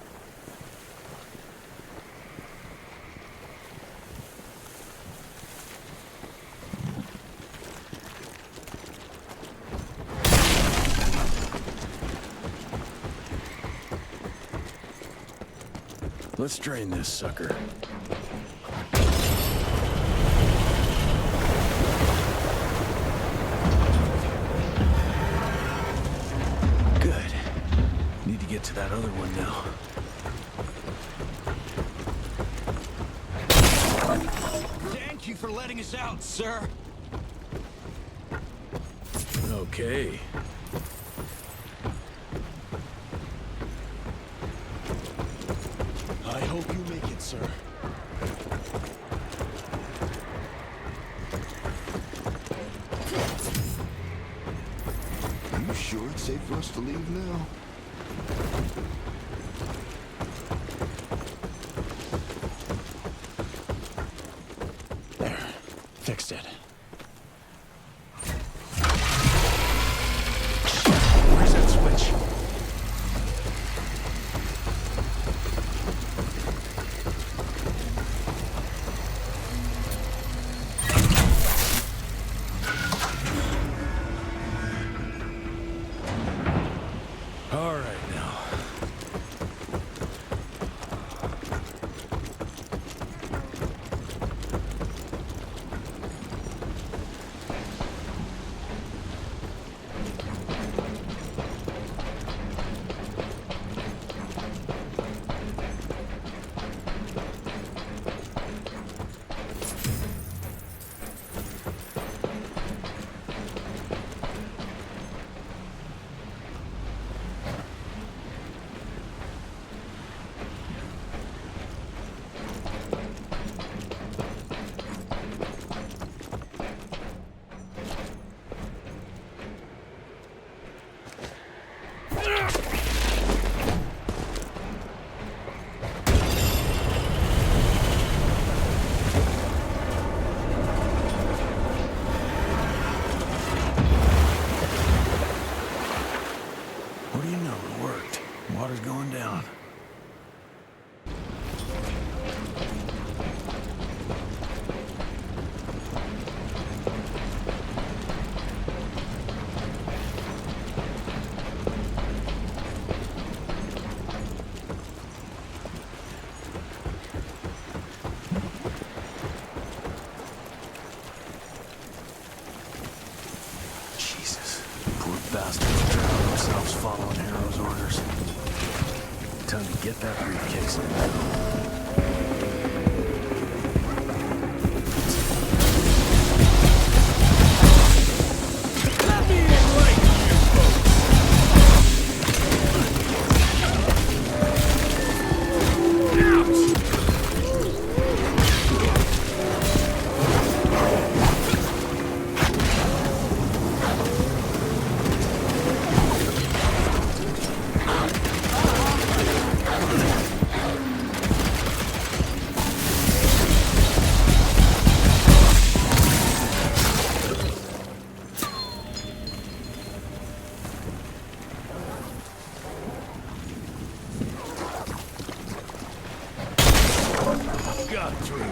Let's drain this sucker. Good. Need to get to that other one now. Thank you for letting us out, sir. Okay. I hope you make it, sir. You sure it's safe for us to leave now? There. Fixed it. Where's that switch? All right now. going down. Bastards drown themselves following Harrow's orders. Time to get that briefcase in. Got through.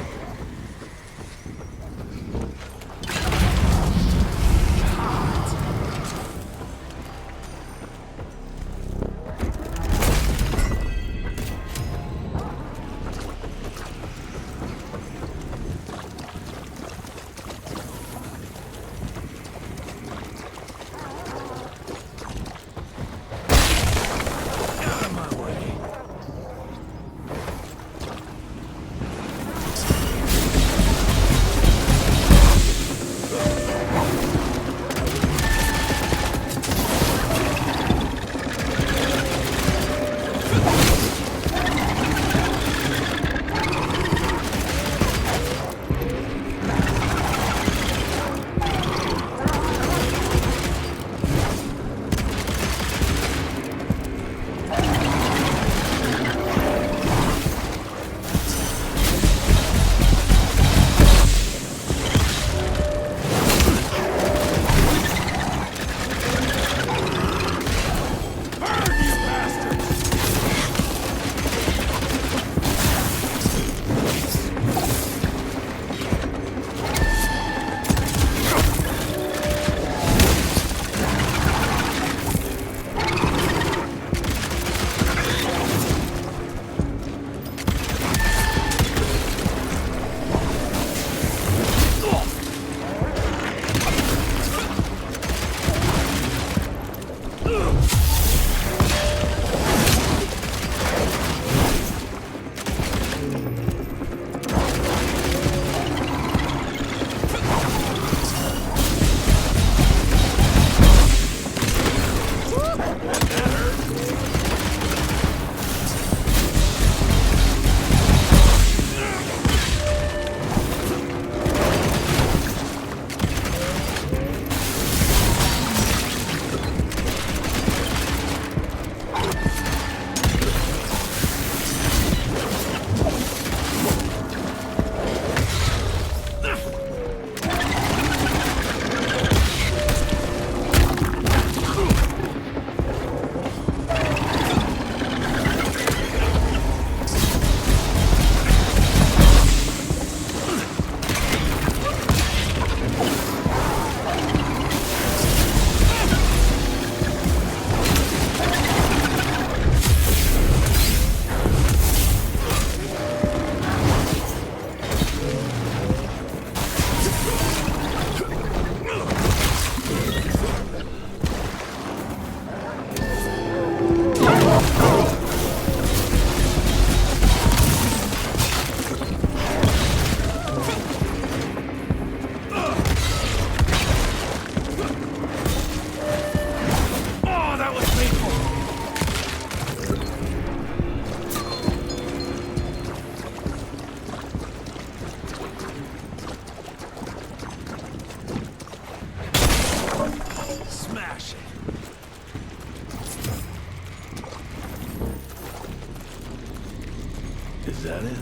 Is that it?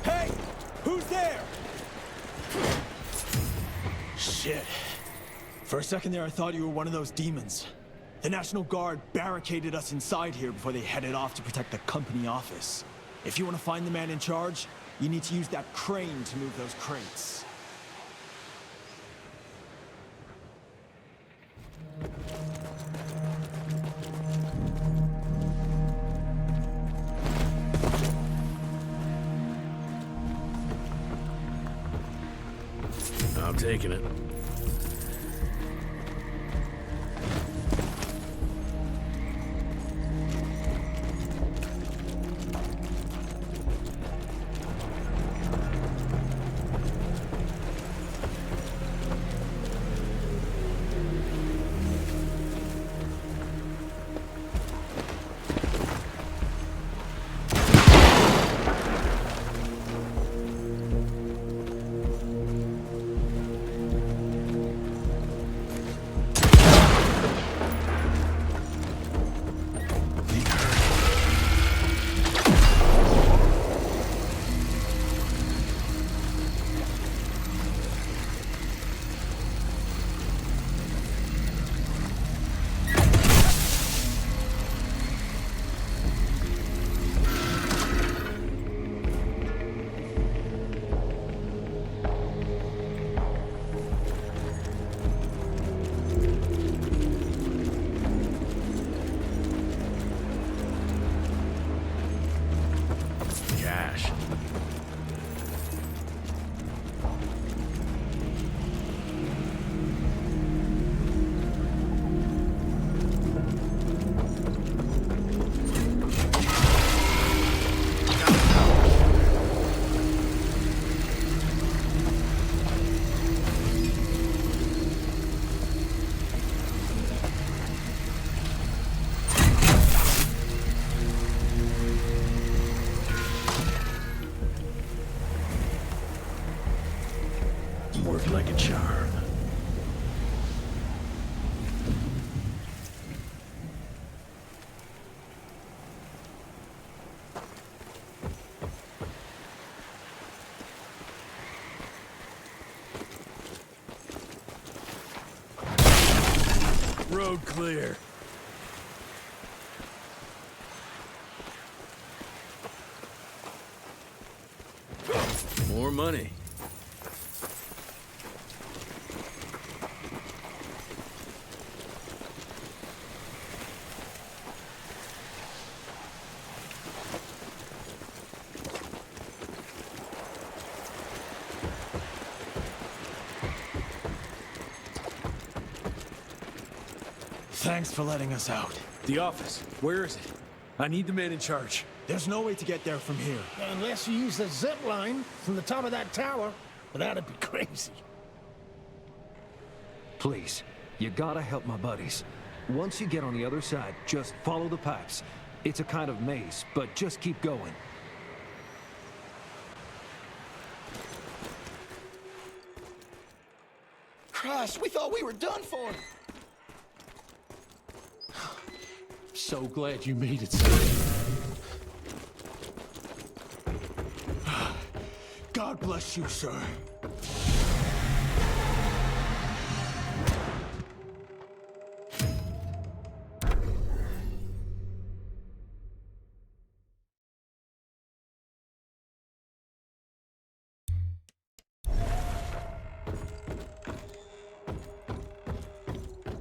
Hey! Who's there? Shit. For a second there, I thought you were one of those demons. The National Guard barricaded us inside here before they headed off to protect the company office. If you want to find the man in charge, you need to use that crane to move those crates. I'm taking it. Worked like a charm. Road clear. More money. Thanks for letting us out. The office. Where is it? I need the man in charge. There's no way to get there from here. Unless you use the zip line from the top of that tower, but that'd be crazy. Please, you gotta help my buddies. Once you get on the other side, just follow the pipes. It's a kind of maze, but just keep going. Christ, we thought we were done for. So glad you made it, sir. God bless you, sir.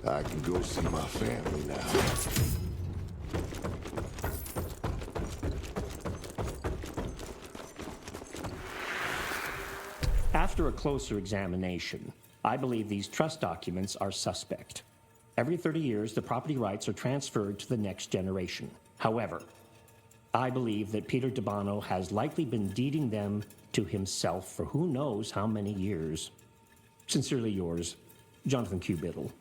I can go see my family now. After a closer examination, I believe these trust documents are suspect. Every 30 years, the property rights are transferred to the next generation. However, I believe that Peter DeBono has likely been deeding them to himself for who knows how many years. Sincerely yours, Jonathan Q. Biddle.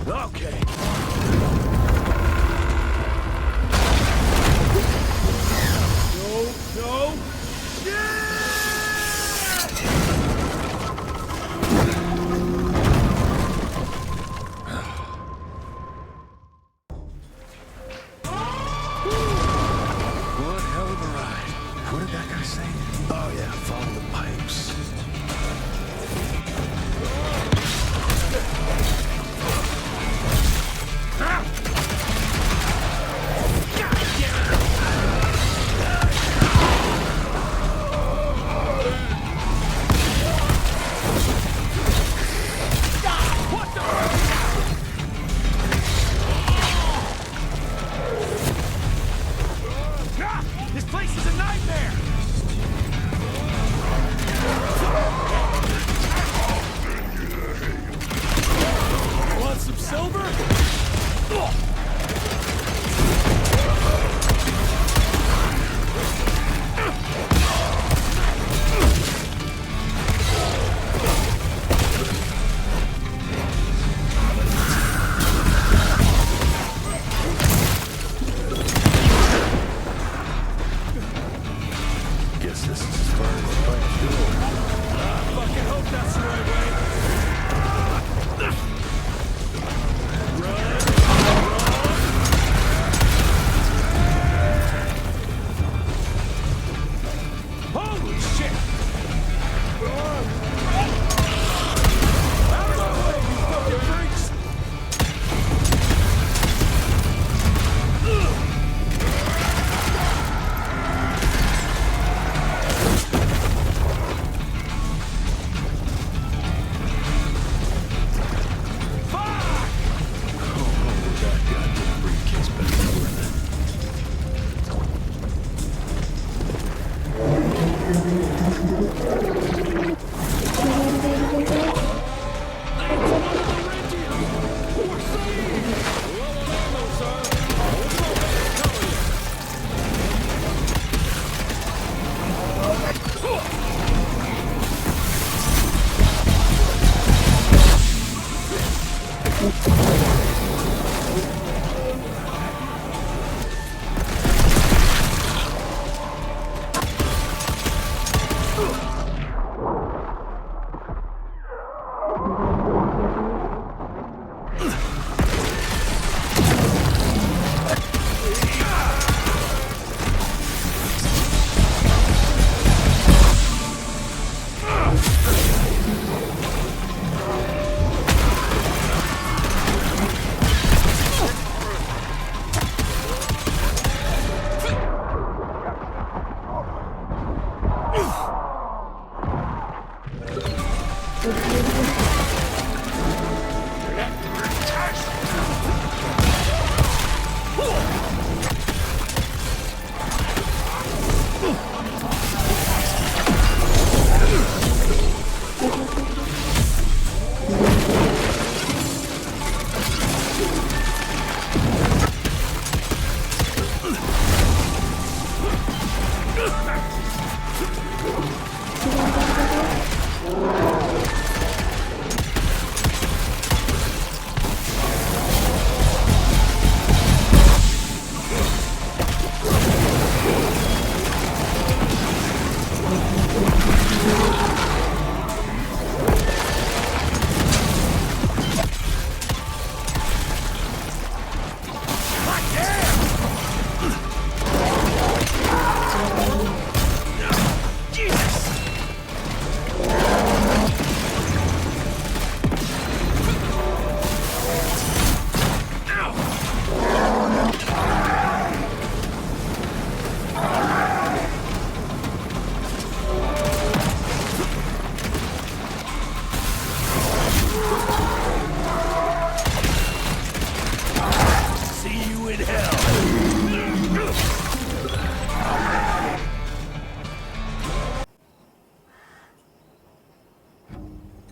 Okay. No! What hell of a ride. What did that guy say? Oh yeah, follow the pipes. This place is a nightmare! Want some silver? Guess this is as far as the pipes go. I fucking hope that's the right way. Holy shit! Out of my way, you fucking freaks! That goddamn briefcase better be worth it.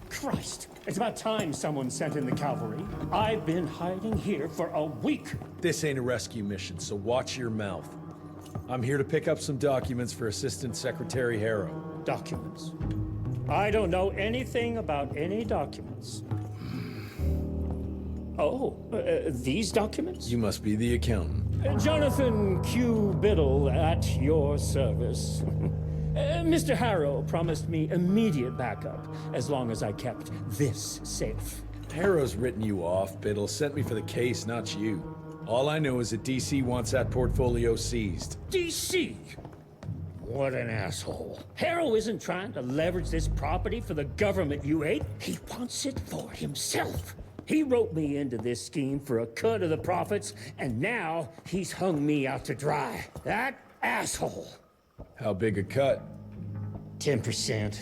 Christ! It's about time someone sent in the cavalry. I've been hiding here for a week. This ain't a rescue mission, so watch your mouth. I'm here to pick up some documents for Assistant Secretary Harrow. Documents? I don't know anything about any documents. These documents? You must be the accountant. Jonathan Q. Biddle at your service. Mr. Harrow promised me immediate backup as long as I kept this safe. Harrow's written you off, Biddle. Sent me for the case, not you. All I know is that DC wants that portfolio seized. DC? What an asshole. Harrow isn't trying to leverage this property for the government you ate. He wants it for himself. He wrote me into this scheme for a cut of the profits, and now he's hung me out to dry. That asshole. How big a cut? 10%.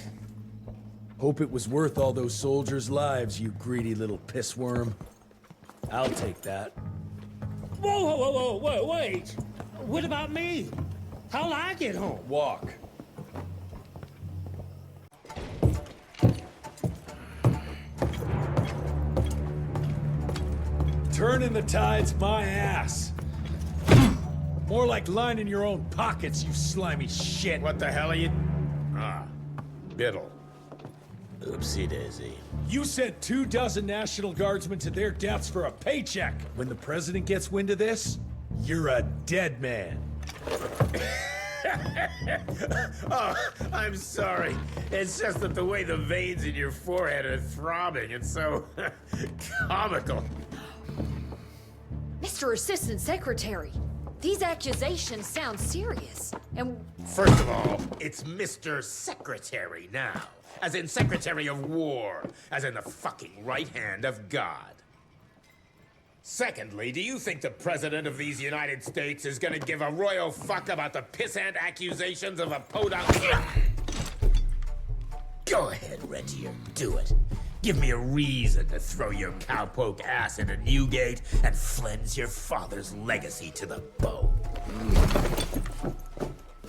Hope it was worth all those soldiers' lives, you greedy little pissworm. I'll take that. Whoa, wait! What about me? How'll I get home? Walk. Turning the tide's my ass. More like lining your own pockets, you slimy shit. What the hell are you... Ah, Biddle. Oopsie daisy. You sent 24 National Guardsmen to their deaths for a paycheck. When the president gets wind of this, you're a dead man. Oh, I'm sorry. It's just that the way the veins in your forehead are throbbing, it's so comical. Mr. Assistant Secretary, these accusations sound serious, and... First of all, it's Mr. Secretary now. As in Secretary of War. As in the fucking right hand of God. Secondly, do you think the President of these United States is gonna give a royal fuck about the pissant accusations of a podunk? Go ahead, Rentier, do it. Give me a reason to throw your cowpoke ass into Newgate and cleanse your father's legacy to the bone.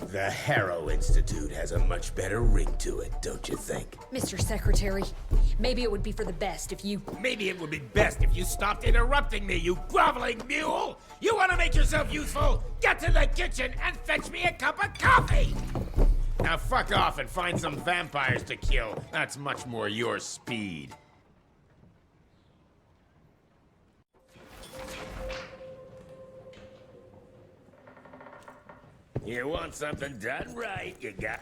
The Harrow Institute has a much better ring to it, don't you think? Mr. Secretary, maybe it would be for the best if you... Maybe it would be best if you stopped interrupting me, you groveling mule! You want to make yourself useful? Get to the kitchen and fetch me a cup of coffee! Now fuck off and find some vampires to kill. That's much more your speed. You want something done right, you got...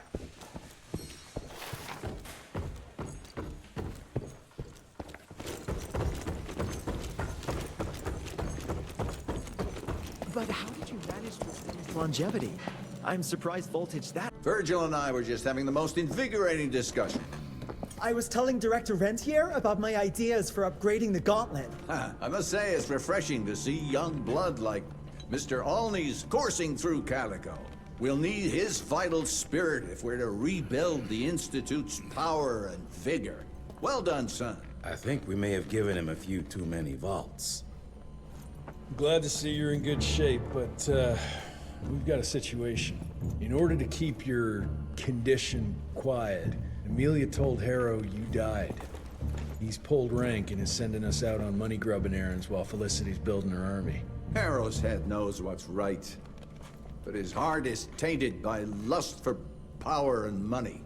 But how did you manage to reduce longevity? I'm surprised voltage that... Virgil and I were just having the most invigorating discussion. I was telling Director Rentier about my ideas for upgrading the gauntlet. I must say it's refreshing to see young blood like Mr. Olney's coursing through Calico. We'll need his vital spirit if we're to rebuild the Institute's power and vigor. Well done, son. I think we may have given him a few too many vaults. Glad to see you're in good shape, but we've got a situation. In order to keep your condition quiet, Amelia told Harrow you died. He's pulled rank and is sending us out on money-grubbing errands while Felicity's building her army. Harrow's head knows what's right, but his heart is tainted by lust for power and money.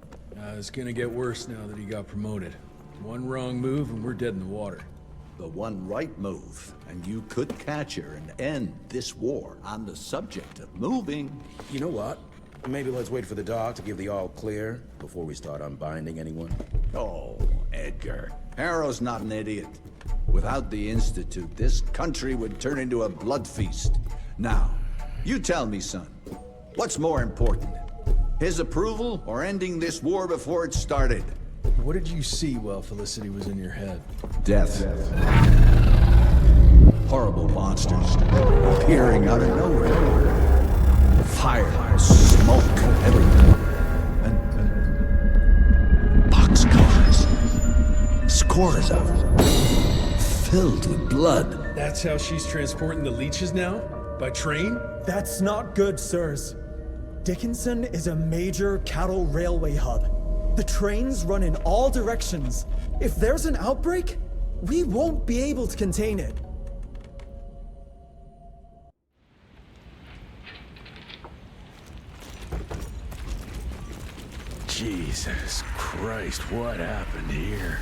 It's gonna get worse now that he got promoted. One wrong move and we're dead in the water. The one right move, and you could catch her and end this war. On the subject of moving... You know what? Maybe let's wait for the dog to give the all clear before we start unbinding anyone. Oh, Edgar. Harrow's not an idiot. Without the Institute, this country would turn into a blood feast. Now, you tell me, son, what's more important? His approval or ending this war before it started? What did you see while Felicity was in your head? Death. Horrible monsters appearing out of nowhere. Fire, smoke, everything. And boxcars. Scores of them. Filled with blood. That's how she's transporting the leeches now? By train? That's not good, sirs. Dickinson is a major cattle railway hub. The trains run in all directions. If there's an outbreak, we won't be able to contain it. Jesus Christ, what happened here?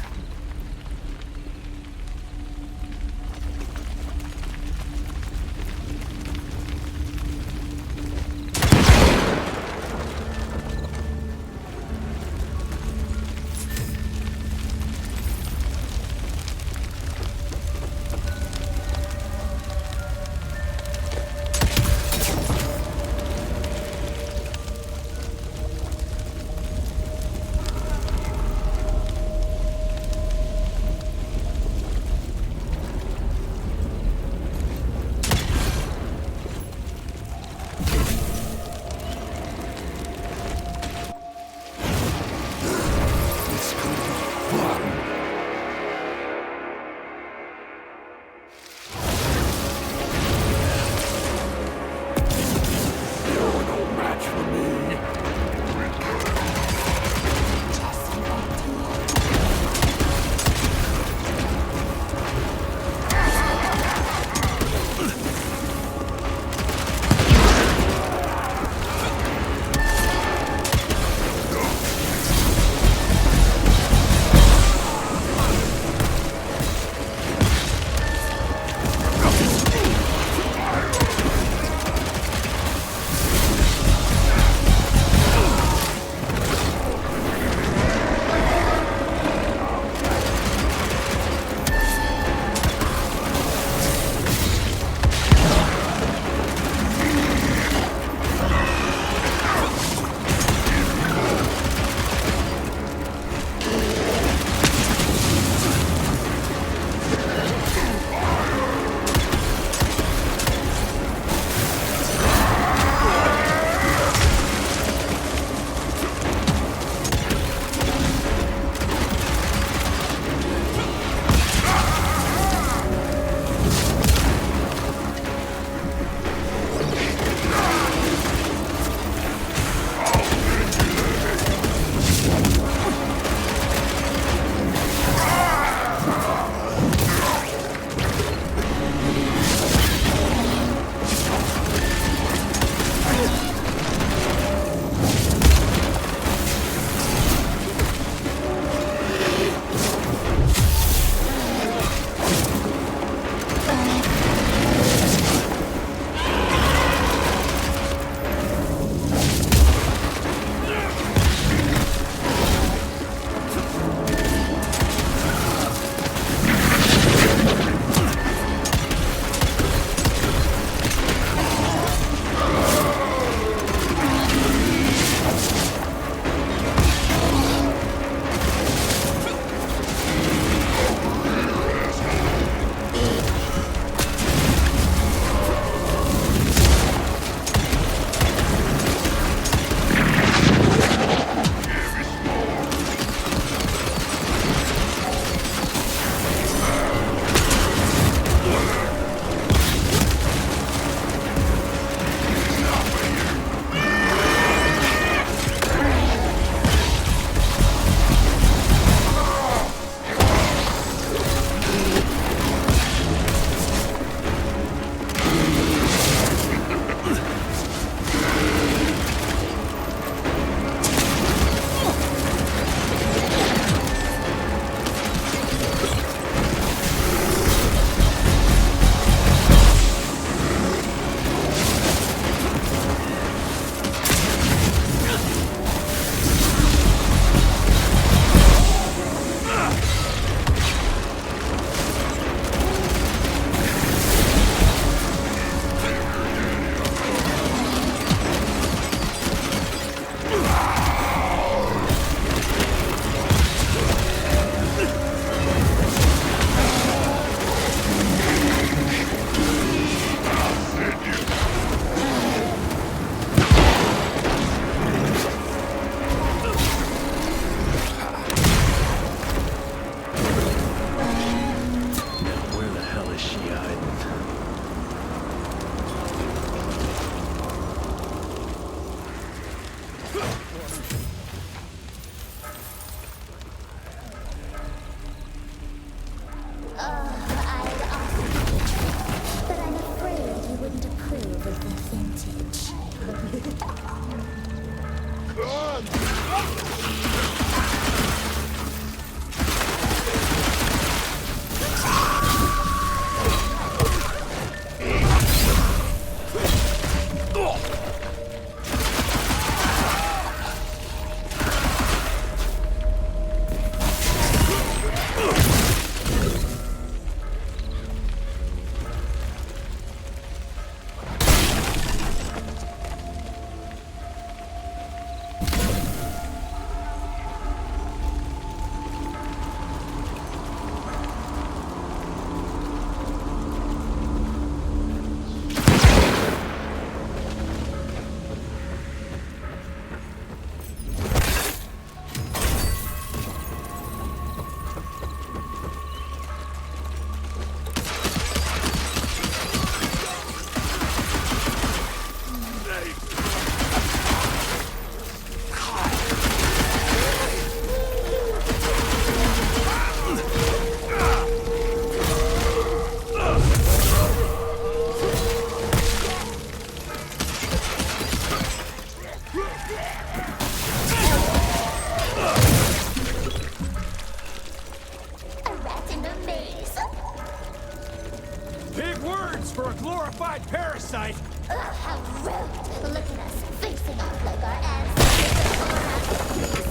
comes for a glorified parasite! Ugh, how rude! Look at us, facing off like our ancestors,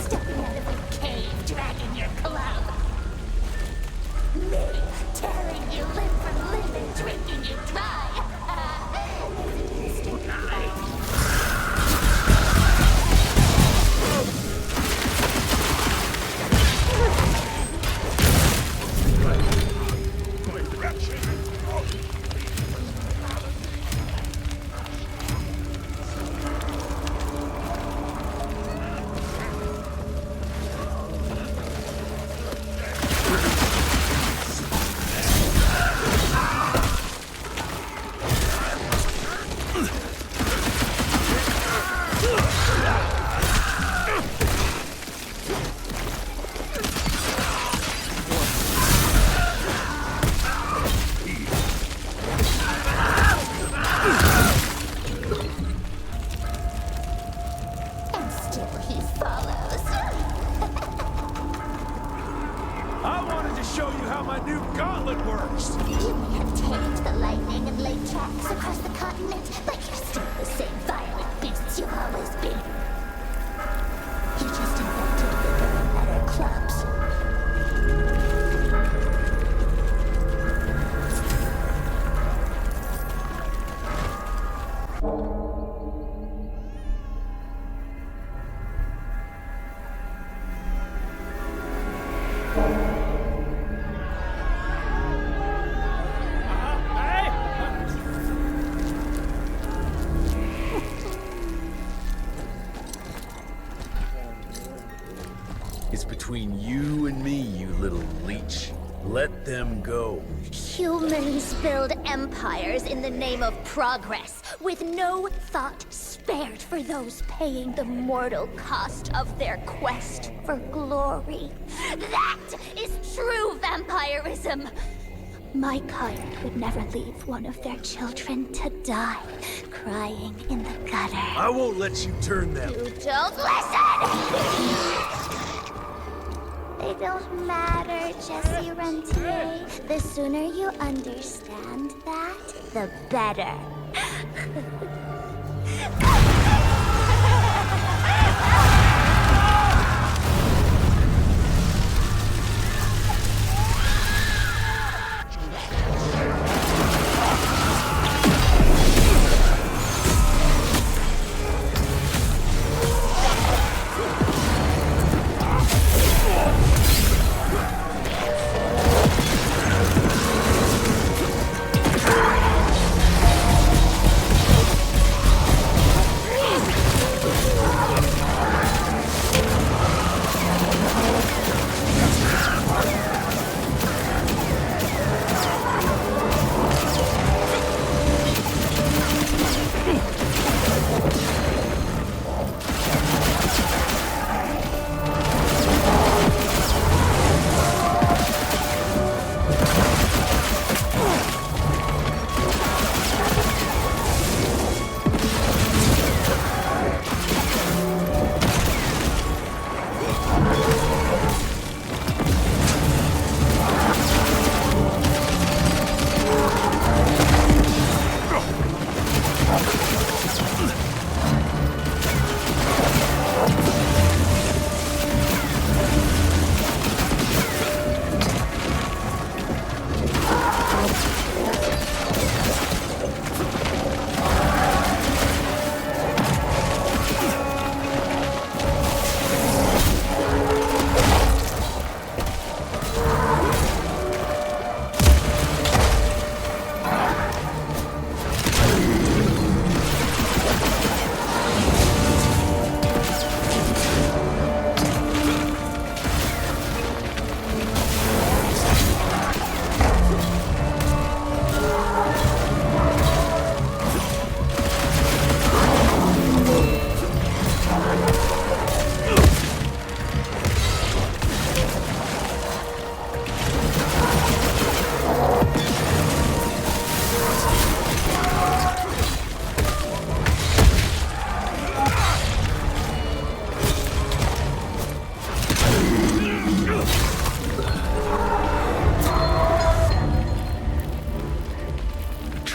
stepping out of a cave, dragging your club. Me, tearing you limb from limb and drinking you dry. It's between you and me, you little leech. Let them go. Humans build empires in the name of progress, with no thought spared for those paying the mortal cost of their quest for glory. That is true vampirism! My kind would never leave one of their children to die, crying in the gutter. I won't let you turn them. You don't listen! They don't matter, Jesse Rentier. The sooner you understand that, the better.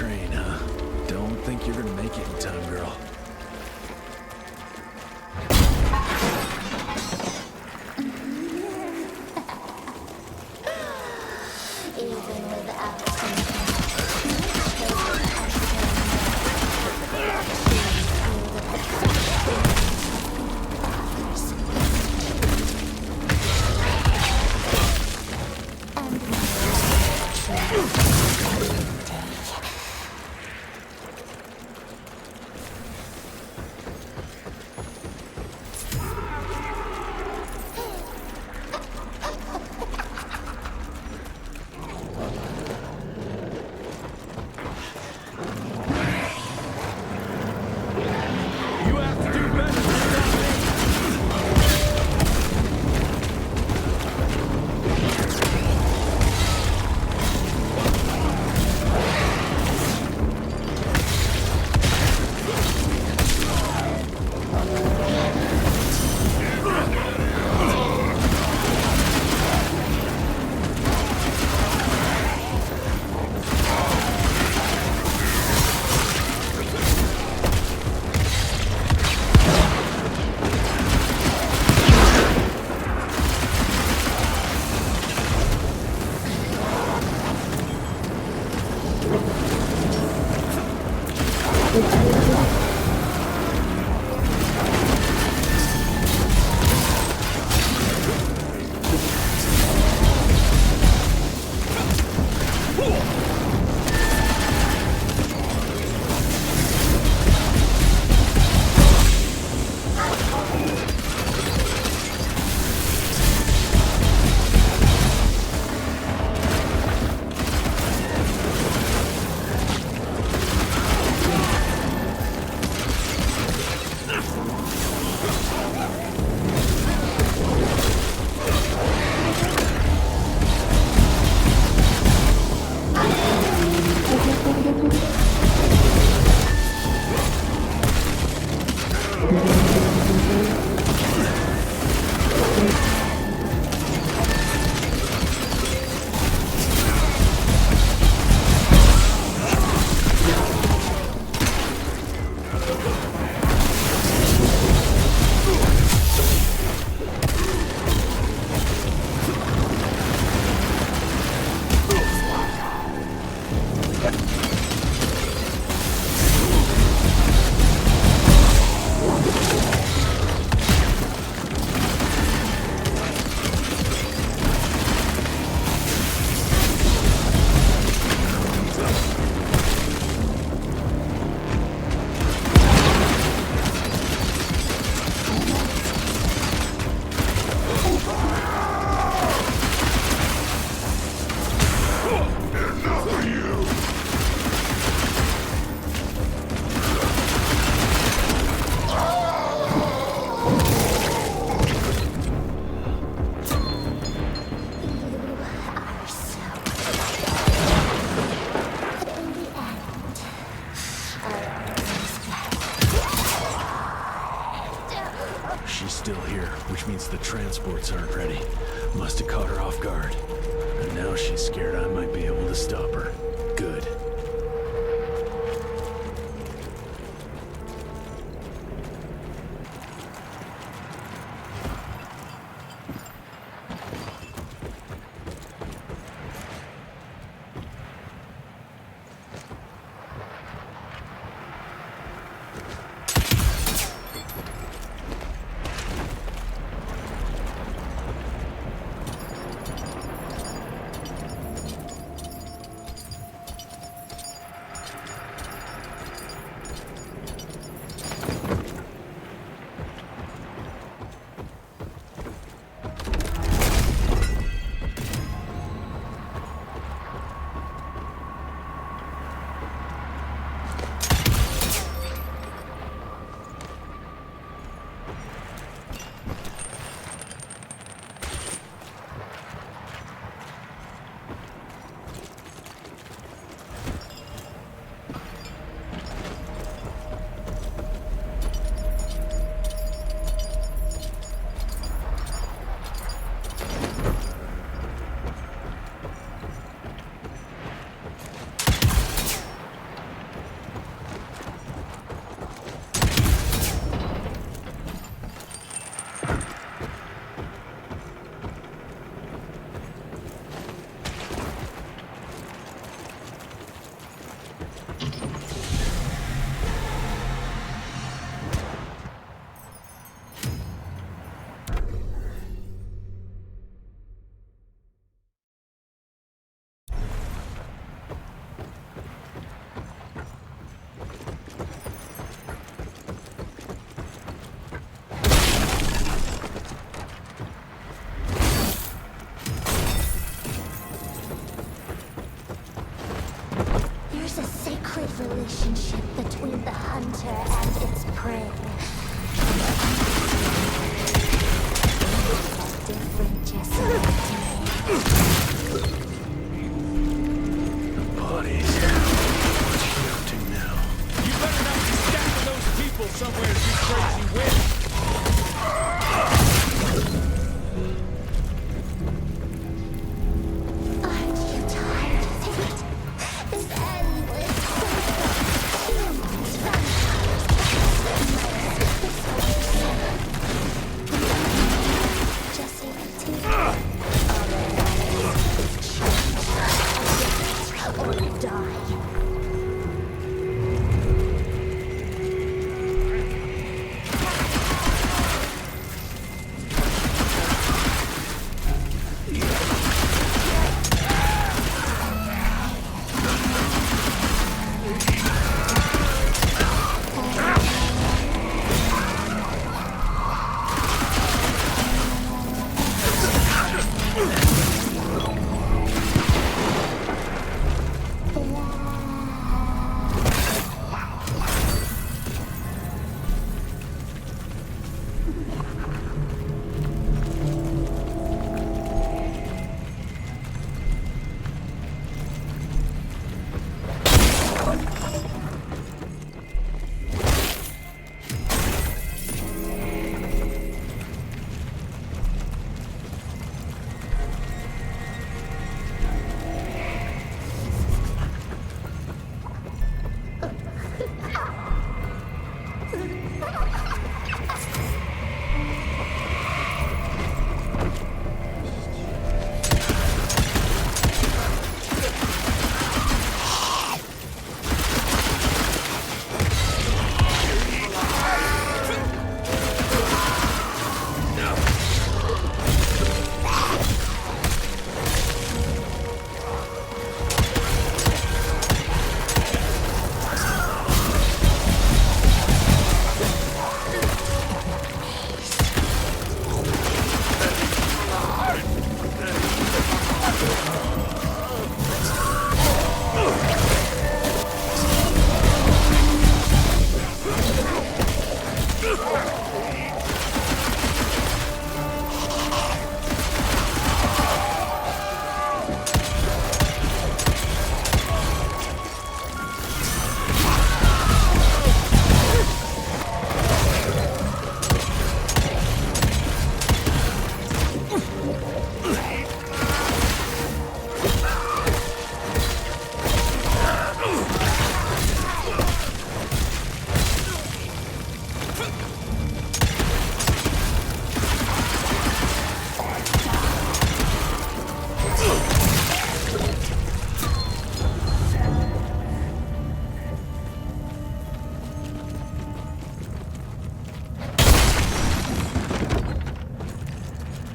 train, huh? Don't think you're gonna make it in time, girl. Even without She's still here, which means the transports aren't ready. Must have caught her off guard. And now she's scared I might be able to stop her. Good. sacred relationship between the hunter and its prey. A different Jesse. Bodies. What's she up to now? You better not be stacking those people somewhere, you crazy witch! Aren't you tired of it? This endless cycle. Humans, vampires, cats, Jesse Ventura. Or die.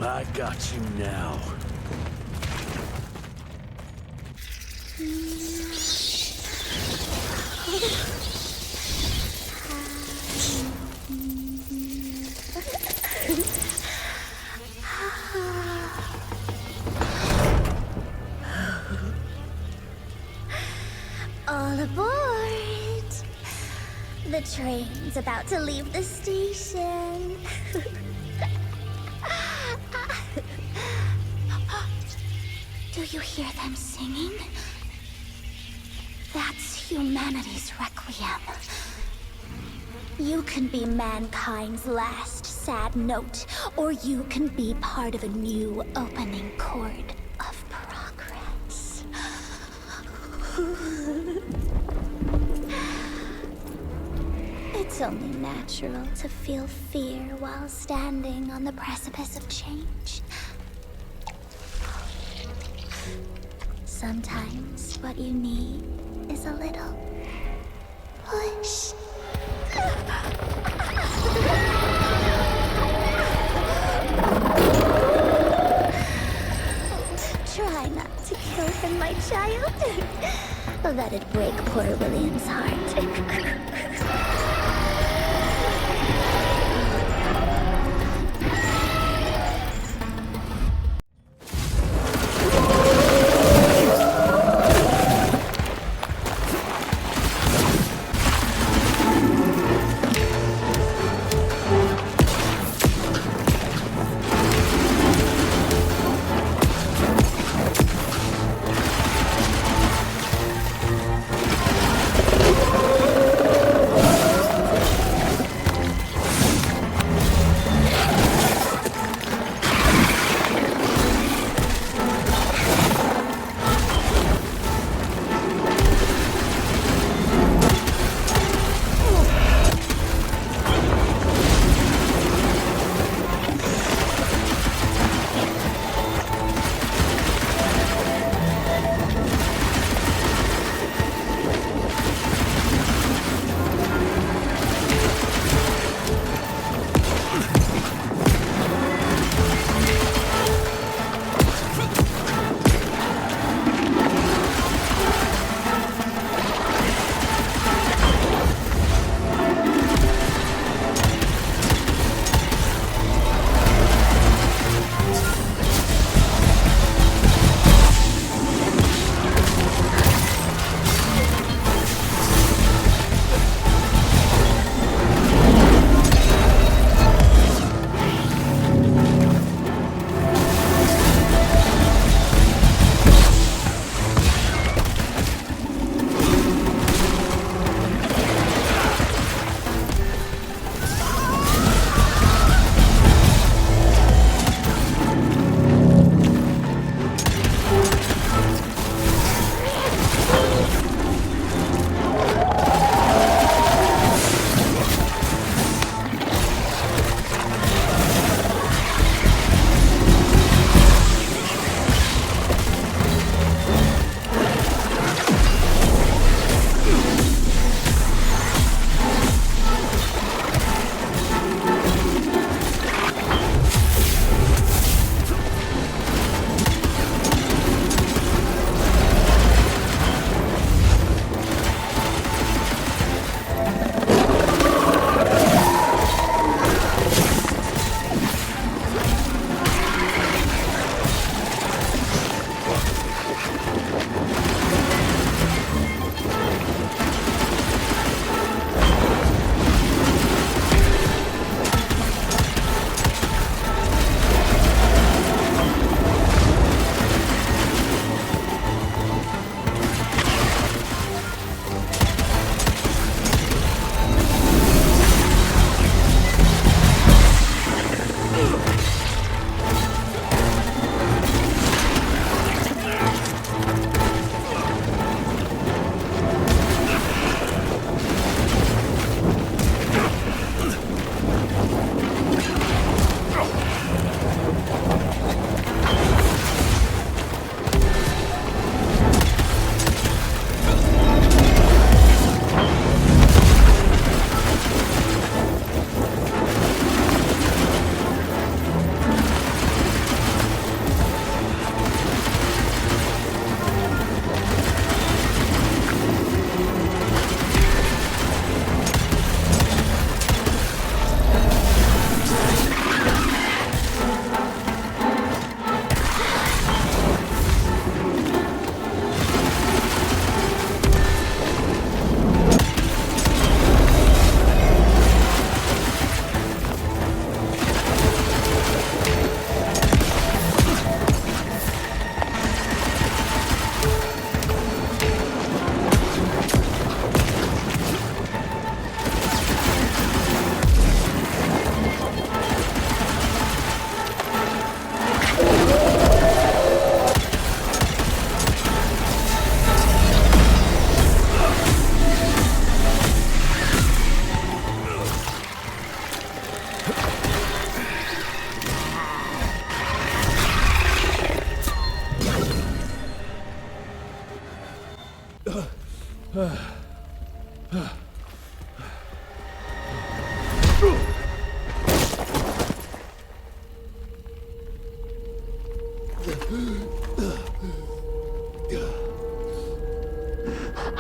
I got you now. All aboard! The train's about to leave the station. Do you hear them singing? That's humanity's requiem. You can be mankind's last sad note, or you can be part of a new opening chord of progress. It's only natural to feel fear while standing on the precipice of change. Sometimes what you need is a little push. Try not to kill him, my child. That'd break poor William's heart.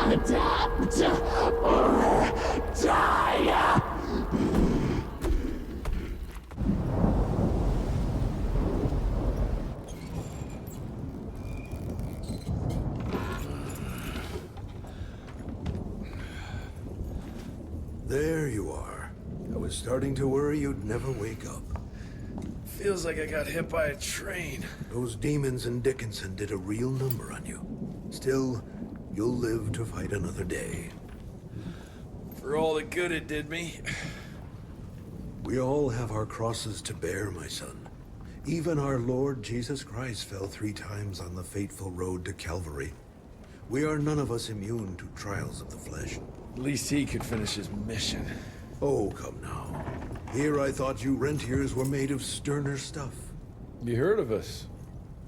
Adapt or die! There you are. I was starting to worry you'd never wake up. Feels like I got hit by a train. Those demons in Dickinson did a real number on you. Still, you'll live to fight another day. For all the good it did me. We all have our crosses to bear, my son. Even our Lord Jesus Christ fell 3 times on the fateful road to Calvary. We are none of us immune to trials of the flesh. At least he could finish his mission. Oh, come now. Here I thought you rentiers were made of sterner stuff. You heard of us?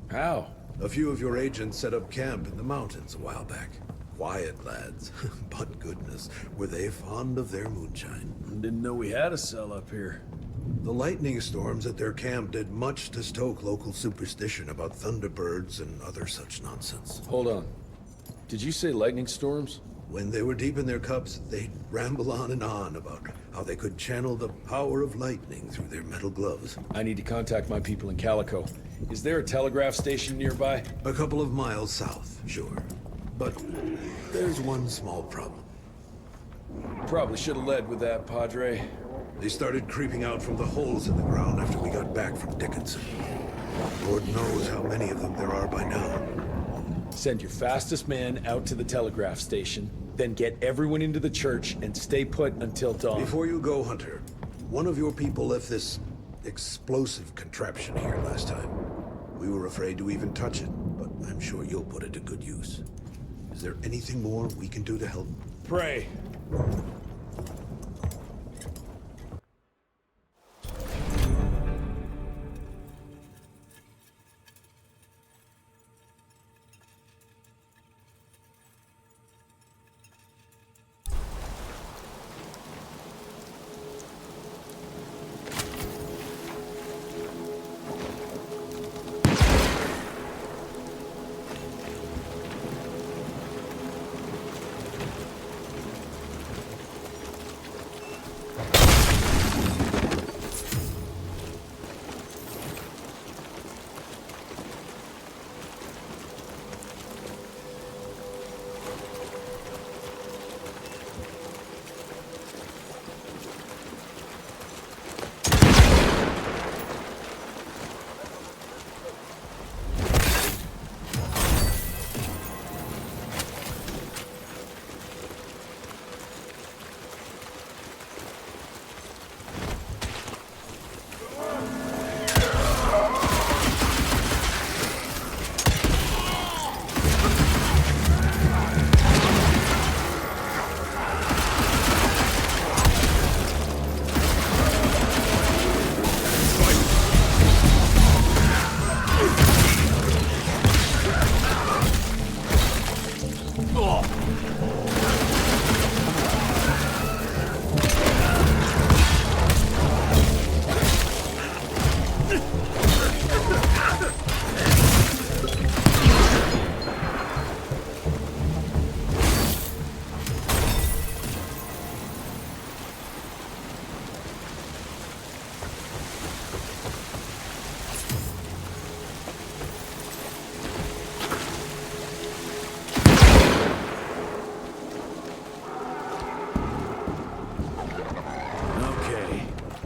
How? A few of your agents set up camp in the mountains a while back. Quiet lads, but goodness, were they fond of their moonshine. Didn't know we had a cell up here. The lightning storms at their camp did much to stoke local superstition about thunderbirds and other such nonsense. Hold on. Did you say lightning storms? When they were deep in their cups, they'd ramble on and on about how they could channel the power of lightning through their metal gloves. I need to contact my people in Calico. Is there a telegraph station nearby? A couple of miles south, sure. But there's one small problem. Probably should have led with that, Padre. They started creeping out from the holes in the ground after we got back from Dickinson. Lord knows how many of them there are by now. Send your fastest man out to the telegraph station, then get everyone into the church and stay put until dawn. Before you go, Hunter, one of your people left this explosive contraption here last time. We were afraid to even touch it, but I'm sure you'll put it to good use. Is there anything more we can do to help? Pray.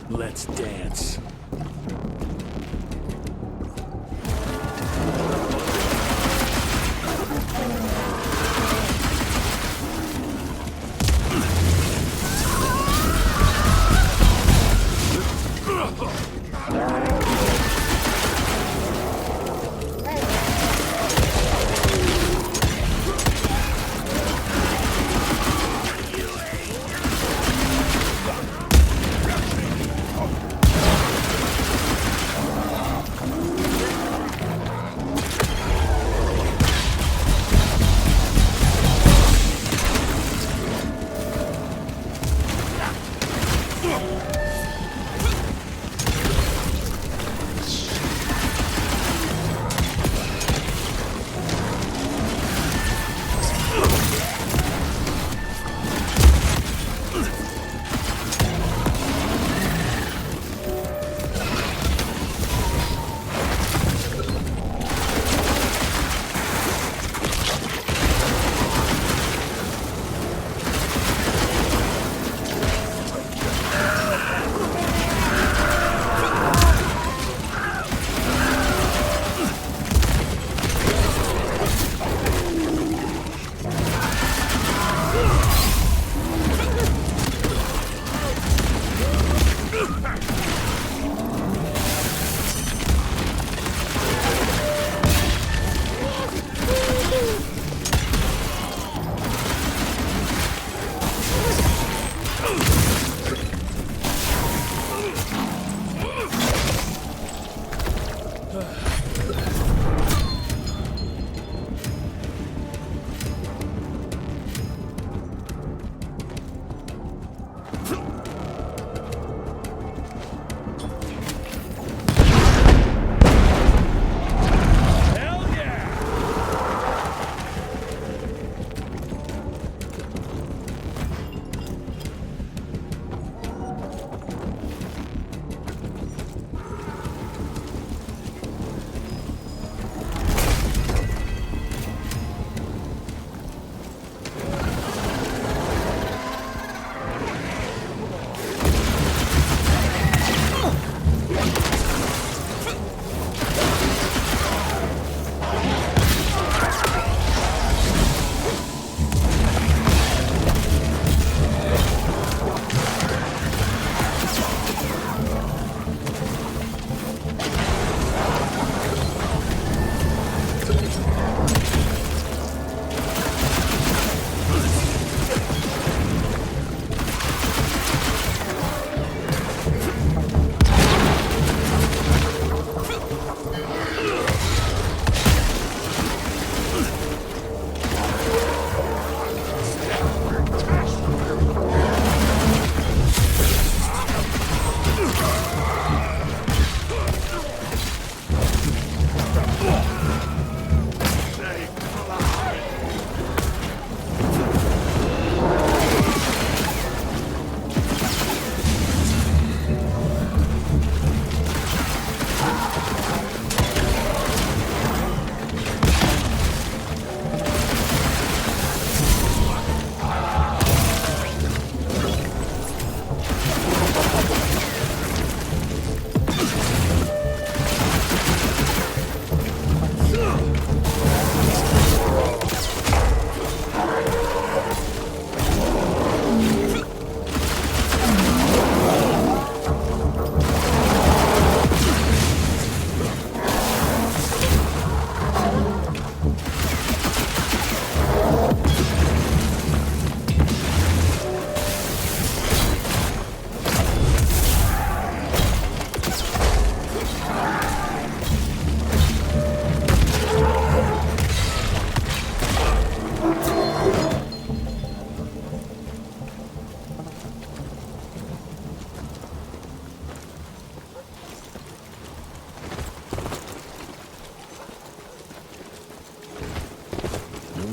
Let's dance.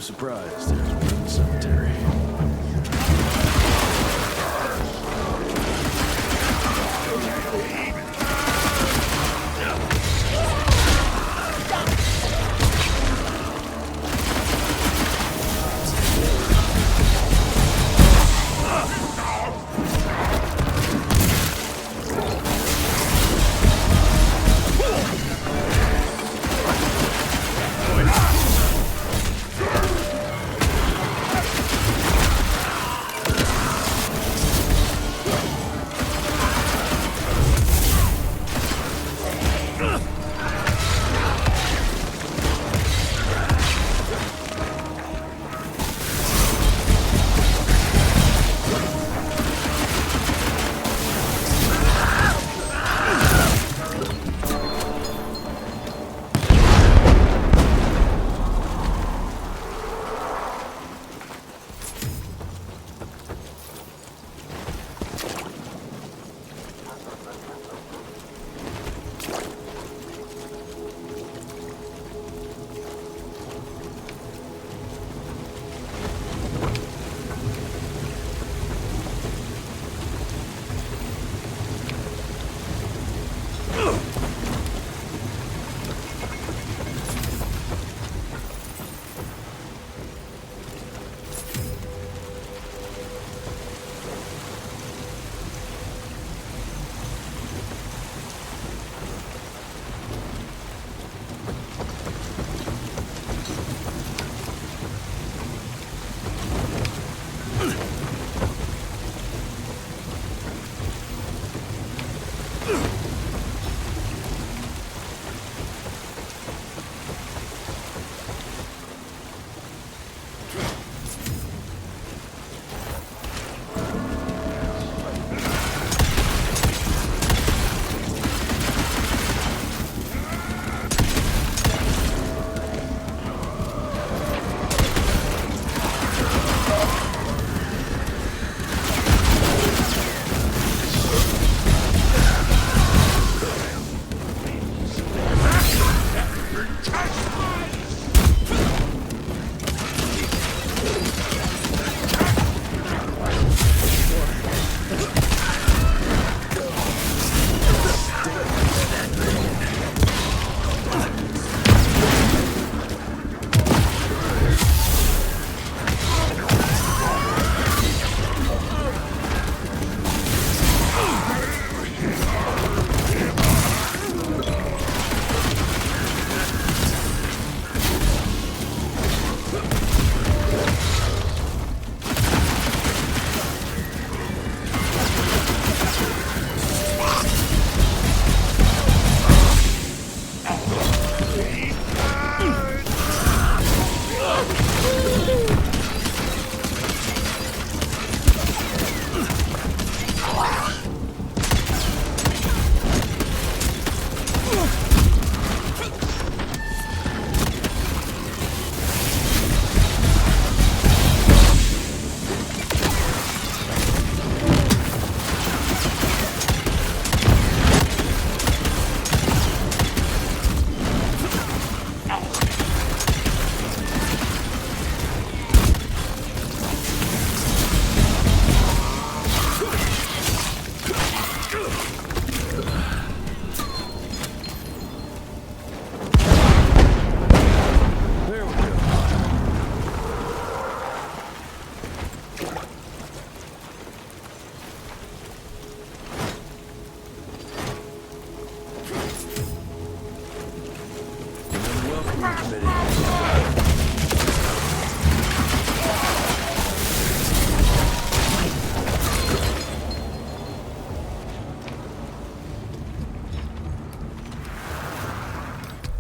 surprised. In the cemetery.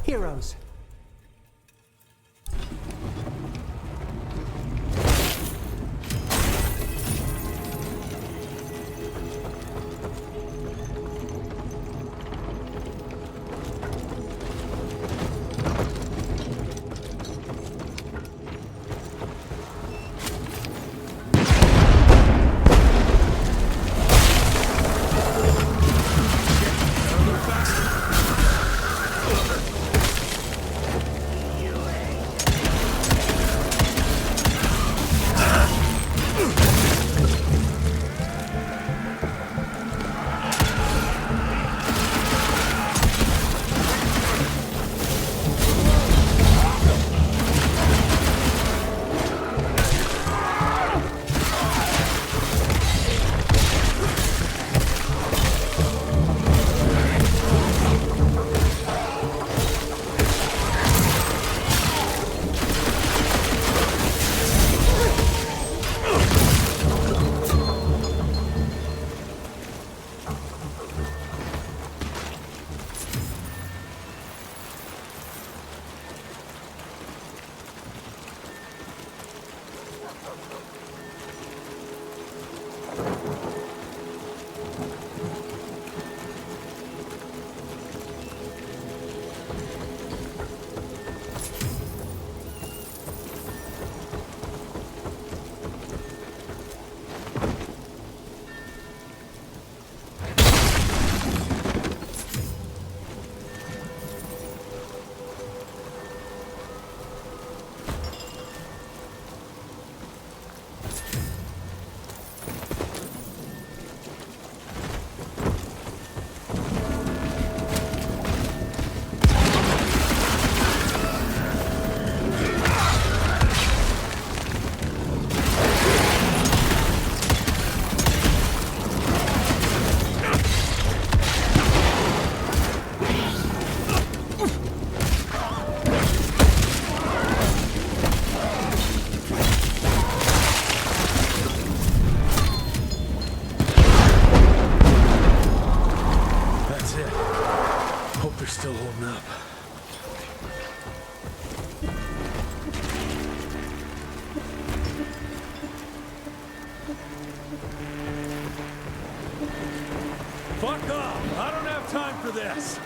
Heroes. Fuck off! I don't have time for this!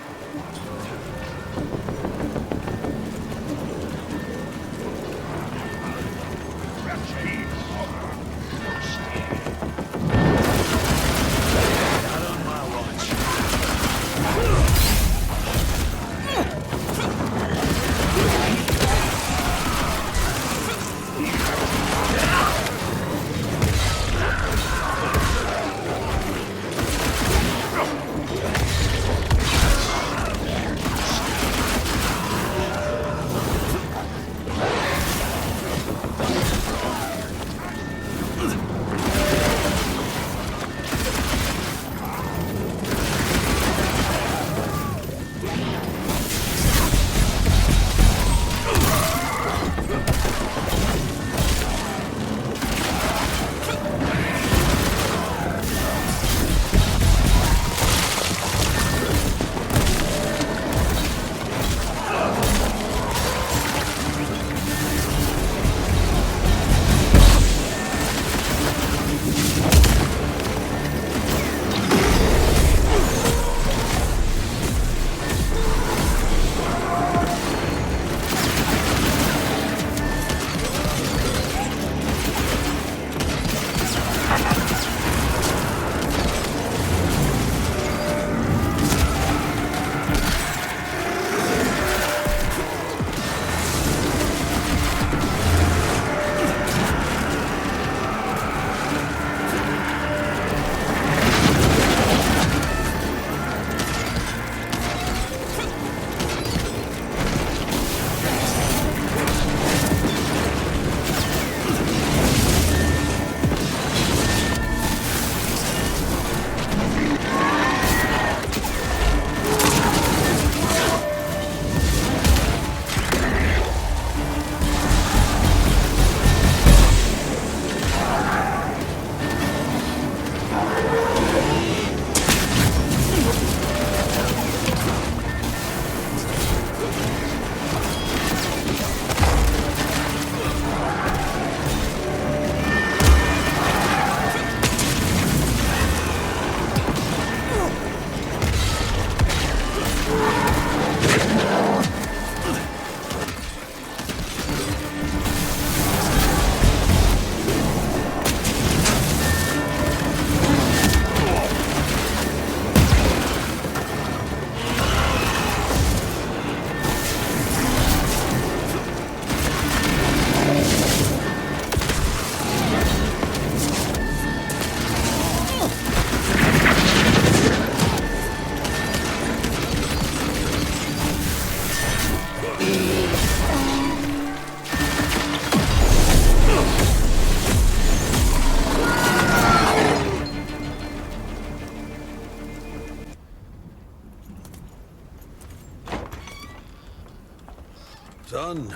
Son,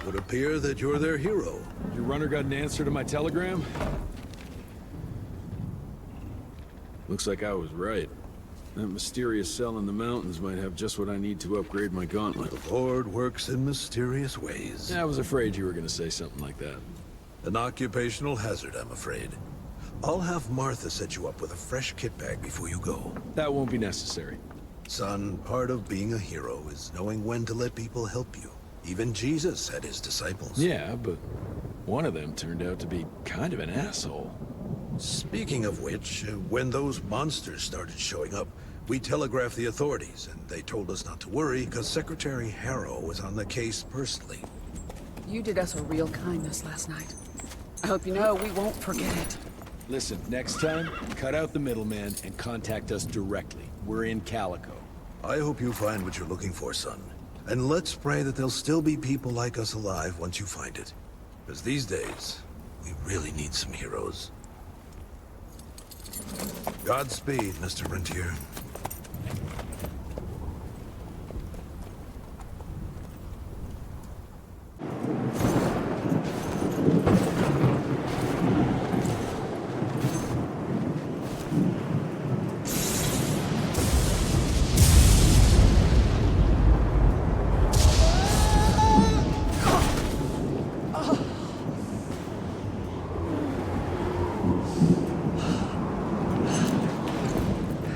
would appear that you're their hero. Your runner got an answer to my telegram? Looks like I was right. That mysterious cell in the mountains might have just what I need to upgrade my gauntlet. The Lord works in mysterious ways. I was afraid you were going to say something like that. An occupational hazard, I'm afraid. I'll have Martha set you up with a fresh kit bag before you go. That won't be necessary. Son, part of being a hero is knowing when to let people help you. Even Jesus had his disciples. Yeah, but one of them turned out to be kind of an asshole. Speaking of which, when those monsters started showing up, we telegraphed the authorities, and they told us not to worry because Secretary Harrow was on the case personally. You did us a real kindness last night. I hope you know we won't forget it. Listen, next time, cut out the middleman and contact us directly. We're in Calico. I hope you find what you're looking for, son. And let's pray that there'll still be people like us alive once you find it. Because these days, we really need some heroes. Godspeed, Mr. Rentier.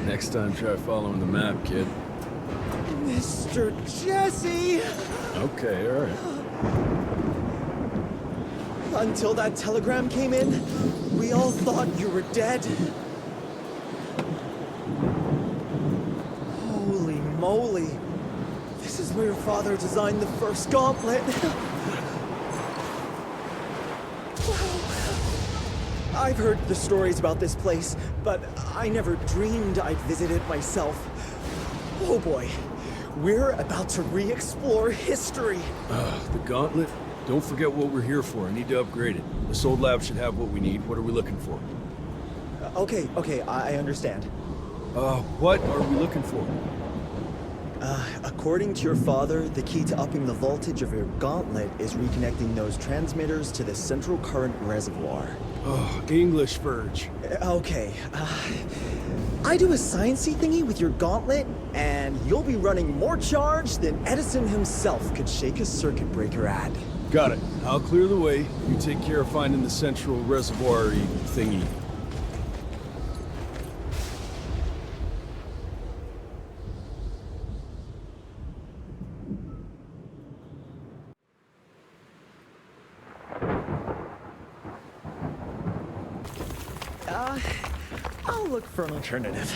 Next time, try following the map, kid. Mr. Jesse! Okay, all right. Until that telegram came in, we all thought you were dead. Holy moly. This is where your father designed the first gauntlet. I've heard the stories about this place, but I never dreamed I'd visit it myself. Oh boy, we're about to re-explore history. The gauntlet? Don't forget what we're here for. I need to upgrade it. This old lab should have what we need. What are we looking for? Okay, I understand. What are we looking for? According to your father, the key to upping the voltage of your gauntlet is reconnecting those transmitters to the central current reservoir. Oh, English Verge. Okay, I do a sciencey thingy with your gauntlet, and you'll be running more charge than Edison himself could shake a circuit breaker at. Got it. I'll clear the way. You take care of finding the central reservoir-y thingy. I'll look for an alternative.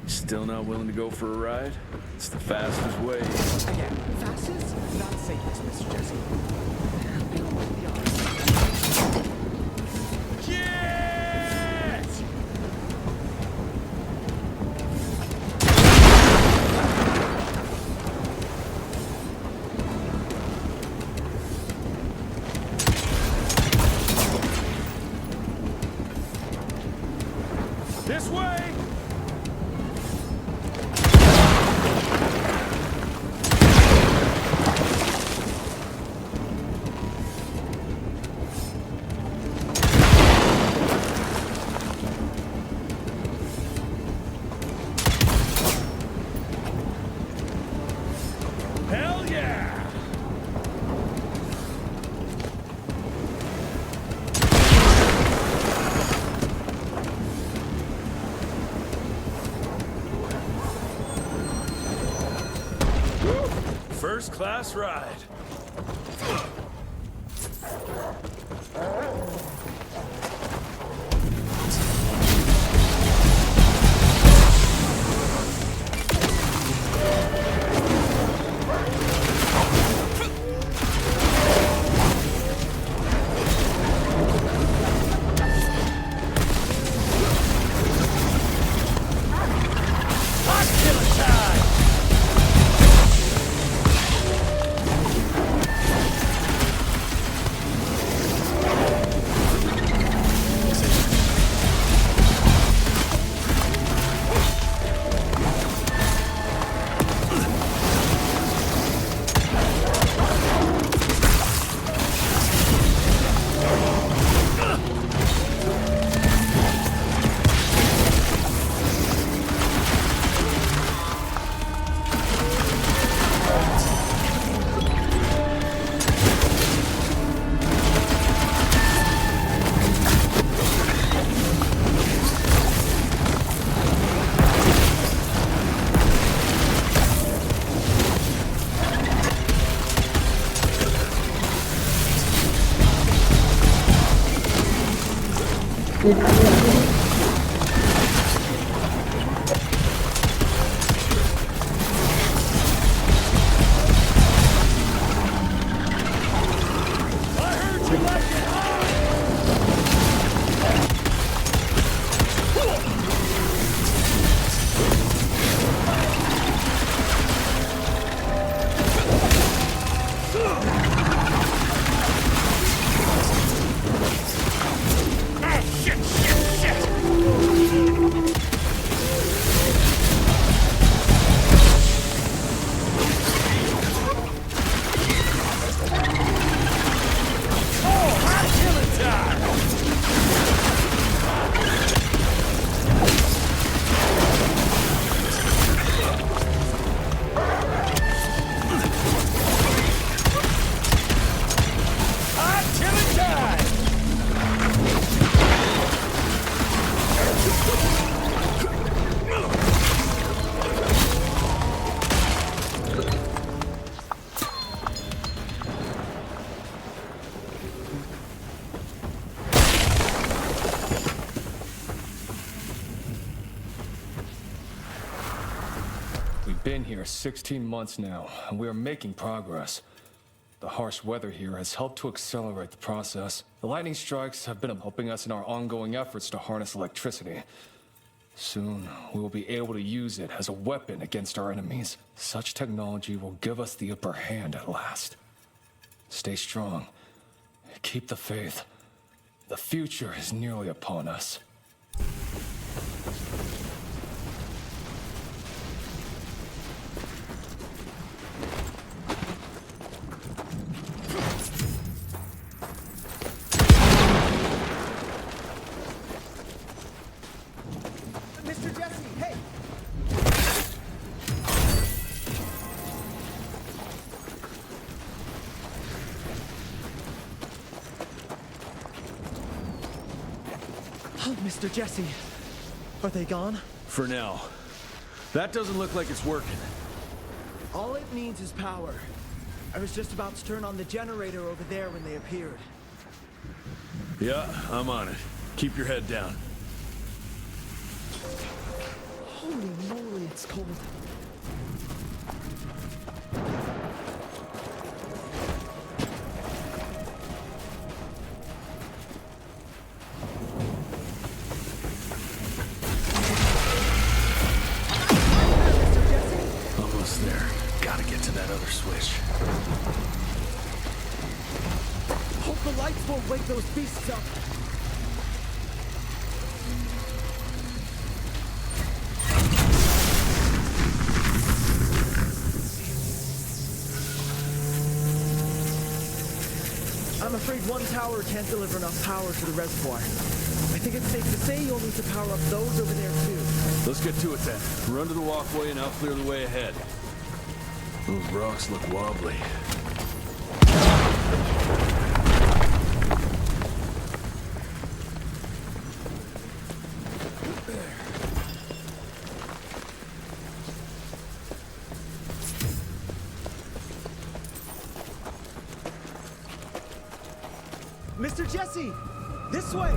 Still not willing to go for a ride? It's the fastest way. Again, fastest, not safest, Mr. Jesse. This way! Hell yeah! First class ride. been here 16 months now, and we are making progress. The harsh weather here has helped to accelerate the process. The lightning strikes have been helping us in our ongoing efforts to harness electricity. Soon, we will be able to use it as a weapon against our enemies. Such technology will give us the upper hand at last. Stay strong. Keep the faith. The future is nearly upon us. Mr. Jesse, hey! Oh, Mr. Jesse. Are they gone? For now. That doesn't look like it's working. All it needs is power. I was just about to turn on the generator over there when they appeared. Yeah, I'm on it. Keep your head down. Holy moly, it's cold. Almost there. Gotta get to that other switch. Hope the lights won't wake those beasts up. I'm afraid one tower can't deliver enough power to the reservoir. I think it's safe to say you'll need to power up those over there too. Let's get to it then. Run to the walkway and I'll clear the way ahead. Those rocks look wobbly. Mr. Jesse! This way!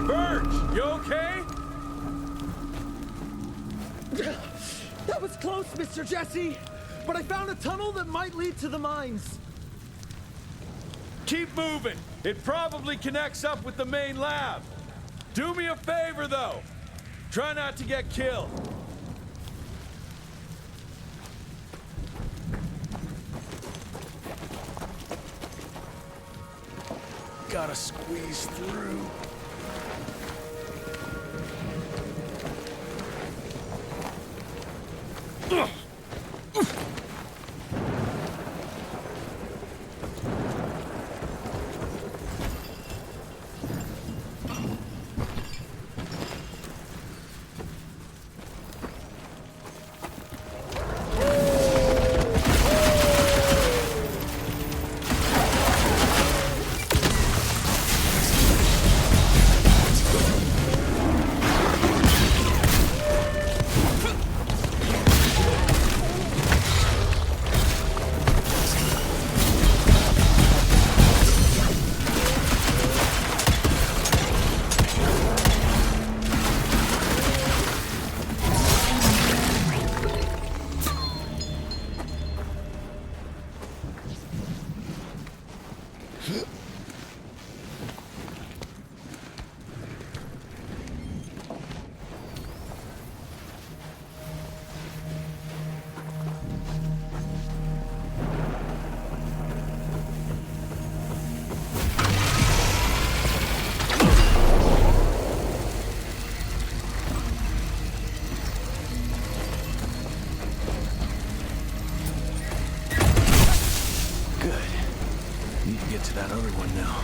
Birch, you okay? That was close, Mr. Jesse! But I found a tunnel that might lead to the mines. Keep moving. It probably connects up with the main lab. Do me a favor, though. Try not to get killed. Gotta squeeze through. Ugh. Need to get to that other one now.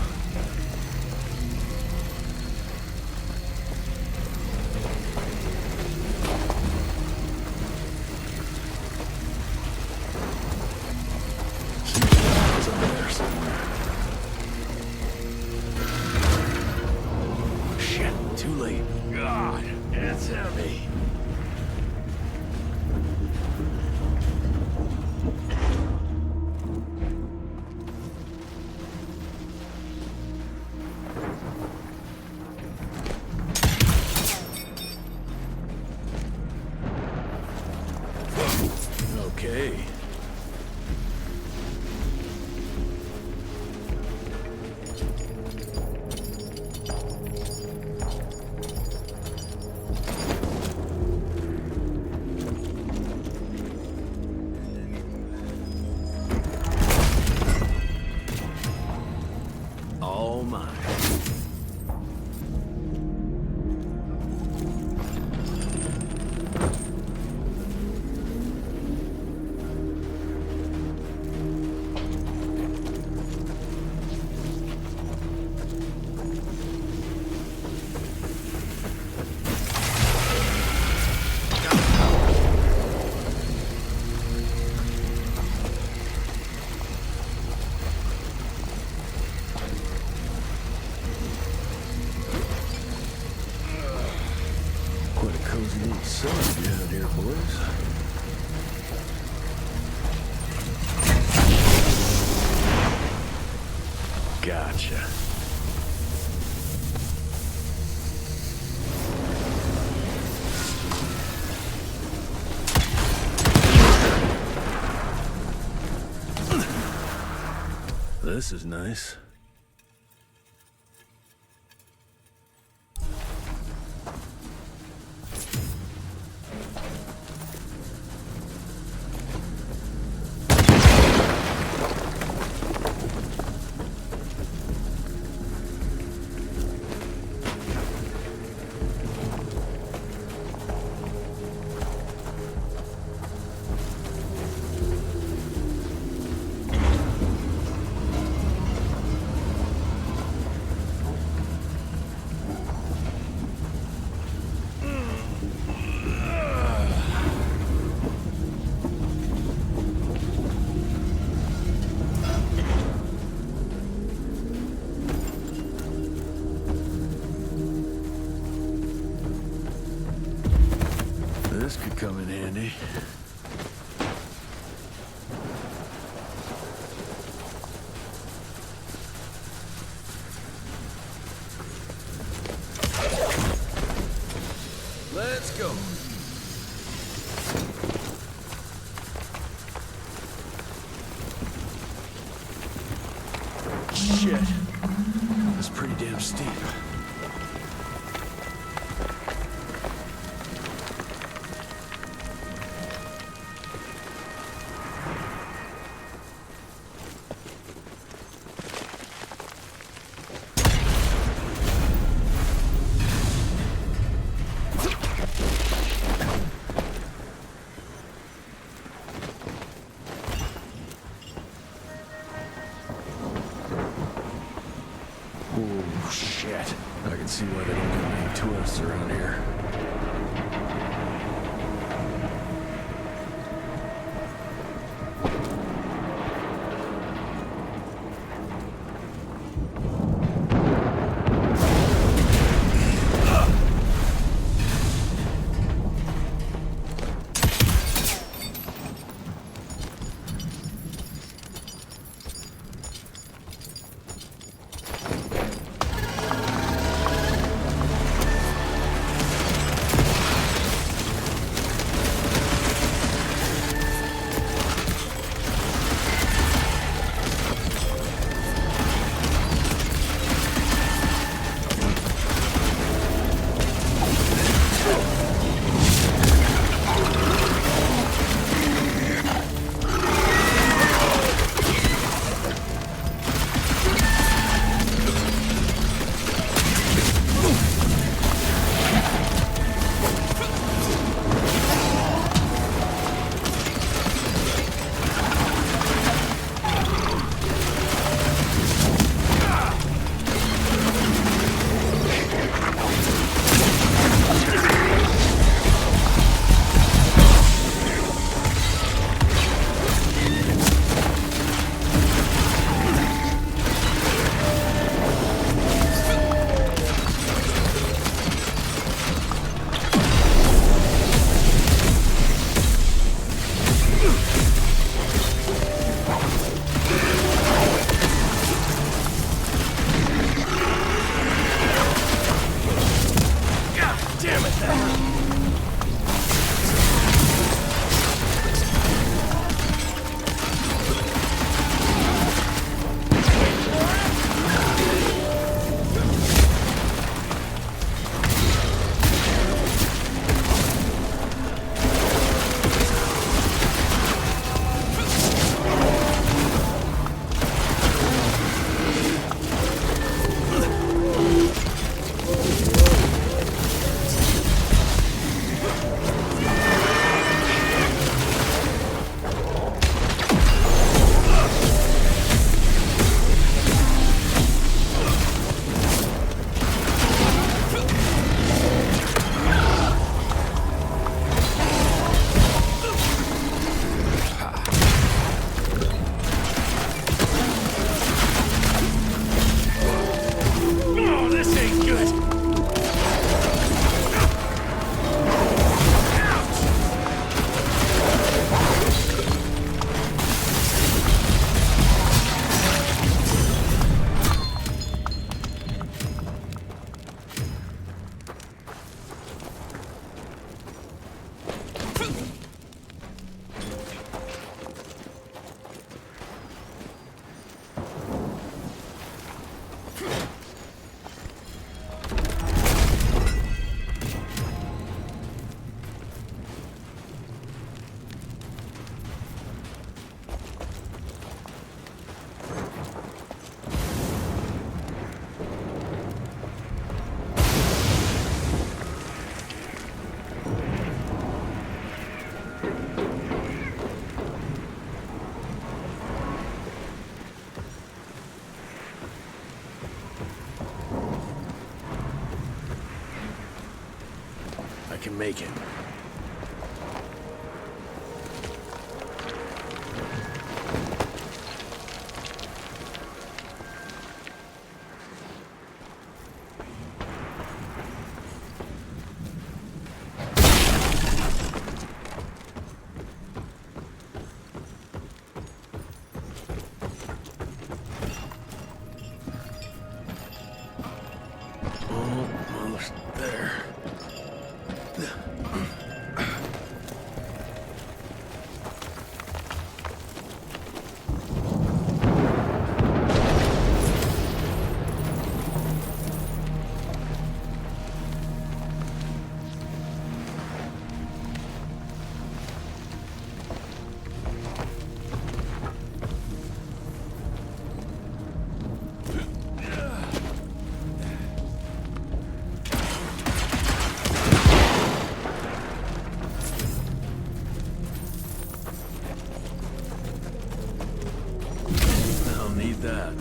It's over there somewhere. Shit, too late. God, it's heavy. cozy little cellar you have here, boys. Gotcha. This is nice. This could come in handy. Let's go. Shit. That's pretty damn steep. Oh, shit. I can see why they don't get many tourists around here. can make it. Almost there. I'll need that.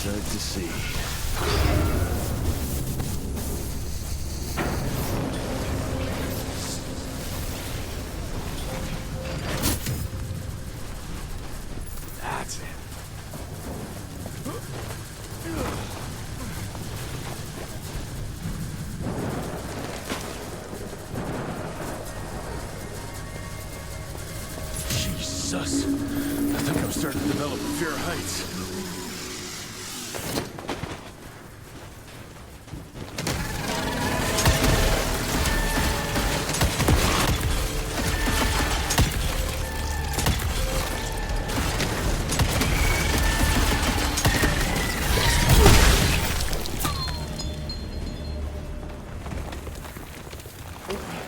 To see. That's it. Jesus. I think I'm starting to develop a fear of heights.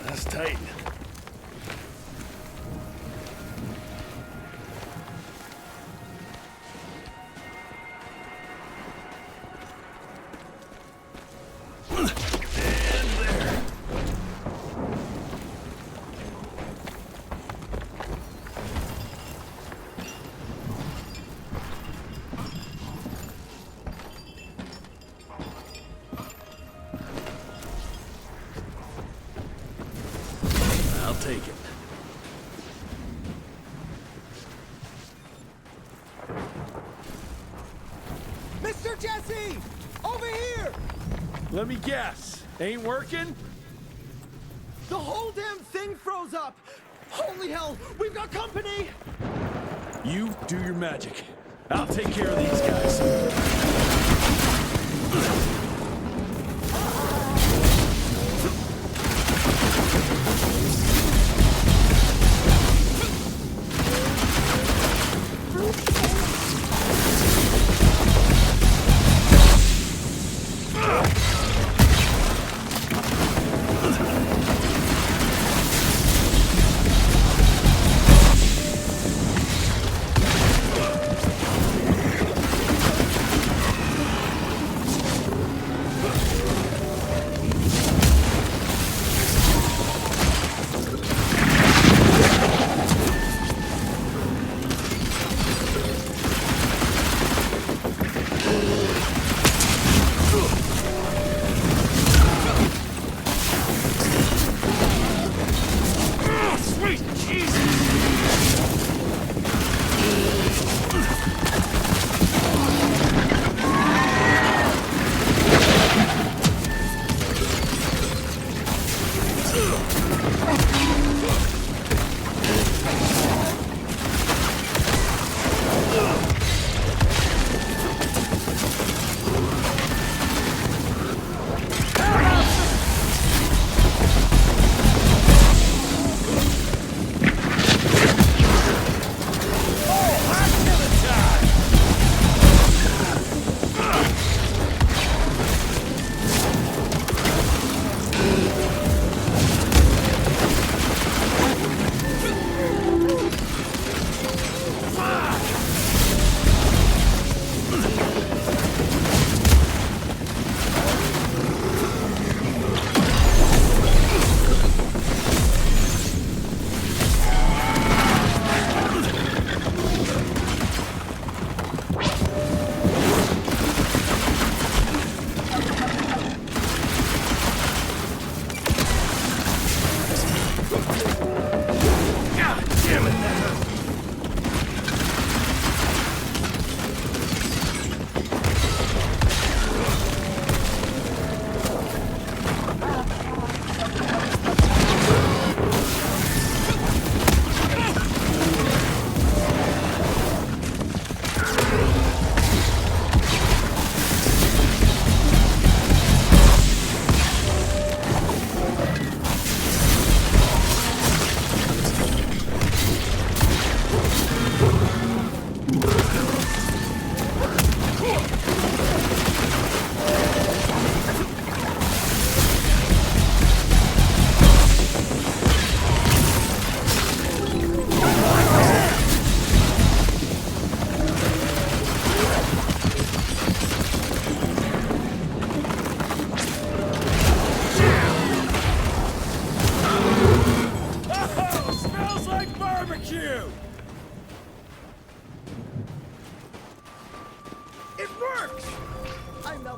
That's tight. I'll take it. Mr. Jesse! Over here! Let me guess. Ain't working? The whole damn thing froze up! Holy hell! We've got company! You do your magic. I'll take care of these guys.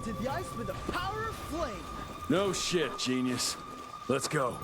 melted the ice with the power of flame. No shit, genius. Let's go.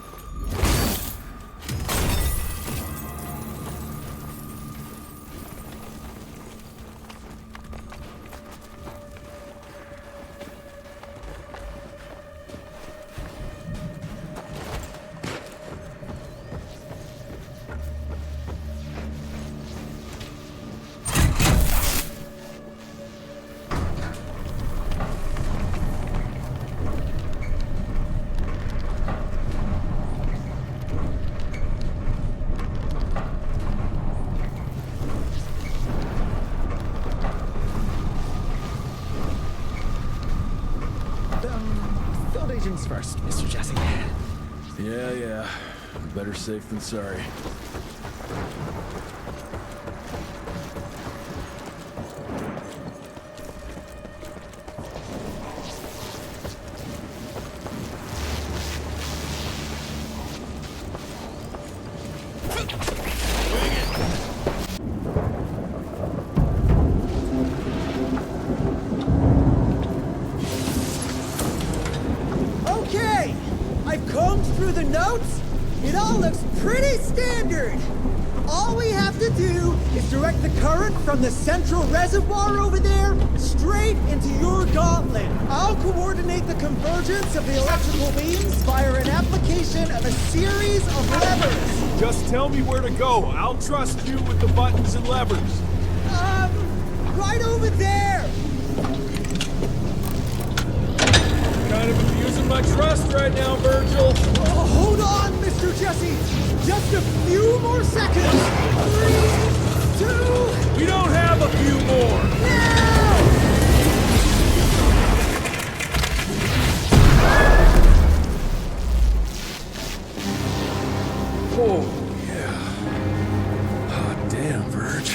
Field agents first, Mr. Jesse. Yeah. Better safe than sorry. Okay, I've combed through the notes. It all looks pretty standard. All we have to do is direct the current from the central reservoir over there straight into your gauntlet. I'll coordinate the convergence of the electrical beams via an application of a series of levers. Just tell me where to go. I'll trust you with the buttons and levers. Right over there. Kind of abusing my trust right now, Virgil. Hold on, Mr. Jesse. Just a few more seconds. 3, 2... We don't have a few more. Now! Oh, yeah. Hot damn, Virg.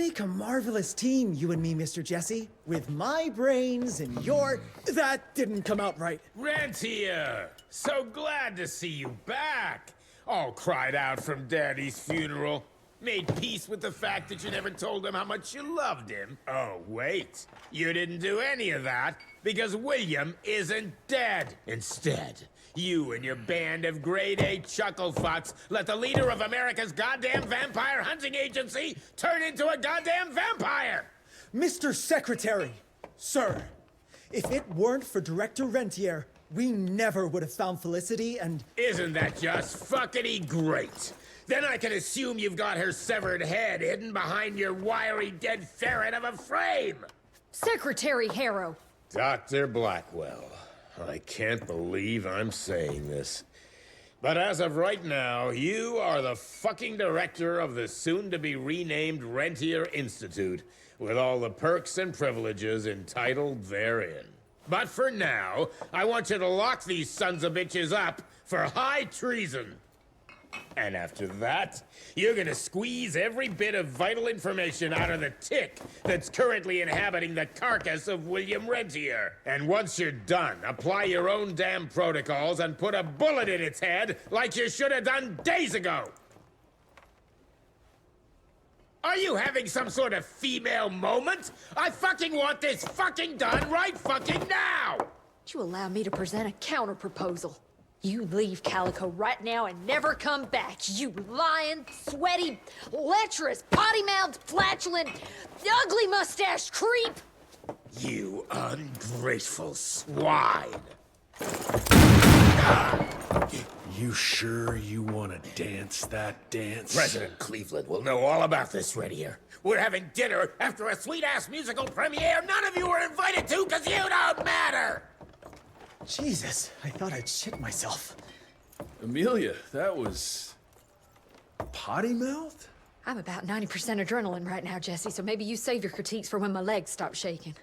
make a marvelous team, you and me, Mr. Jesse. With my brains and your... That didn't come out right. Rentier! So glad to see you back! All cried out from Daddy's funeral. Made peace with the fact that you never told him how much you loved him. Oh, wait. You didn't do any of that because William isn't dead. Instead, you and your band of grade-A chucklefucks let the leader of America's goddamn vampire hunting agency turn into a goddamn vampire! Mr. Secretary, sir, if it weren't for Director Rentier, we never would have found Felicity and... Isn't that just fuckity great? Then I can assume you've got her severed head hidden behind your wiry dead ferret of a frame! Secretary Harrow! Dr. Blackwell, I can't believe I'm saying this. But as of right now, you are the fucking director of the soon-to-be-renamed Rentier Institute, with all the perks and privileges entitled therein. But for now, I want you to lock these sons of bitches up for high treason. And after that, you're gonna squeeze every bit of vital information out of the tick that's currently inhabiting the carcass of William Rentier. And once you're done, apply your own damn protocols and put a bullet in its head like you should have done days ago. Are you having some sort of female moment? I fucking want this fucking done right fucking now! Would you allow me to present a counter-proposal? You leave Calico right now and never come back, you lying, sweaty, lecherous, potty-mouthed, flatulent, ugly mustached creep! You ungrateful swine! You sure you want to dance that dance? President Cleveland will know all about this right here. We're having dinner after a sweet-ass musical premiere none of you were invited to because you don't matter! Jesus, I thought I'd shit myself. Amelia, that was... potty mouth? I'm about 90% adrenaline right now, Jesse, so maybe you save your critiques for when my legs stop shaking.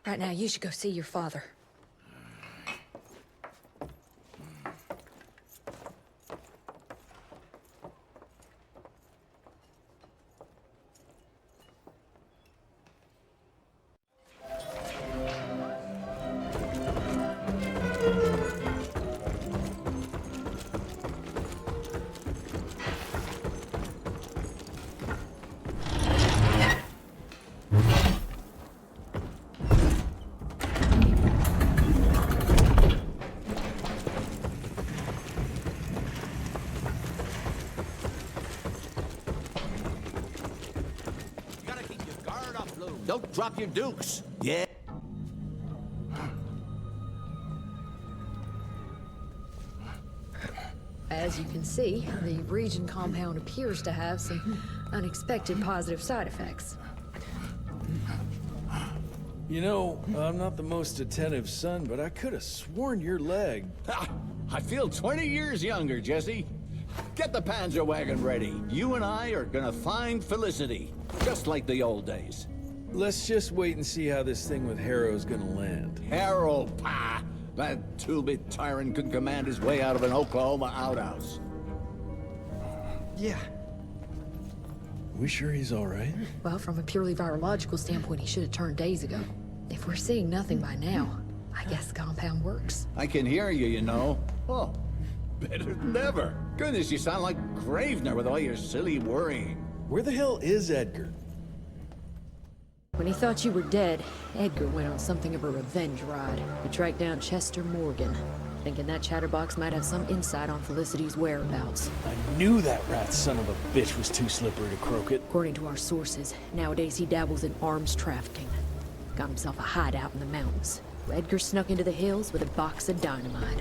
Right now, you should go see your father. Don't drop your dukes. Yeah. As you can see, the region compound appears to have some unexpected positive side effects. You know, I'm not the most attentive son, but I could have sworn your leg... I feel 20 years younger, Jesse. Get the Panzer wagon ready. You and I are gonna find Felicity, just like the old days. Let's just wait and see how this thing with Harrow's gonna land. Harrow, pa! That two-bit tyrant could command his way out of an Oklahoma outhouse. Yeah. We sure he's all right? Well, from a purely virological standpoint, he should have turned days ago. If we're seeing nothing by now, I guess the compound works. I can hear you, you know. Oh, better than ever. Goodness, you sound like Gravener with all your silly worrying. Where the hell is Edgar? When he thought you were dead, Edgar went on something of a revenge ride. He tracked down Chester Morgan, thinking that chatterbox might have some insight on Felicity's whereabouts. I knew that rat son of a bitch was too slippery to croak it. According to our sources, nowadays he dabbles in arms trafficking. Got himself a hideout in the mountains. Edgar snuck into the hills with a box of dynamite.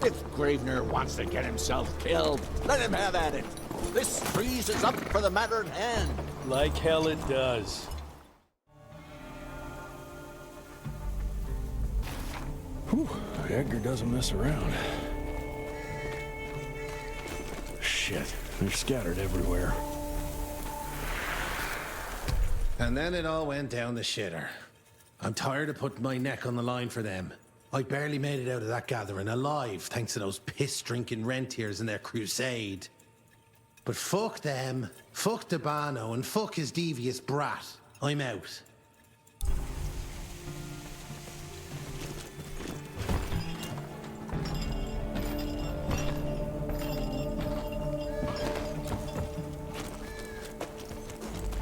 If Gravener wants to get himself killed, let him have at it. This trees is up for the matter at hand. Like hell it does. Whew, Edgar doesn't mess around. Shit, they're scattered everywhere. And then it all went down the shitter. I'm tired of putting my neck on the line for them. I barely made it out of that gathering alive, thanks to those piss-drinking rentiers and their crusade. But fuck them, fuck Debano, and fuck his devious brat. I'm out.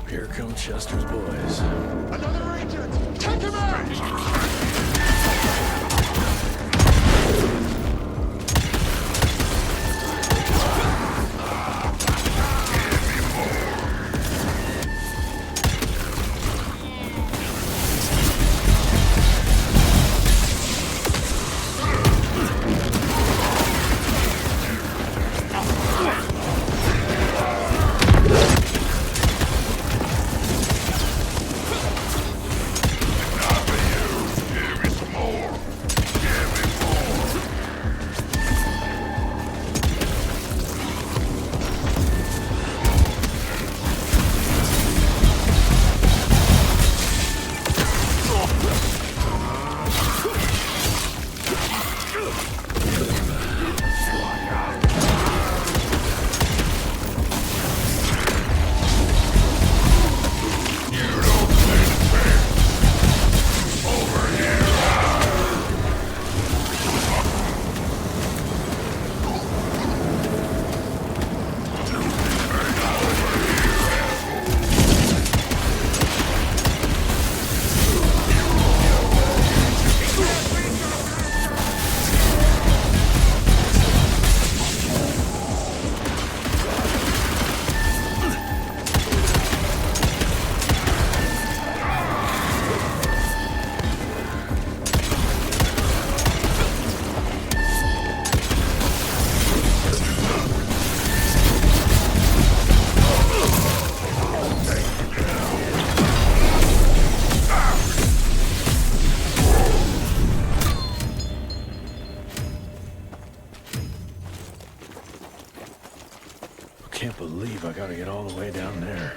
Here come Chester's boys. Another agent! Take him out! Can't believe I gotta get all the way down there.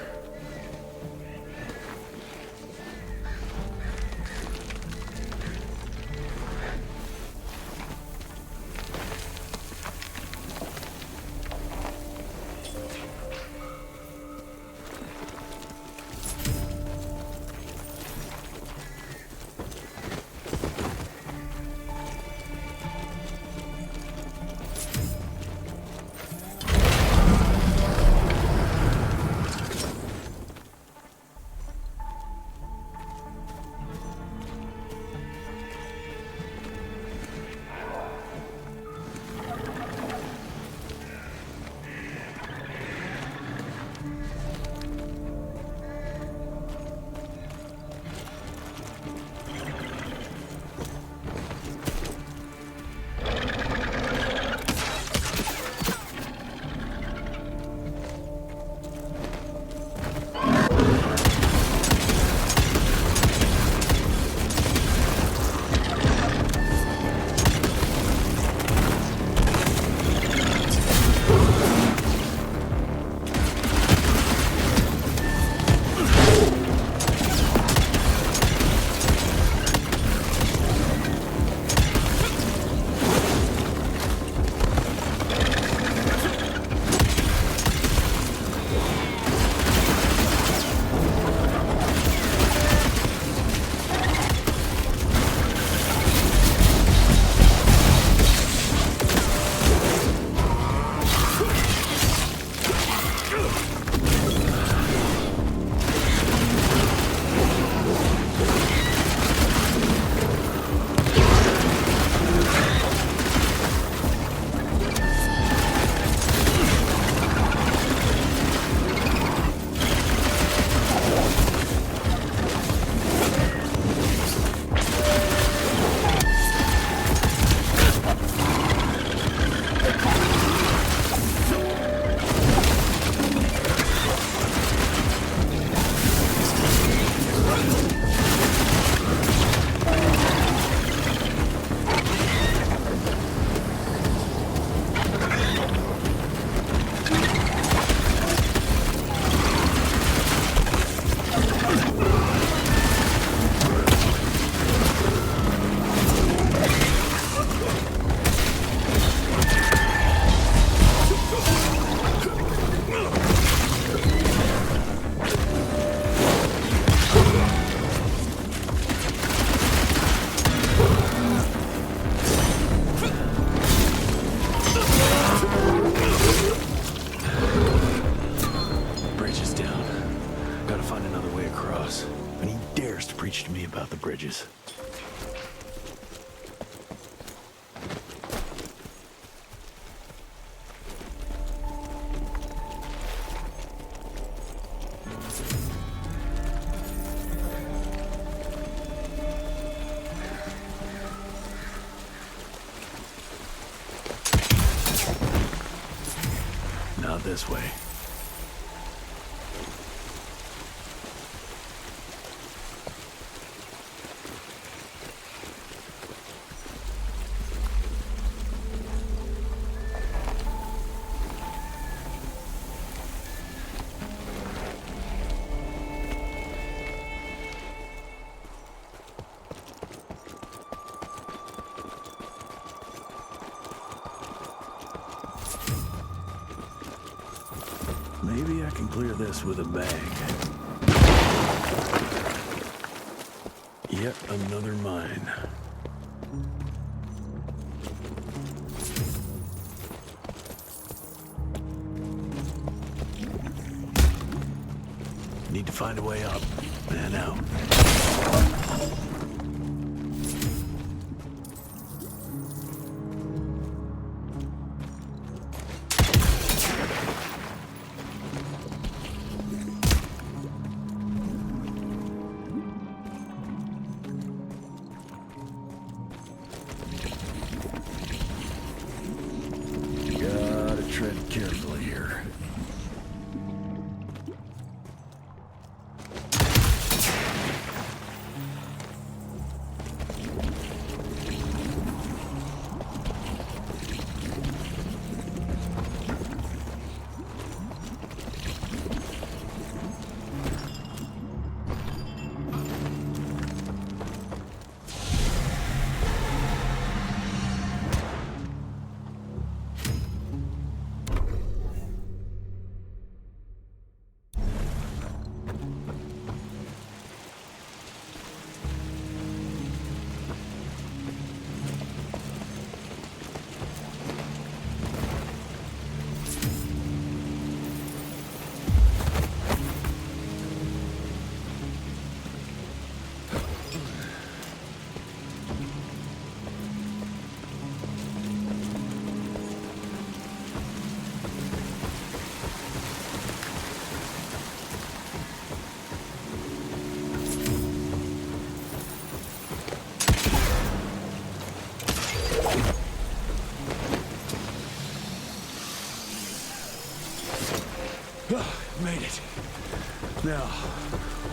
preach to me about the bridges. Not this way. Maybe I can clear this with a bag. Yet another mine. Need to find a way up and out. Gotta tread carefully here. Made it. Now,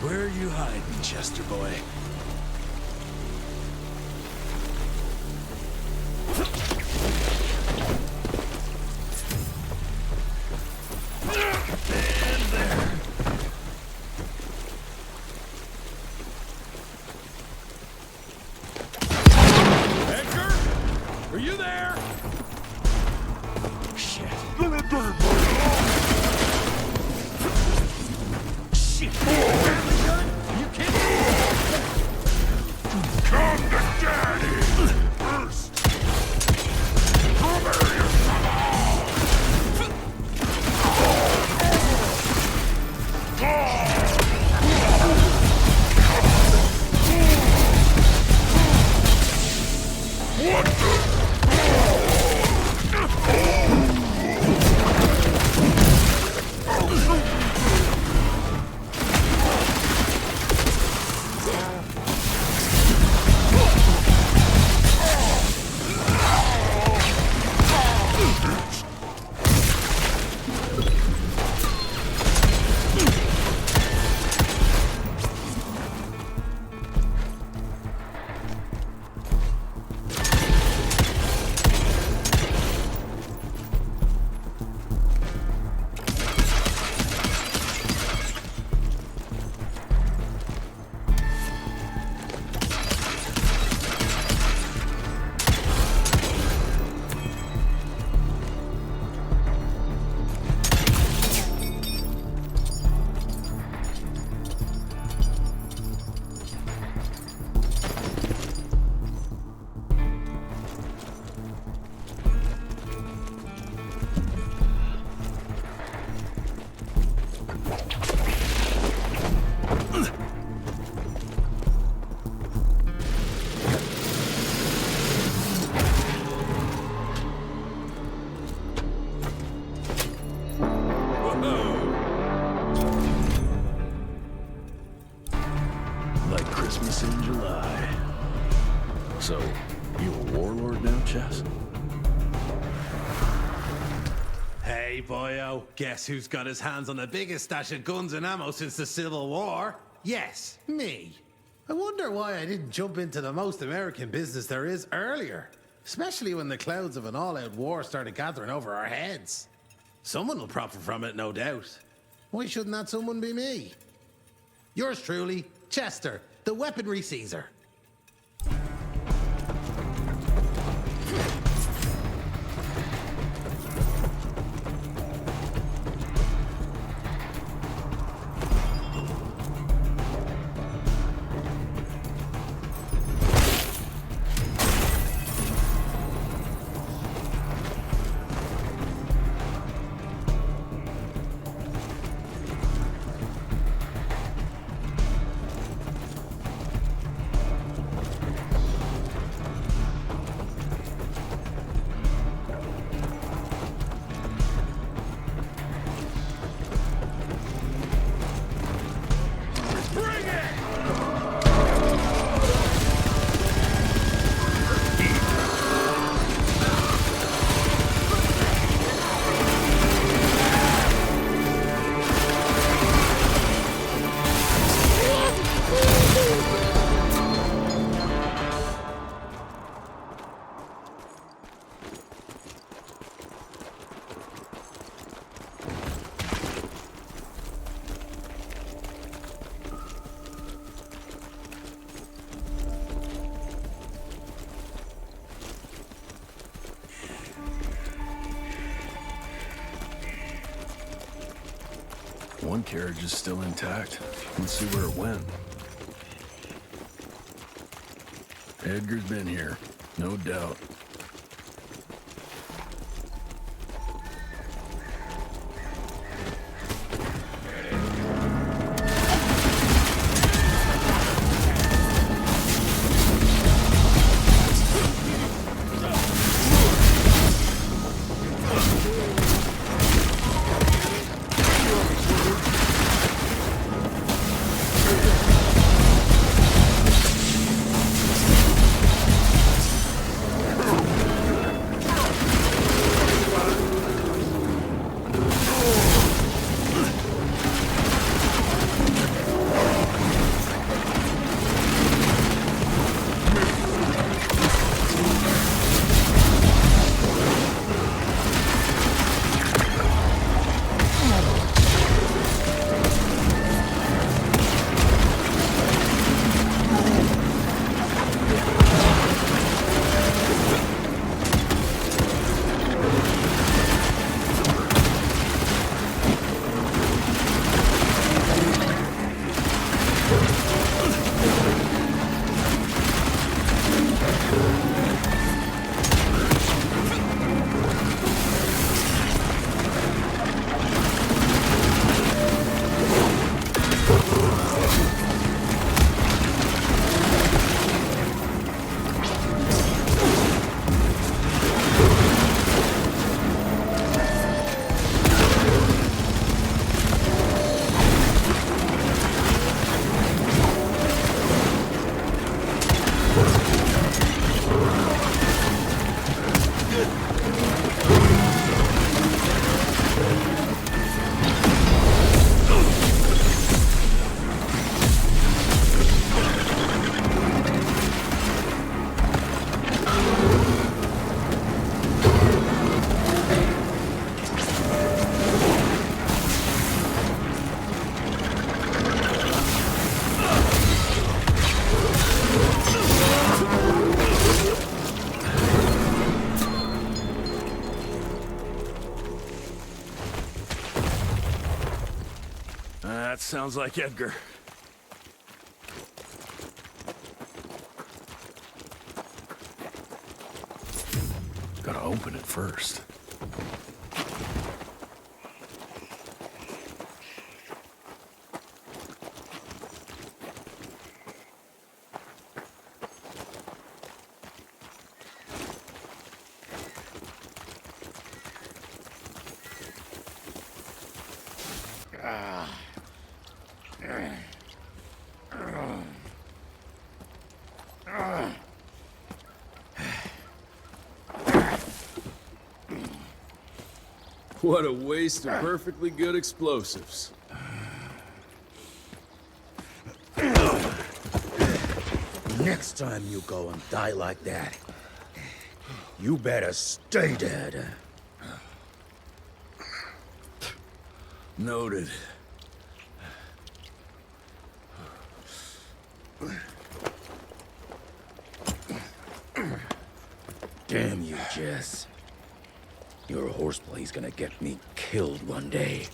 where are you hiding, Chester boy? And there. Edgar? Are you there? Shit. Shit! Are you kidding me? So, you a warlord now, Chess? Hey, boyo, guess who's got his hands on the biggest stash of guns and ammo since the Civil War? Yes, me. I wonder why I didn't jump into the most American business there is earlier, especially when the clouds of an all-out war started gathering over our heads. Someone will profit from it, no doubt. Why shouldn't that someone be me? Yours truly, Chester, the weaponry Caesar. One carriage is still intact. Let's see where it went. Edgar's been here, no doubt. That sounds like Edgar. Gotta open it first. What a waste of perfectly good explosives. Next time you go and die like that, you better stay dead. Noted. Damn you, Jess. Your horseplay's gonna get me killed one day.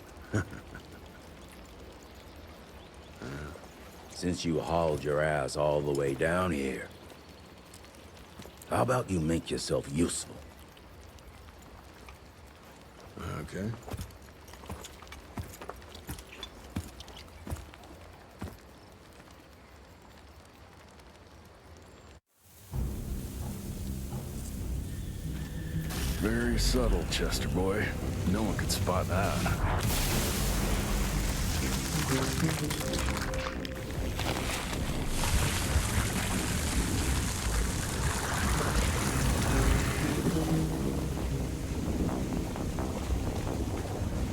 Since you hauled your ass all the way down here, how about you make yourself useful? Okay. Very subtle, Chester boy. No one could spot that.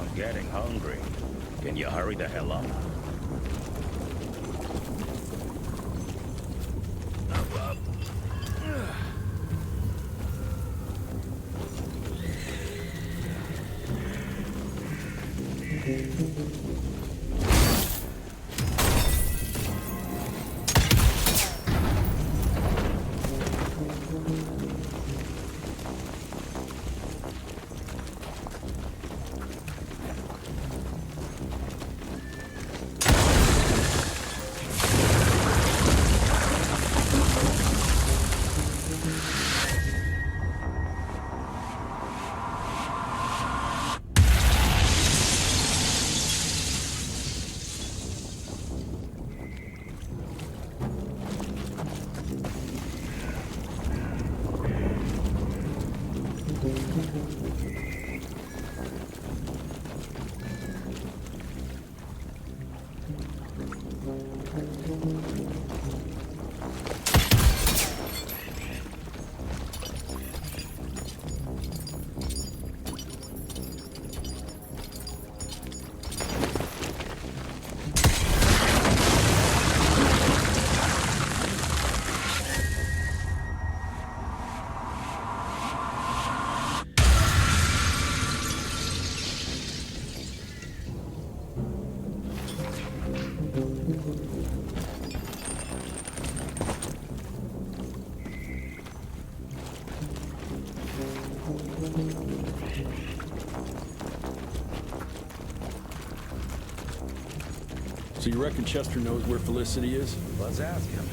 I'm getting hungry. Can you hurry the hell up? Up. So you reckon Chester knows where Felicity is? Let's ask him.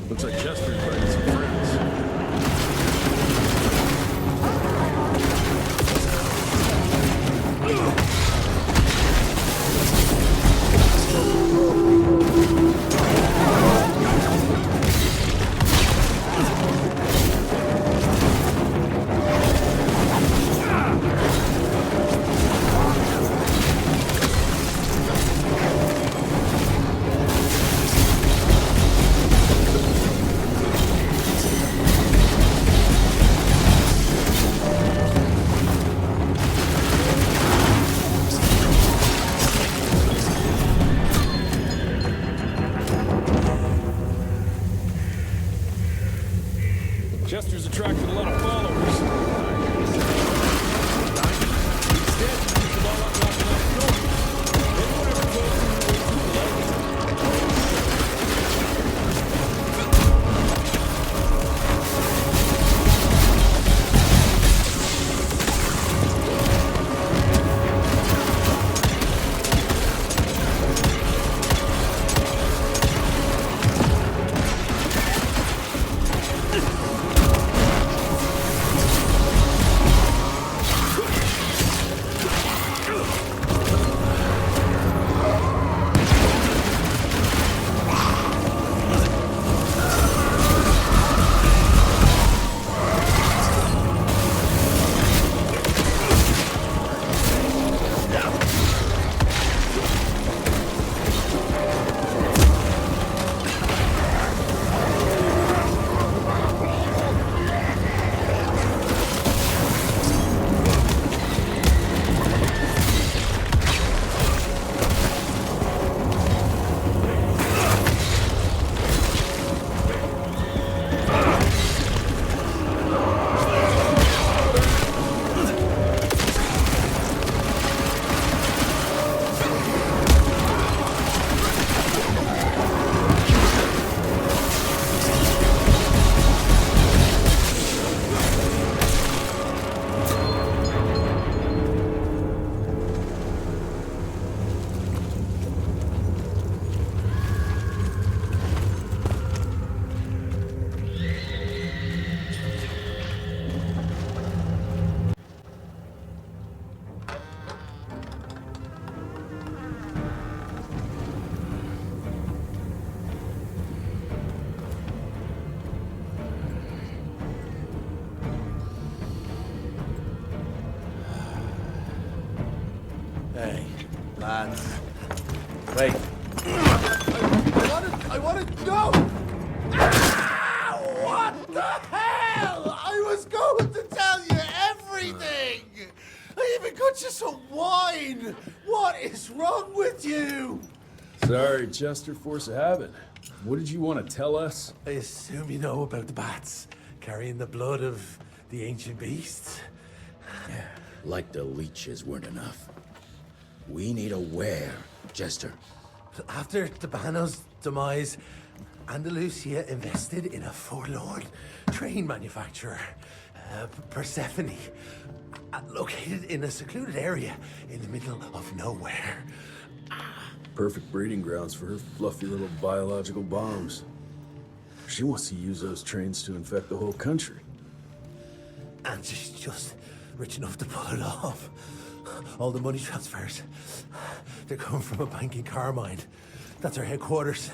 Looks like Chester's inviting some friends. Chester's attracted a lot of followers. Instead, he should all up knocking on the door. Anyone ever told you way too polite? hands. Wait. I wanna go! Ah, what the hell? I was going to tell you everything! I even got you some wine! What is wrong with you? Sorry, Chester, force of habit. What did you want to tell us? I assume you know about the bats, carrying the blood of the ancient beasts. Yeah, like the leeches weren't enough. We need a where, Chester. After Debano's demise, Andalusia invested in a forlorn train manufacturer, Persephone, located in a secluded area in the middle of nowhere. Perfect breeding grounds for her fluffy little biological bombs. She wants to use those trains to infect the whole country. And she's just rich enough to pull it off. All the money transfers, they're coming from a bank in Carmine. That's her headquarters.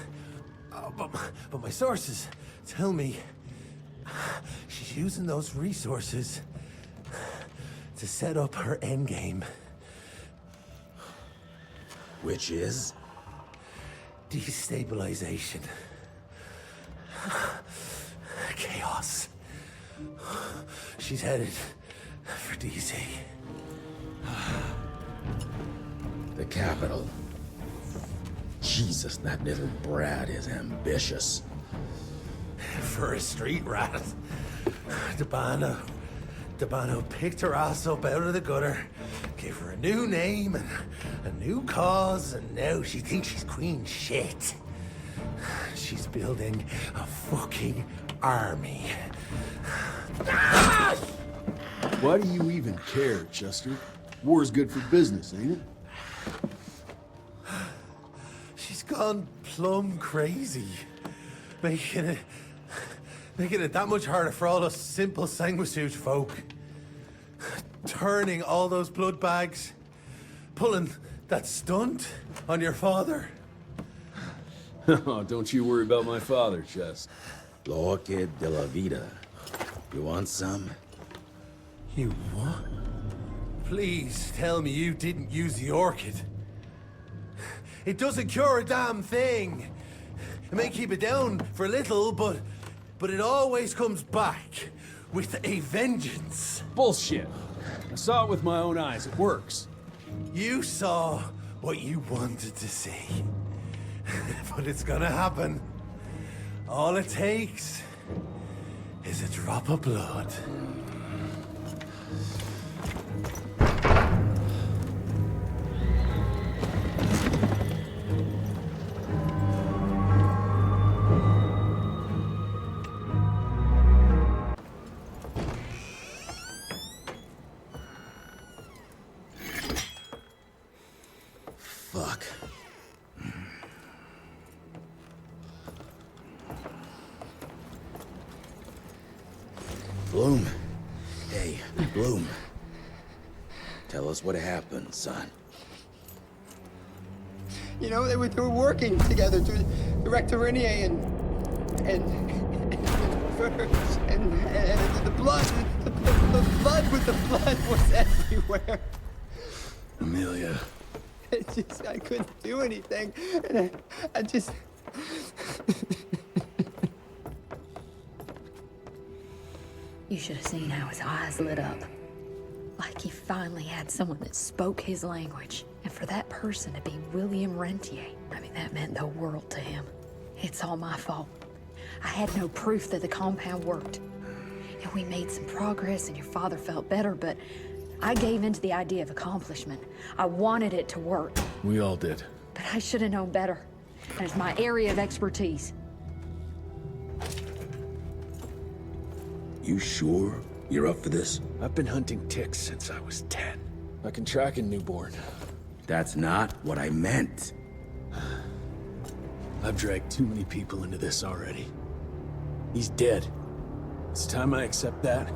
But my sources tell me she's using those resources to set up her endgame. Which is? Destabilization. Chaos. She's headed for DC. The capital. Jesus, that little brat is ambitious. For a street rat. Debano picked her ass up out of the gutter, gave her a new name and a new cause, and now she thinks she's queen shit. She's building a fucking army. Why do you even care, Chester? War's good for business, ain't it? She's gone plumb crazy. Making it that much harder for all us simple sanguisuge folk. Turning all those blood bags. Pulling that stunt on your father. Oh, don't you worry about my father, Chest. L'orchid de la vida. You want some? You what? Please tell me you didn't use the orchid. It doesn't cure a damn thing. It may keep it down for a little, but it always comes back with a vengeance. Bullshit. I saw it with my own eyes. It works. You saw what you wanted to see. But it's gonna happen. All it takes is a drop of blood. Fuck. Bloom. Hey, Bloom. Tell us what happened, son. You know, they were working together to direct Renier and the blood, the blood with the blood was everywhere. Amelia. I couldn't do anything, and I just. You should have seen how his eyes lit up. Like he finally had someone that spoke his language. And for that person to be William Rentier, I mean, that meant the world to him. It's all my fault. I had no proof that the compound worked. And we made some progress and your father felt better, but I gave in to the idea of accomplishment. I wanted it to work. We all did. But I should have known better. And it's my area of expertise. You sure you're up for this? I've been hunting ticks since I was 10. I can track a newborn. That's not what I meant. I've dragged too many people into this already. He's dead. It's time I accept that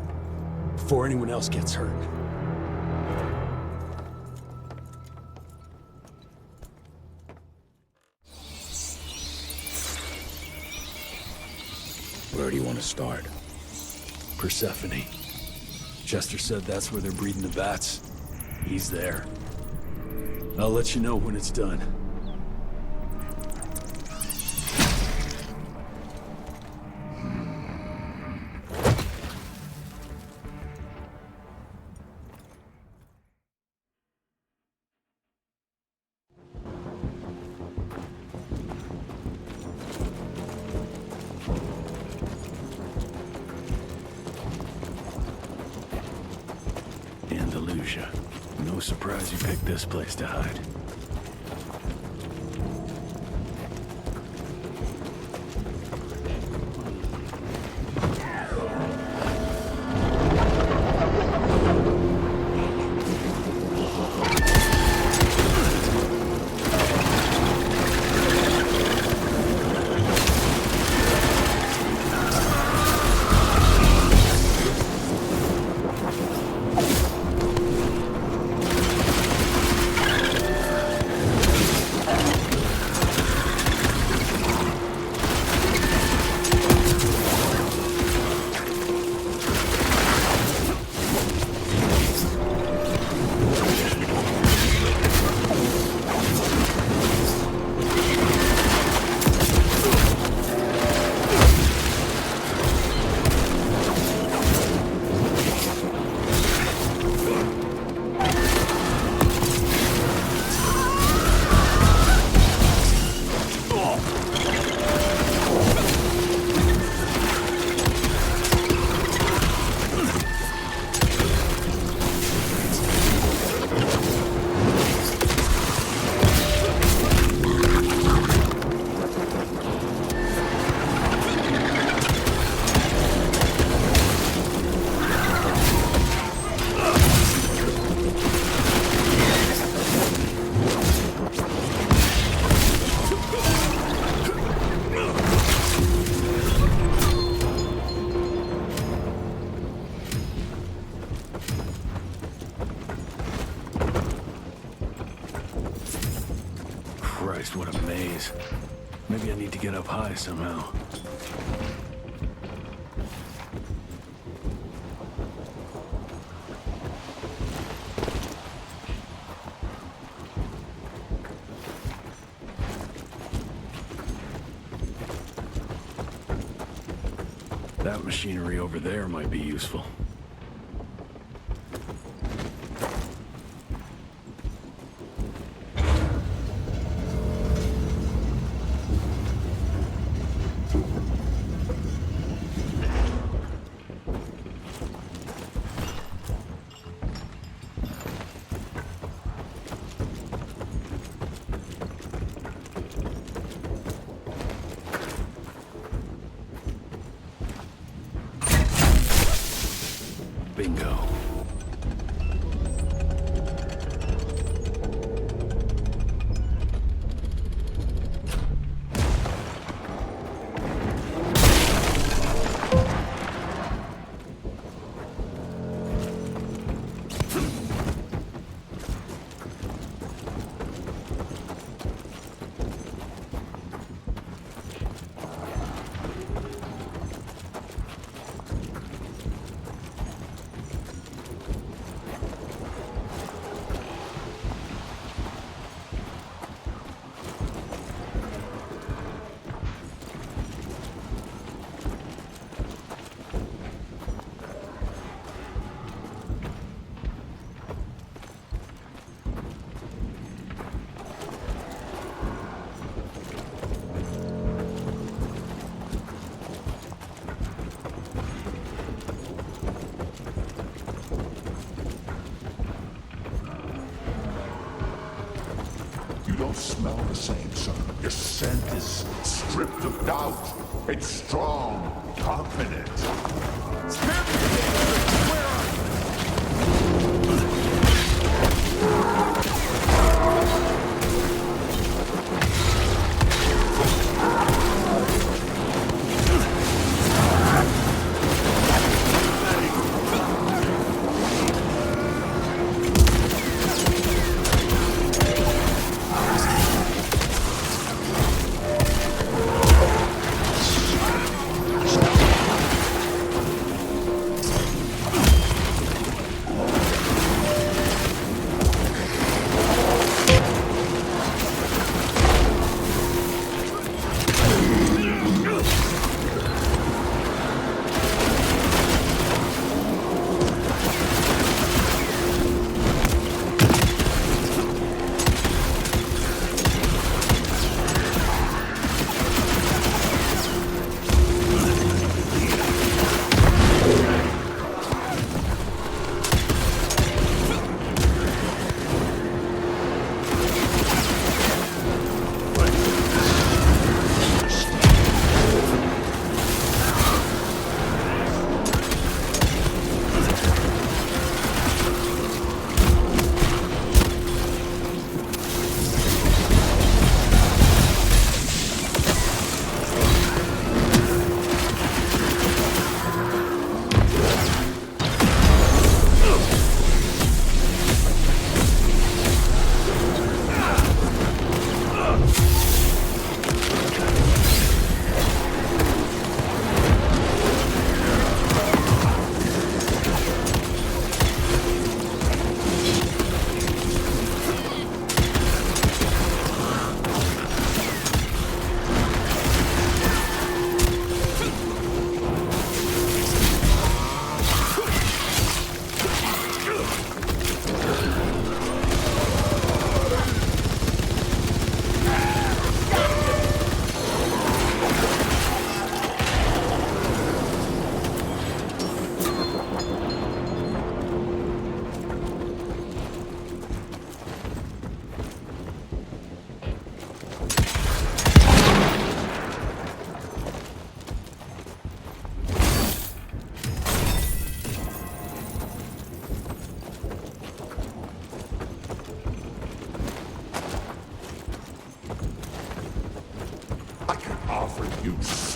before anyone else gets hurt. Where do you want to start? Persephone. Chester said that's where they're breeding the bats. He's there. I'll let you know when it's done. Andalusia. No surprise you picked this place to hide. Christ, what a maze. Maybe I need to get up high somehow. That machinery over there might be useful. Bingo. You don't smell the same, son. Your scent is stripped of doubt. It's strong, confident. Where are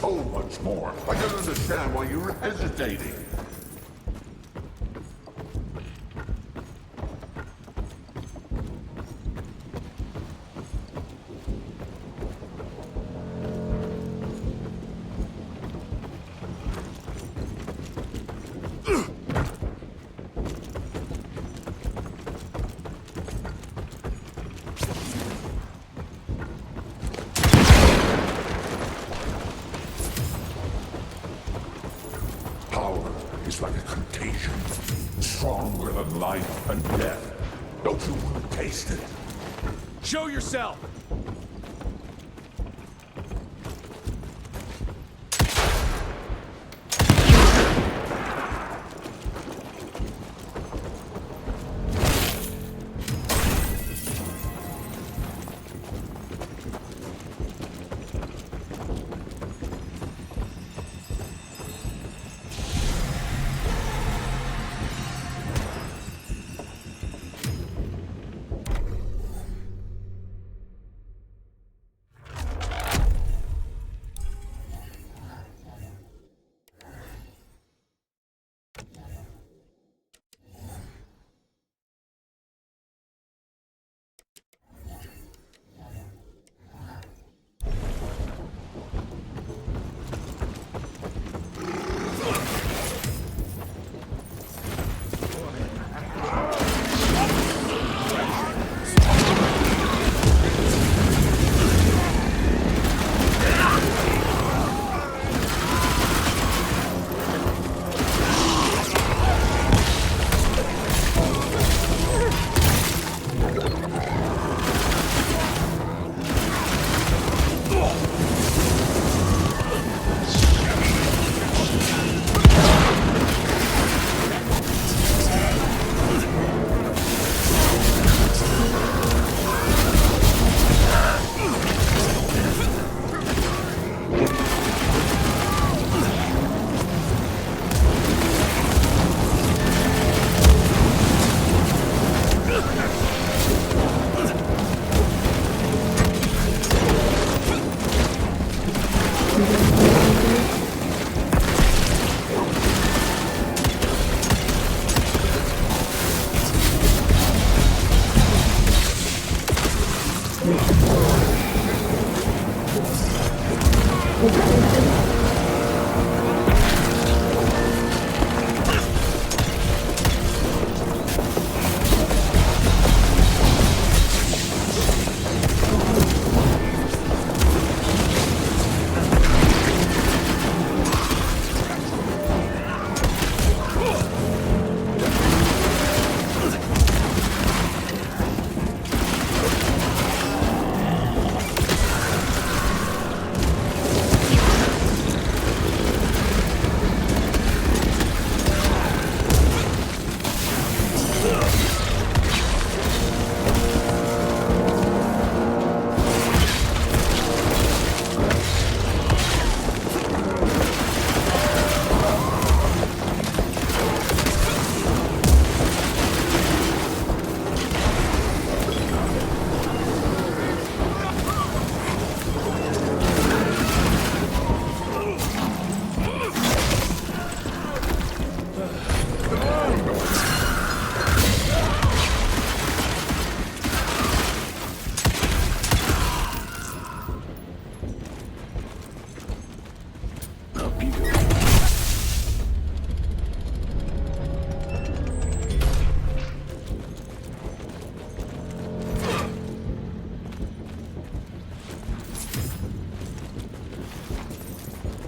so much more. I don't understand why you're hesitating. It's like a contagion, stronger than life and death. Don't you want to taste it? Show yourself!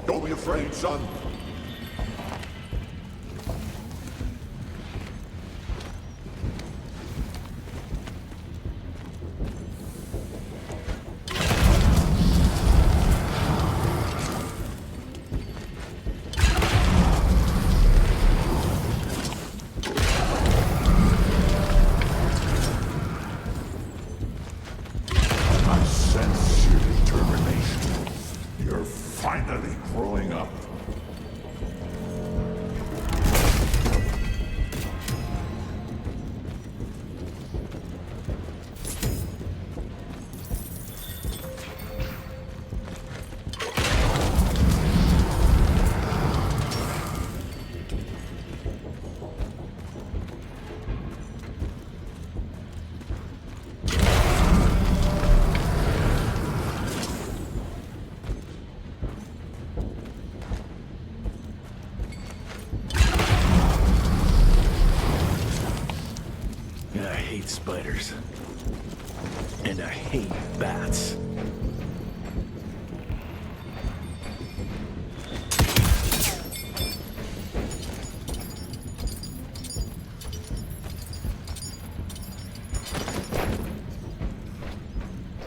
Don't be afraid, son. I sense your determination. You're finally growing up. hate spiders. And I hate bats.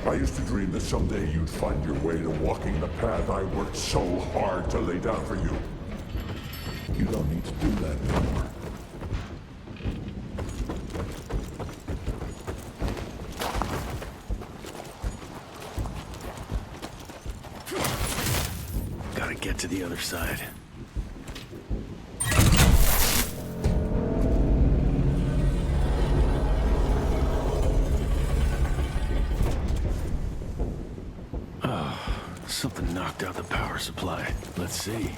I used to dream that someday you'd find your way to walking the path I worked so hard to lay down for you. You don't need to do that anymore. Gotta get to the other side. Something knocked out the power supply. Let's see.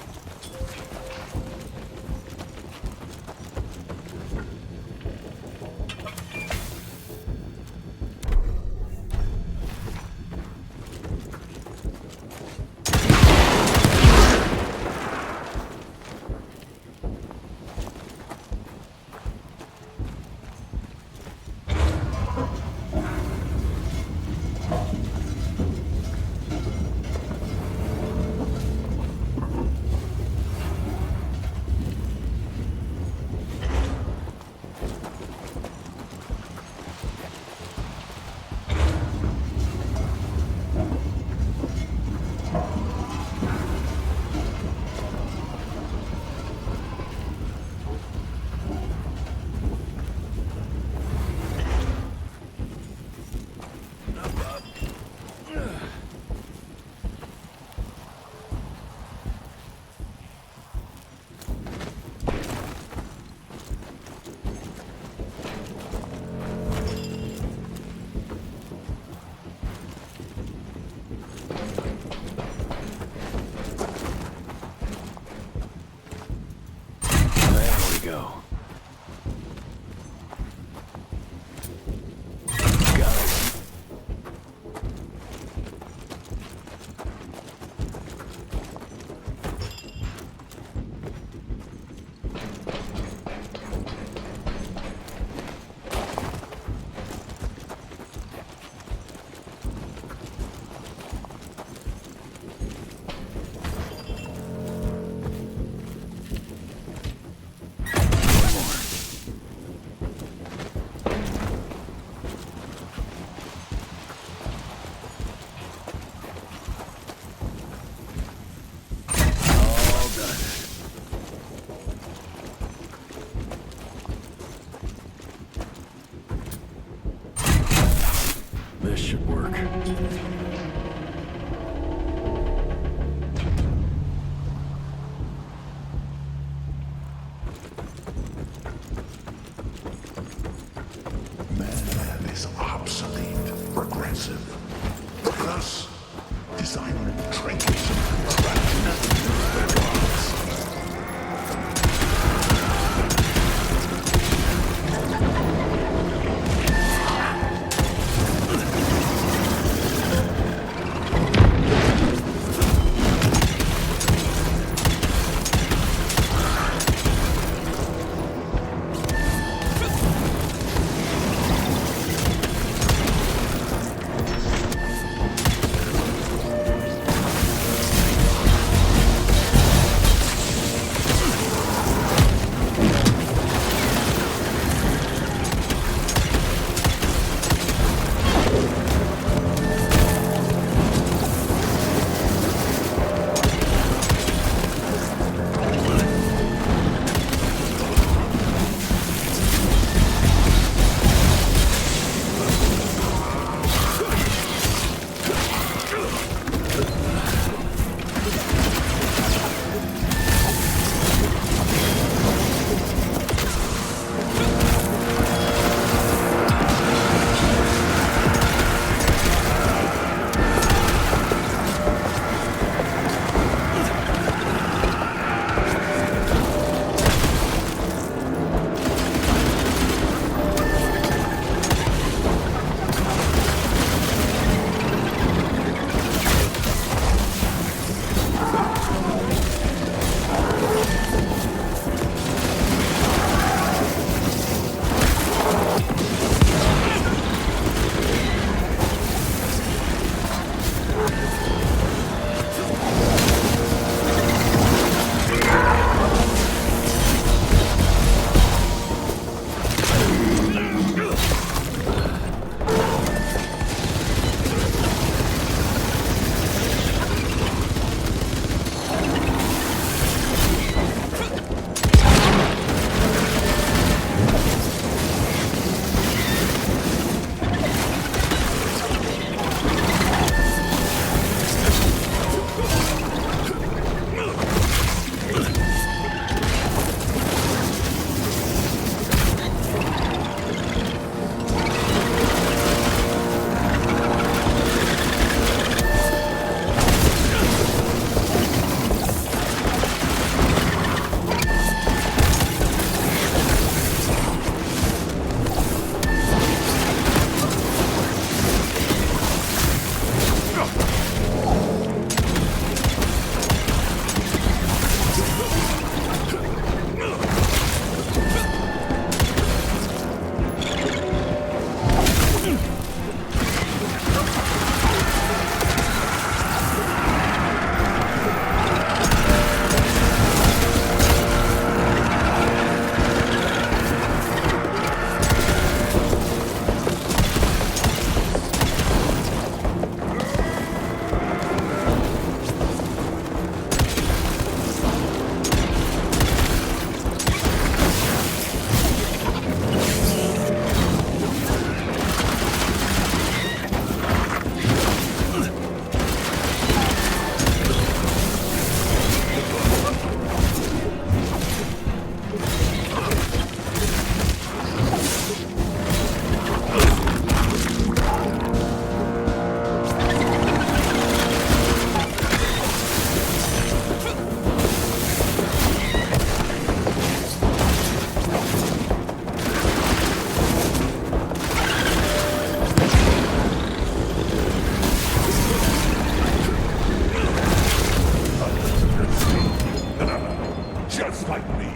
fight me.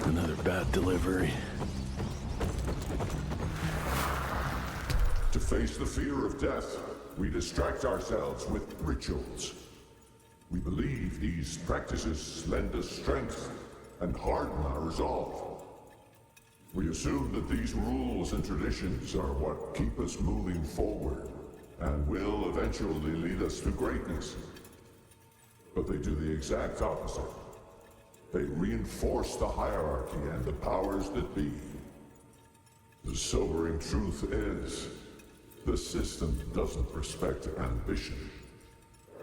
Another bad delivery. To face the fear of death, we distract ourselves with rituals. We believe these practices lend us strength and harden our resolve. We assume that these rules and traditions are what keep us moving forward and will eventually lead us to greatness. But they do the exact opposite. They reinforce the hierarchy and the powers that be. The sobering truth is, the system doesn't respect ambition.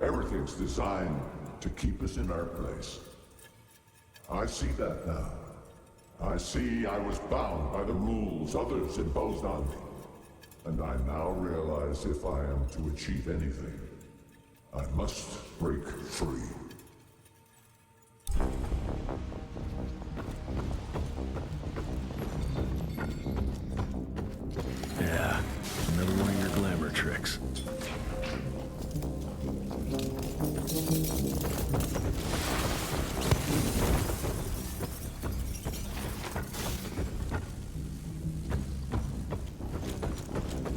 Everything's designed to keep us in our place. I see that now. I see I was bound by the rules others imposed on me. And I now realize if I am to achieve anything, I must break free. Yeah, another one of your glamour tricks.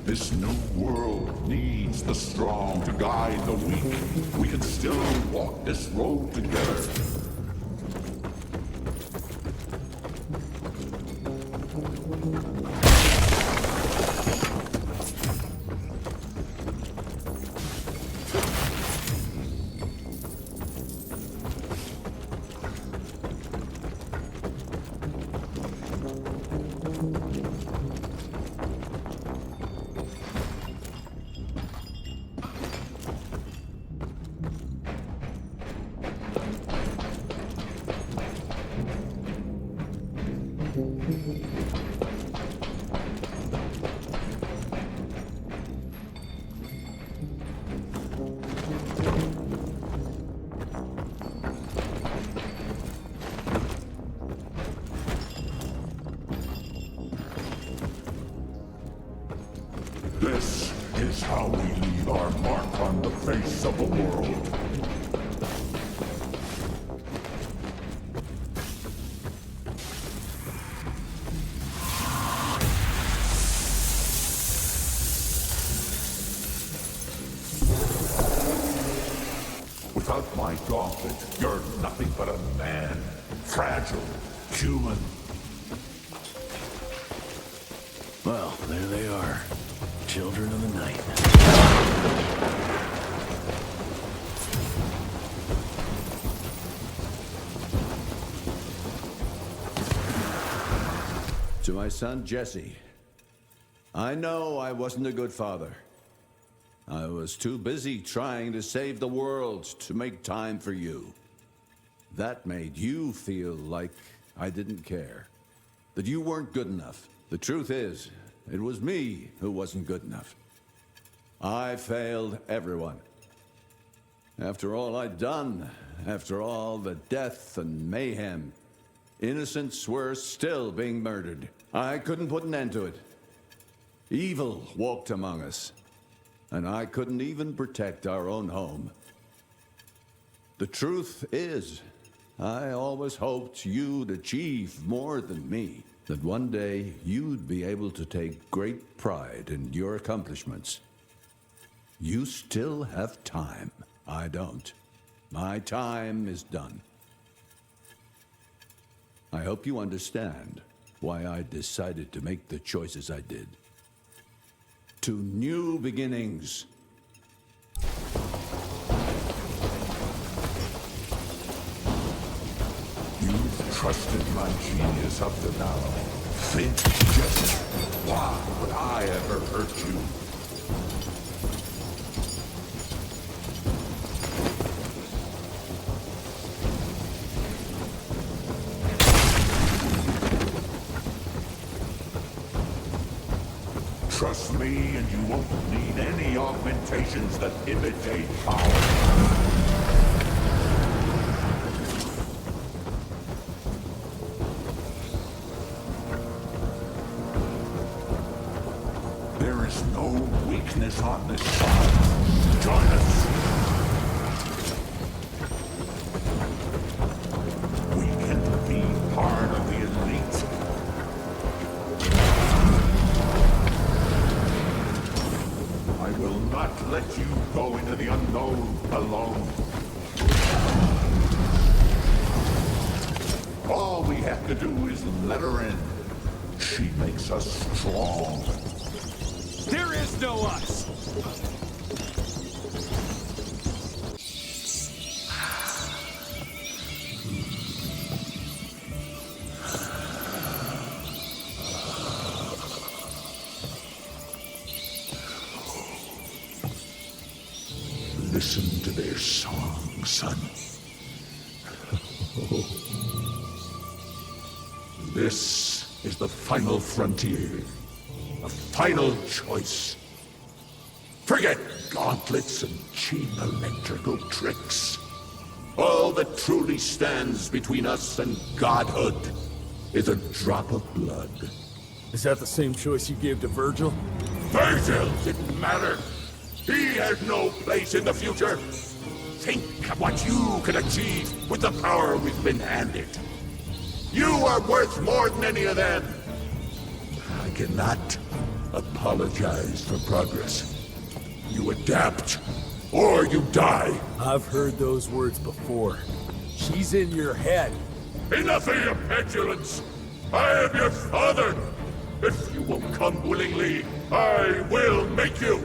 This new world needs the strong to guide the weak. We can still walk this road together. This is how we leave our mark on the face of the world. Without my gauntlet, you're nothing but a man. Fragile, human. Well, there they are. Children of the night. To my son, Jesse. I know I wasn't a good father. I was too busy trying to save the world to make time for you. That made you feel like I didn't care. That you weren't good enough. The truth is, it was me who wasn't good enough. I failed everyone. After all I'd done, after all the death and mayhem, innocents were still being murdered. I couldn't put an end to it. Evil walked among us, and I couldn't even protect our own home. The truth is, I always hoped you'd achieve more than me. That one day you'd be able to take great pride in your accomplishments. You still have time. I don't. My time is done. I hope you understand why I decided to make the choices I did. To new beginnings. You've trusted my genius up to now. Think, Jesse, why would I ever hurt you? Trust me, and you won't need any augmentations that imitate power. There is no weakness on this side. Join us. We can be part of the elite. I will not let you go into the unknown alone. All we have to do is let her in. She makes us strong. There is no us! Listen to their song, son. This is the final frontier. A final choice. Forget gauntlets and cheap electrical tricks. All that truly stands between us and godhood is a drop of blood. Is that the same choice you gave to Virgil? Virgil didn't matter. He has no place in the future. Think of what you can achieve with the power we've been handed. You are worth more than any of them. I cannot apologize for progress. You adapt, or you die. I've heard those words before. She's in your head. Enough of your petulance. I am your father. If you won't come willingly, I will make you.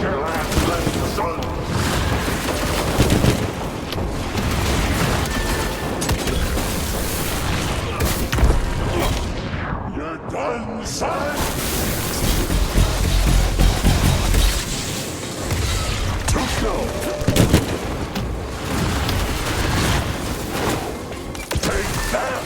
your last breath, son! You're done, son! Too slow! Take that!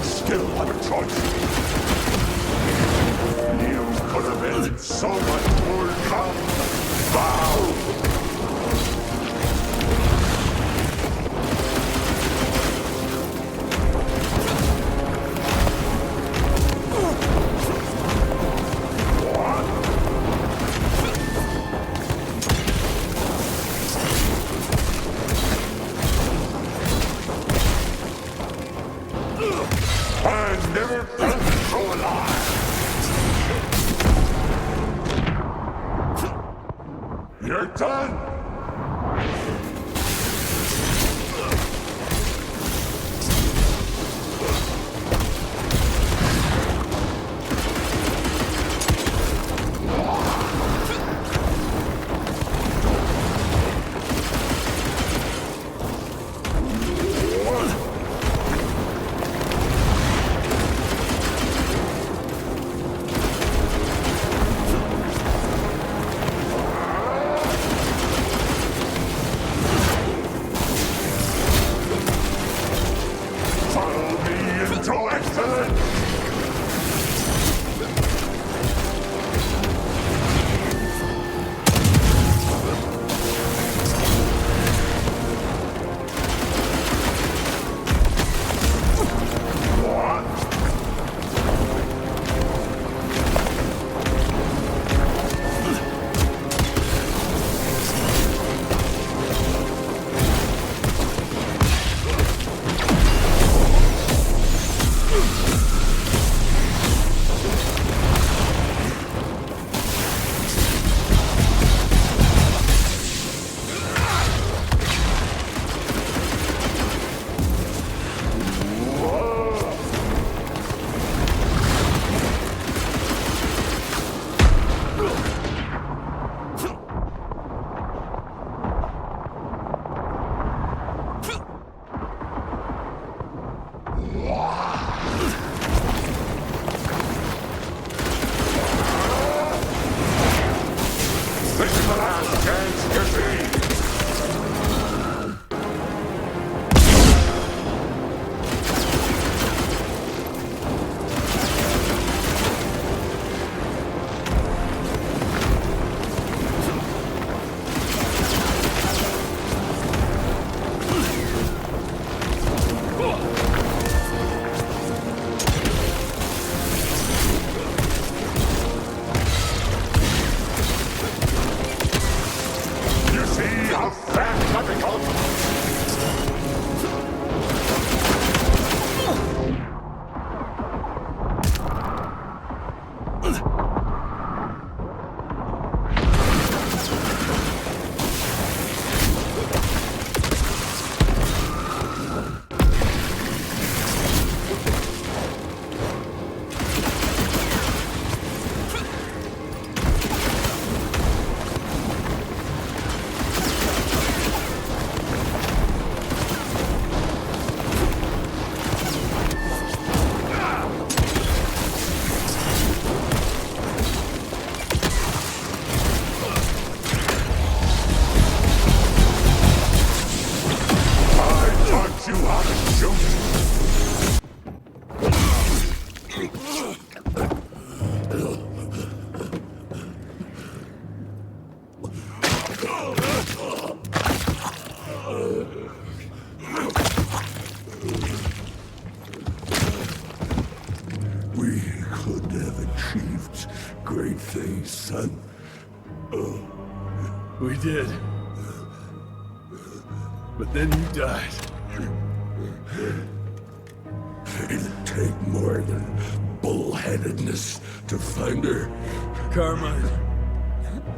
Still have a choice. You could have been so much more calm. Bow! I never felt so alive! You're done! Great things, son. We did. But then you died. It'd take more than bullheadedness to find her. Carmine,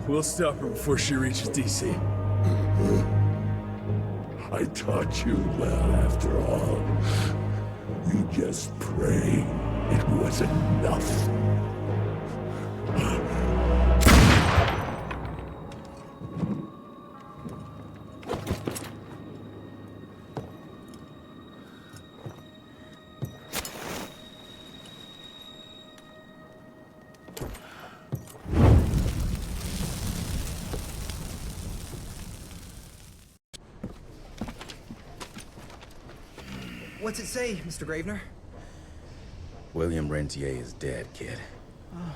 we'll stop her before she reaches DC. I taught you well after all. You just pray it was enough. What's it say, Mr. Gravener? William Rentier is dead, kid. Oh.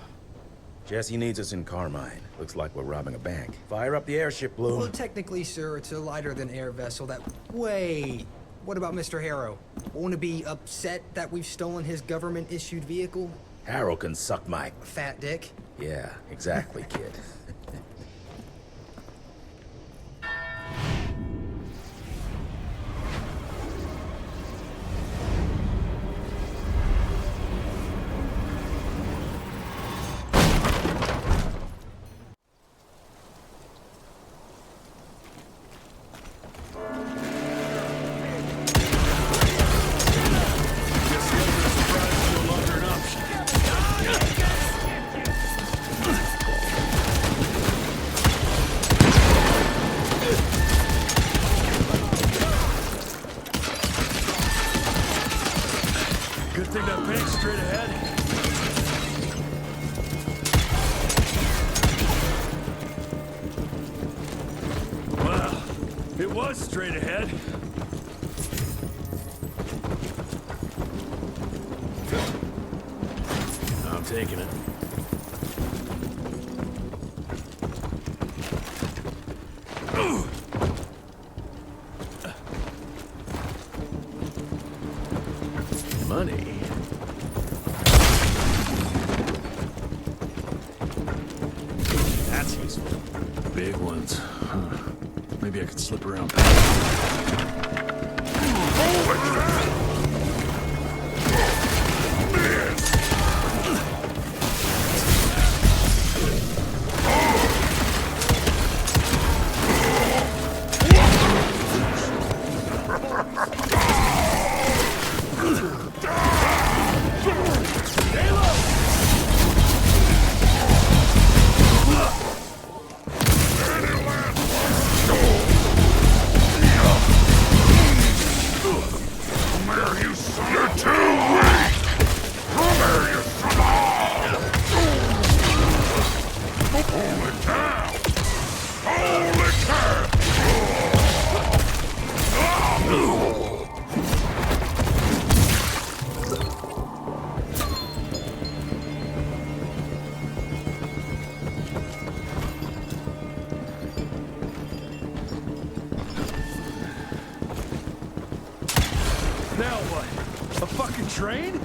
Jesse needs us in Carmine. Looks like we're robbing a bank. Fire up the airship, Bloom. Well, technically, sir, it's a lighter-than-air vessel that... Wait, what about Mr. Harrow? Won't it be upset that we've stolen his government-issued vehicle? Harrow can suck my... Fat dick? Yeah, exactly, kid. Good thing that bank's straight ahead. Well, it was straight ahead. I'm taking it. Money. That's useful. Big ones. Huh. Maybe I could slip around past. Now what? A fucking train?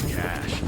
Cash.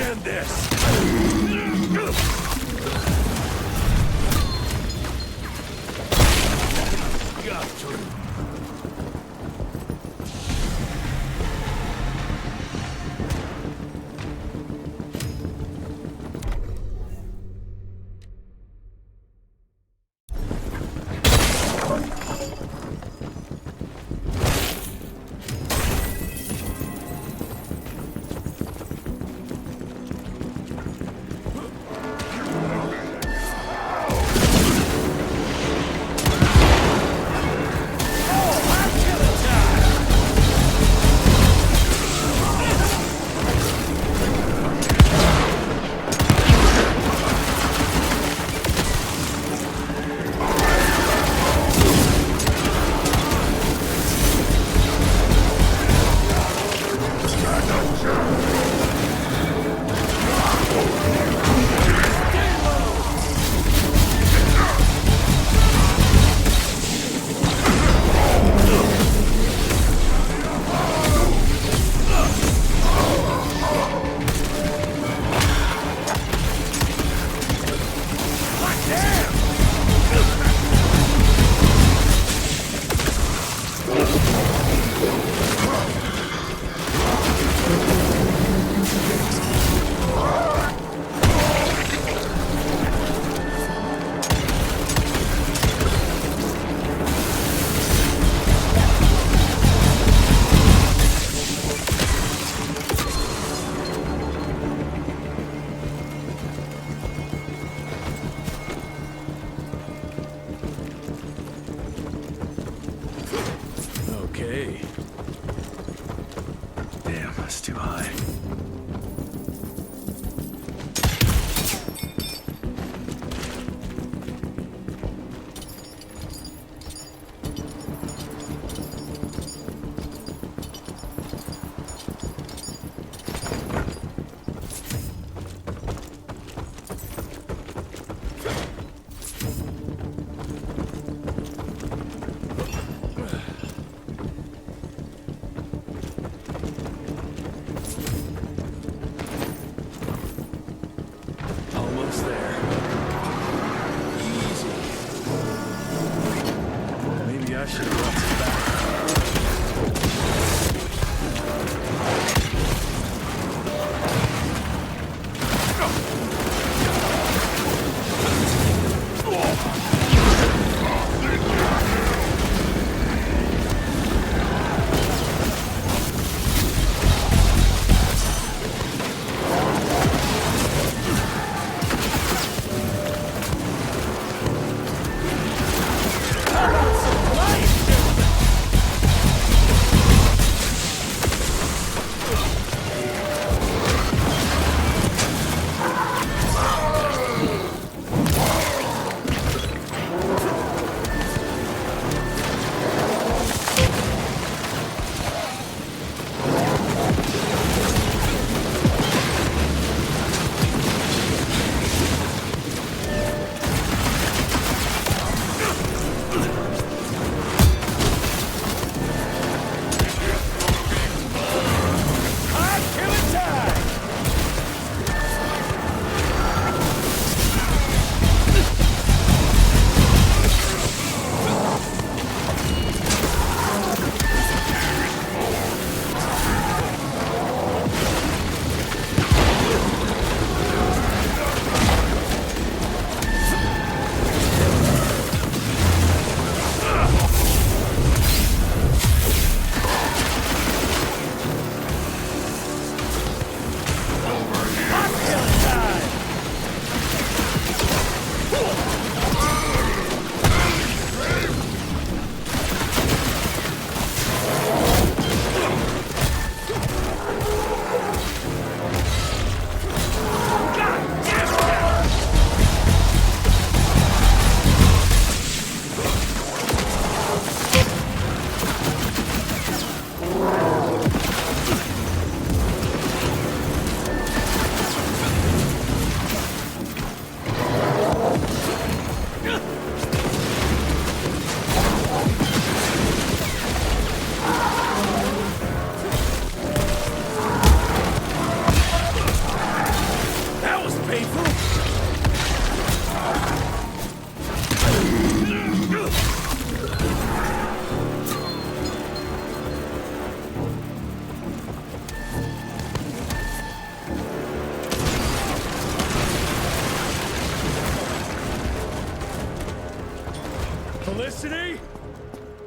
end this! Got to. Okay. Damn, that's too high.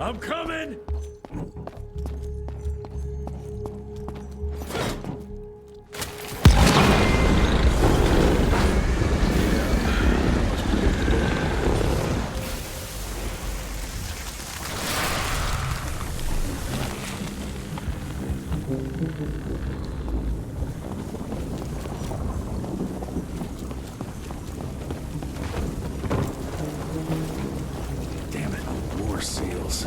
I'm coming! Damn it, more seals.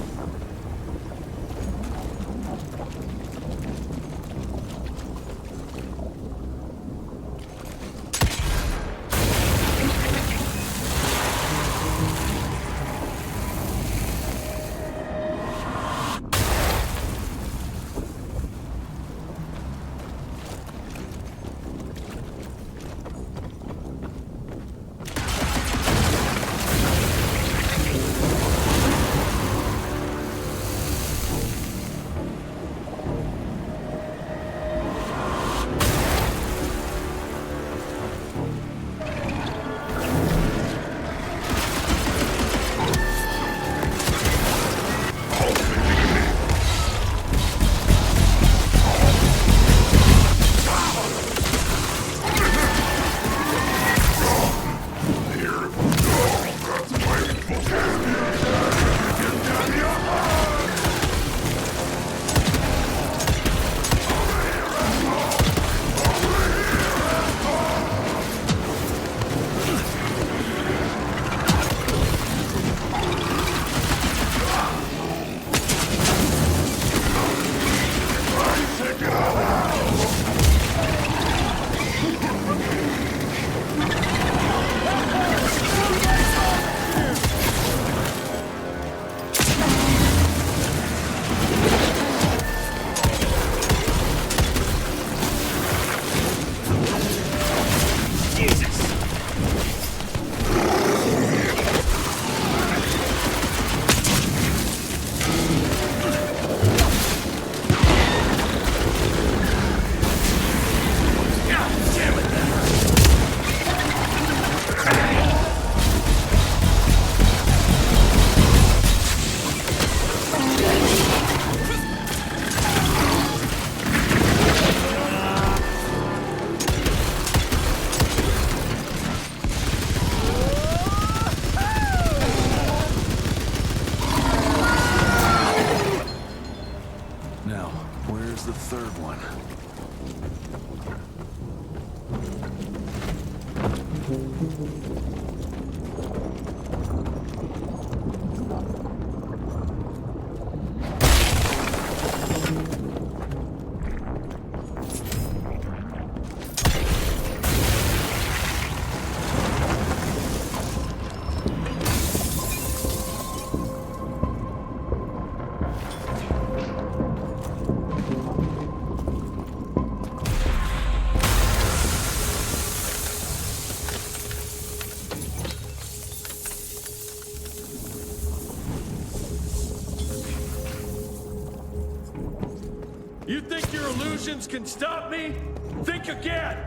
Now, where's the third one? You think your illusions can stop me? Think again!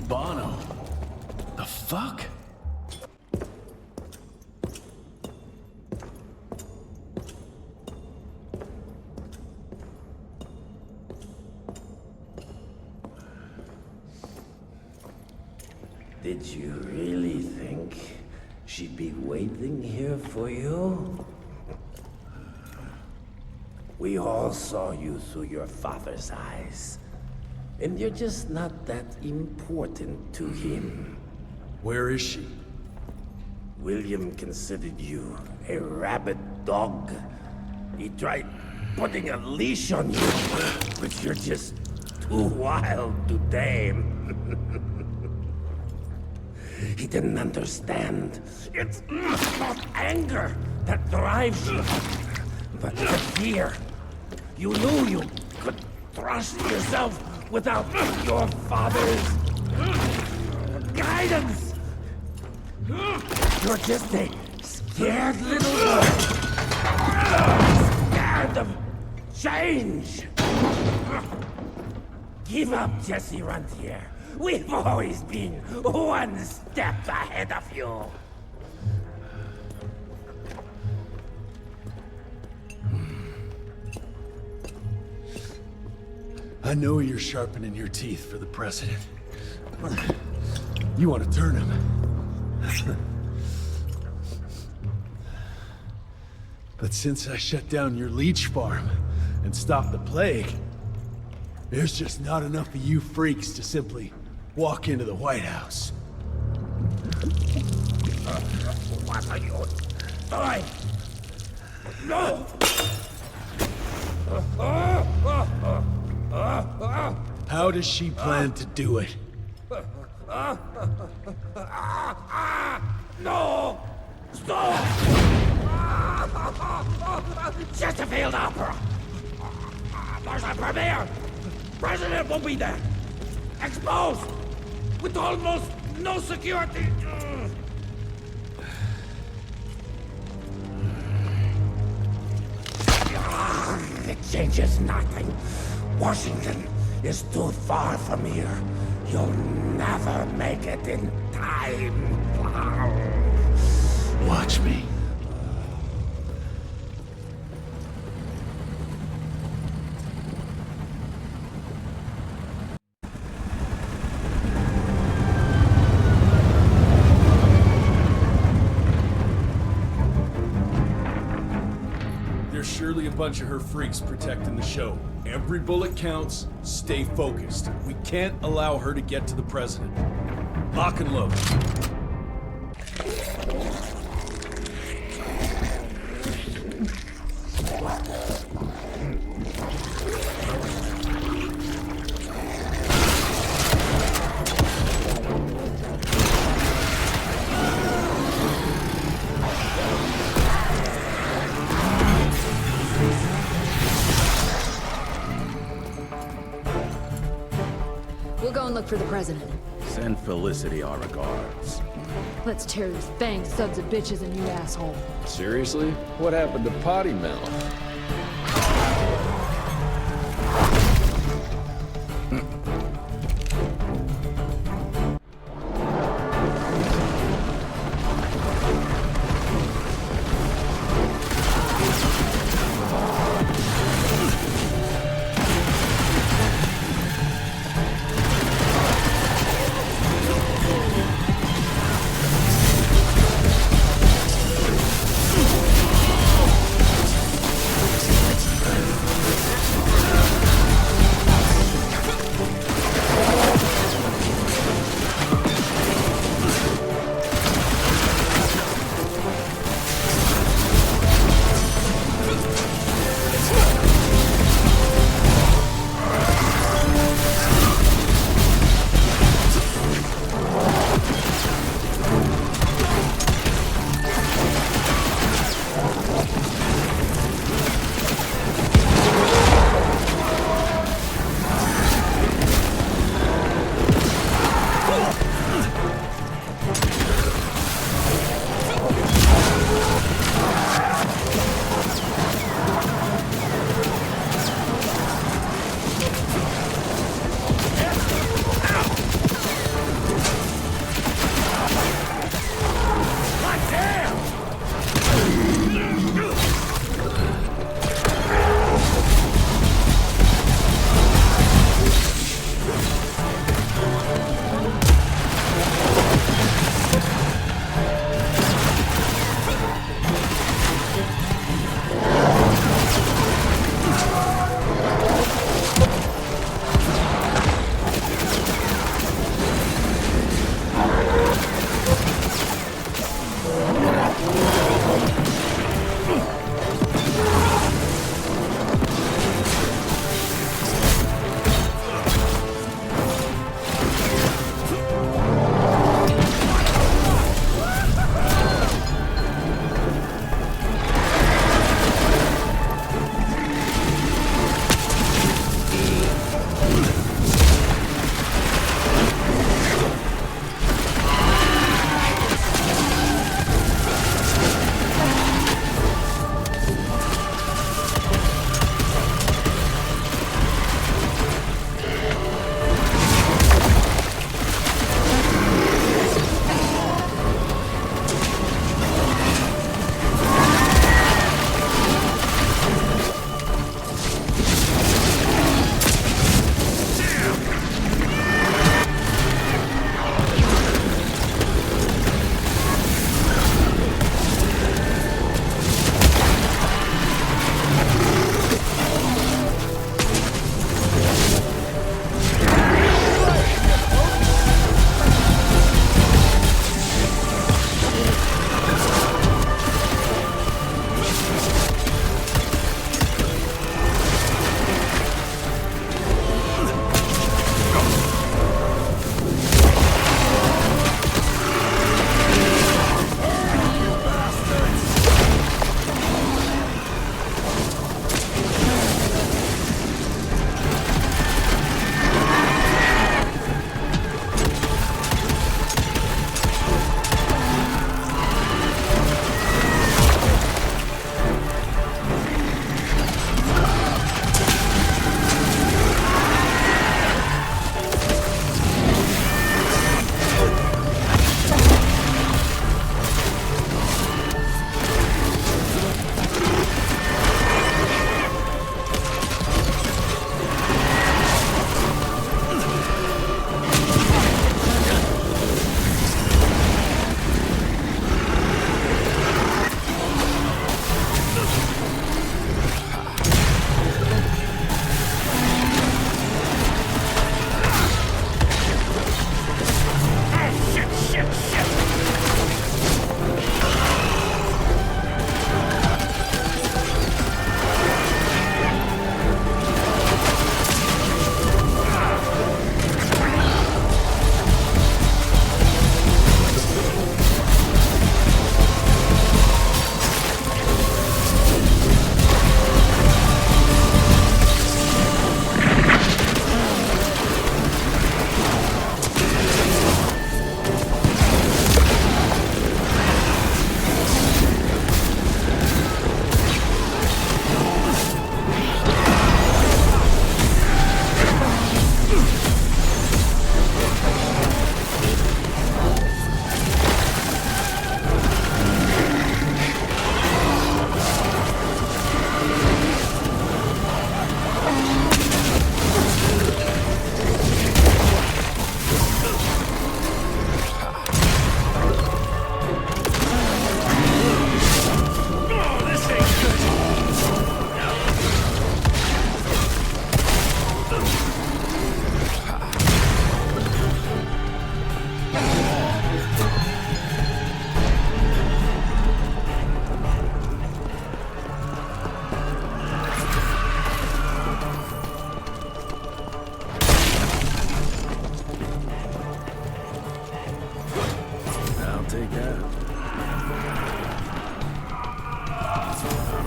Bono. The fuck? Did you really think she'd be waiting here for you? We all saw you through your father's eyes. And you're just not that important to him. Where is she? William considered you a rabid dog. He tried putting a leash on you, but you're just too wild to tame. He didn't understand. It's not anger that drives you, but the fear. You knew you could trust yourself without your father's guidance. You're just a scared little boy. Scared of change. Give up, Jesse Runtier. We've always been one step ahead of you. I know you're sharpening your teeth for the president. You want to turn him. But since I shut down your leech farm and stopped the plague, there's just not enough of you freaks to simply walk into the White House. What are you doing? No! How does she plan to do it? No! Stop! Just a failed opera! There's a premiere! President won't be there! Exposed! With almost no security! It changes nothing. Washington is too far from here. You'll never make it in time. Watch me. There's surely a bunch of her freaks protecting the show. Every bullet counts. Stay focused. We can't allow her to get to the president. Lock and load. We'll go and look for the president. Send Felicity our regards. Let's tear these fanged sons of bitches a new asshole. Seriously? What happened to Potty Mouth?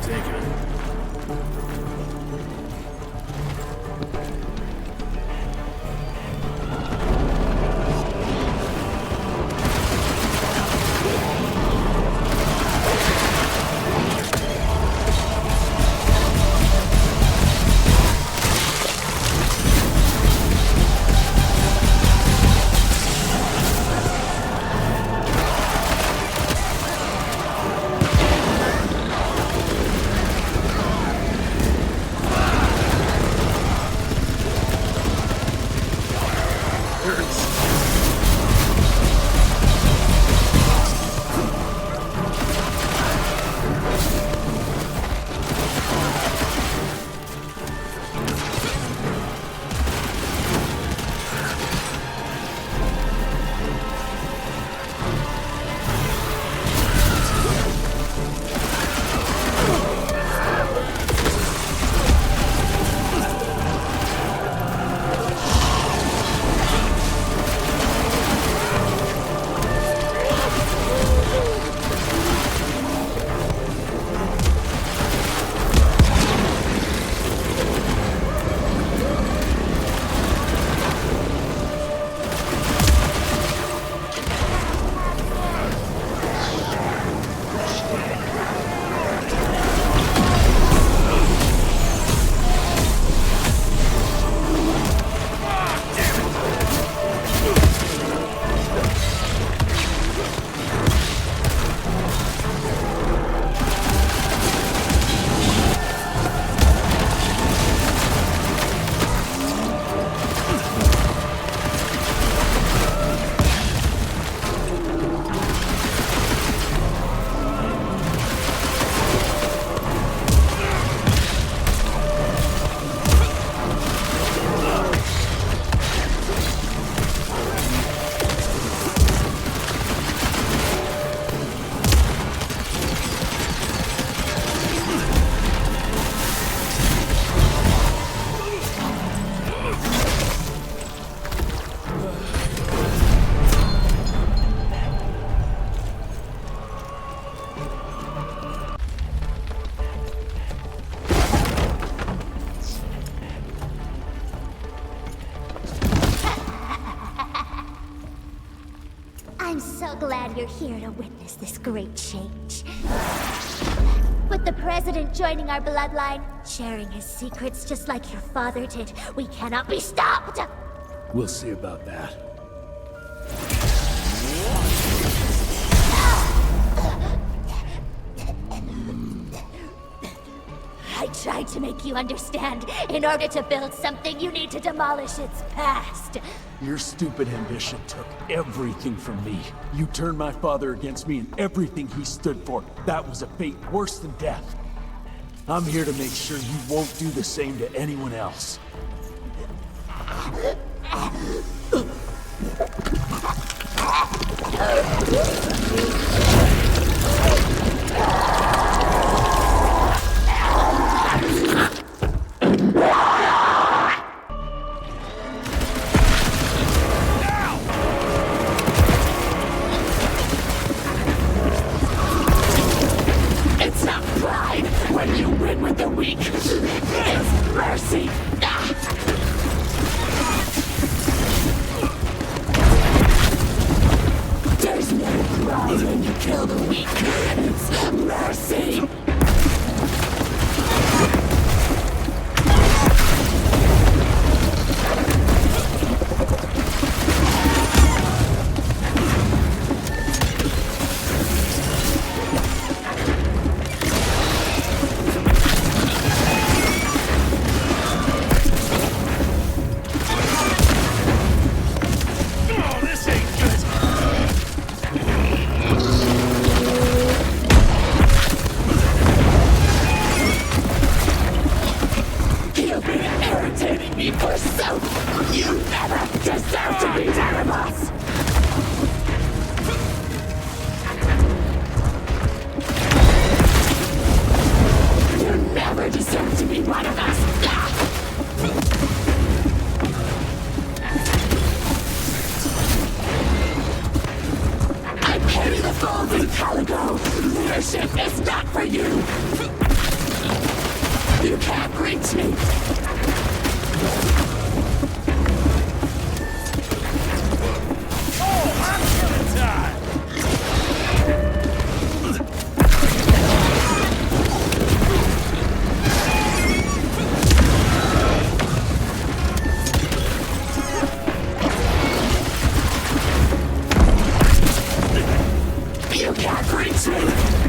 taking it. I'm so glad you're here to witness this great change. With the President joining our bloodline, sharing his secrets just like your father did, we cannot be stopped! We'll see about that. I tried to make you understand. In order to build something, you need to demolish its past. Your stupid ambition took everything from me. You turned my father against me and everything he stood for. That was a fate worse than death. I'm here to make sure you won't do the same to anyone else. It's not pride when you win with the weak. It's mercy. There's no pride when you kill the weak. It's mercy. Leadership is not for you! You can't reach me! You can't reach me!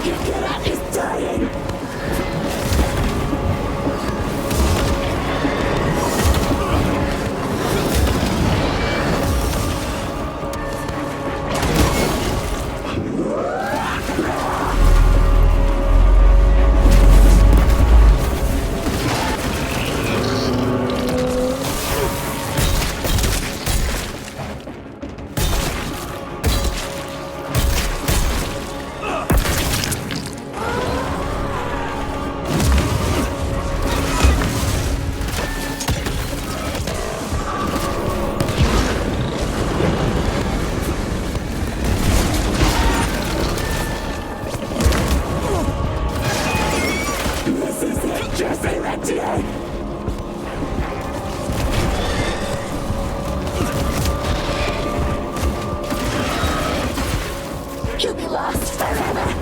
He's dying! You'll be lost forever!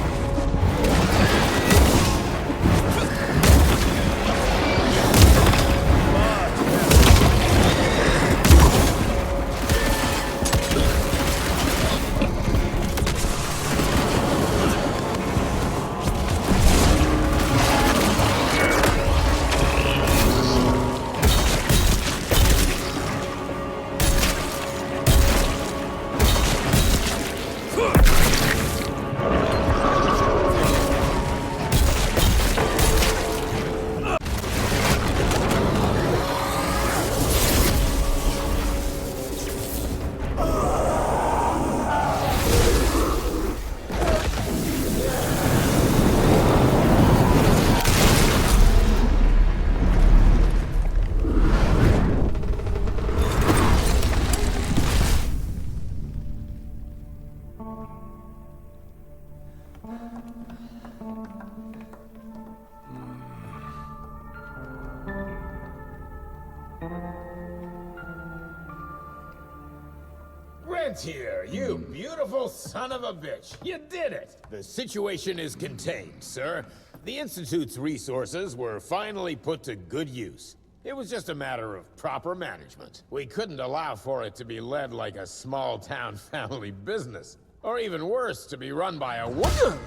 Rentier, you beautiful son of a bitch. You did it! The situation is contained, sir. The Institute's resources were finally put to good use. It was just a matter of proper management. We couldn't allow for it to be led like a small-town family business. Or even worse, to be run by a woman.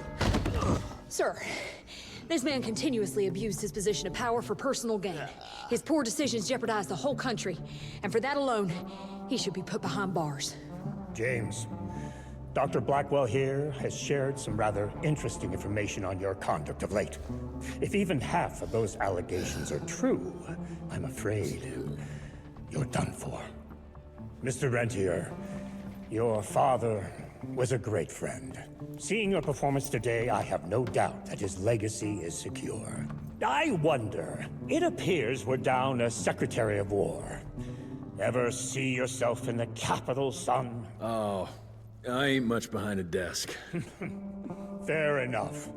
Sir, this man continuously abused his position of power for personal gain. His poor decisions jeopardized the whole country. And for that alone, he should be put behind bars. James, Dr. Blackwell here has shared some rather interesting information on your conduct of late. If even half of those allegations are true, I'm afraid you're done for. Mr. Rentier, your father was a great friend. Seeing your performance today, I have no doubt that his legacy is secure. I wonder, it appears we're down a Secretary of War. Ever see yourself in the capital, son? Oh, I ain't much behind a desk. Fair enough.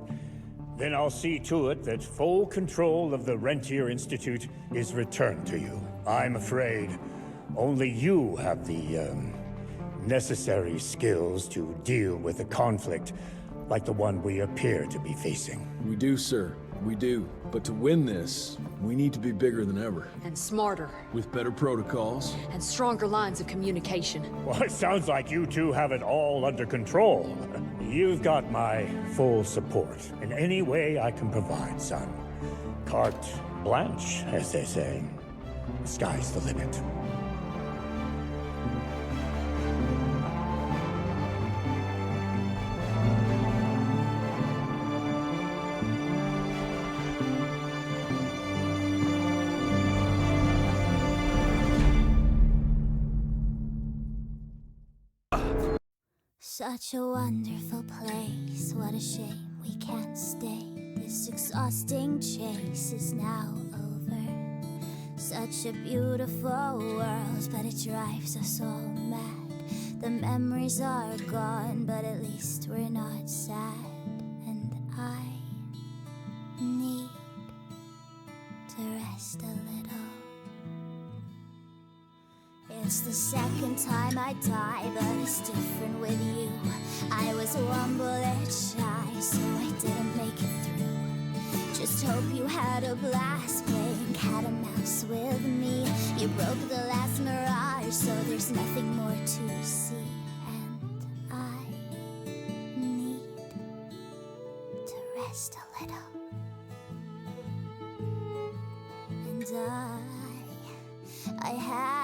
Then I'll see to it that full control of the Rentier Institute is returned to you. I'm afraid only you have the, necessary skills to deal with a conflict like the one we appear to be facing. We do, sir. We do. But to win this, we need to be bigger than ever. And smarter. With better protocols. And stronger lines of communication. Well, it sounds like you two have it all under control. You've got my full support in any way I can provide, son. Carte blanche, as they say. The sky's the limit. Such a wonderful place, what a shame we can't stay. This exhausting chase is now over. Such a beautiful world, but it drives us all mad. The memories are gone, but at least we're not sad. And I need to rest a little. It's the second time I die, but it's different with you. I was one bullet shy, so I didn't make it through. Just hope you had a blast playing cat and mouse with me. You broke the last mirage, so there's nothing more to see. And I need to I have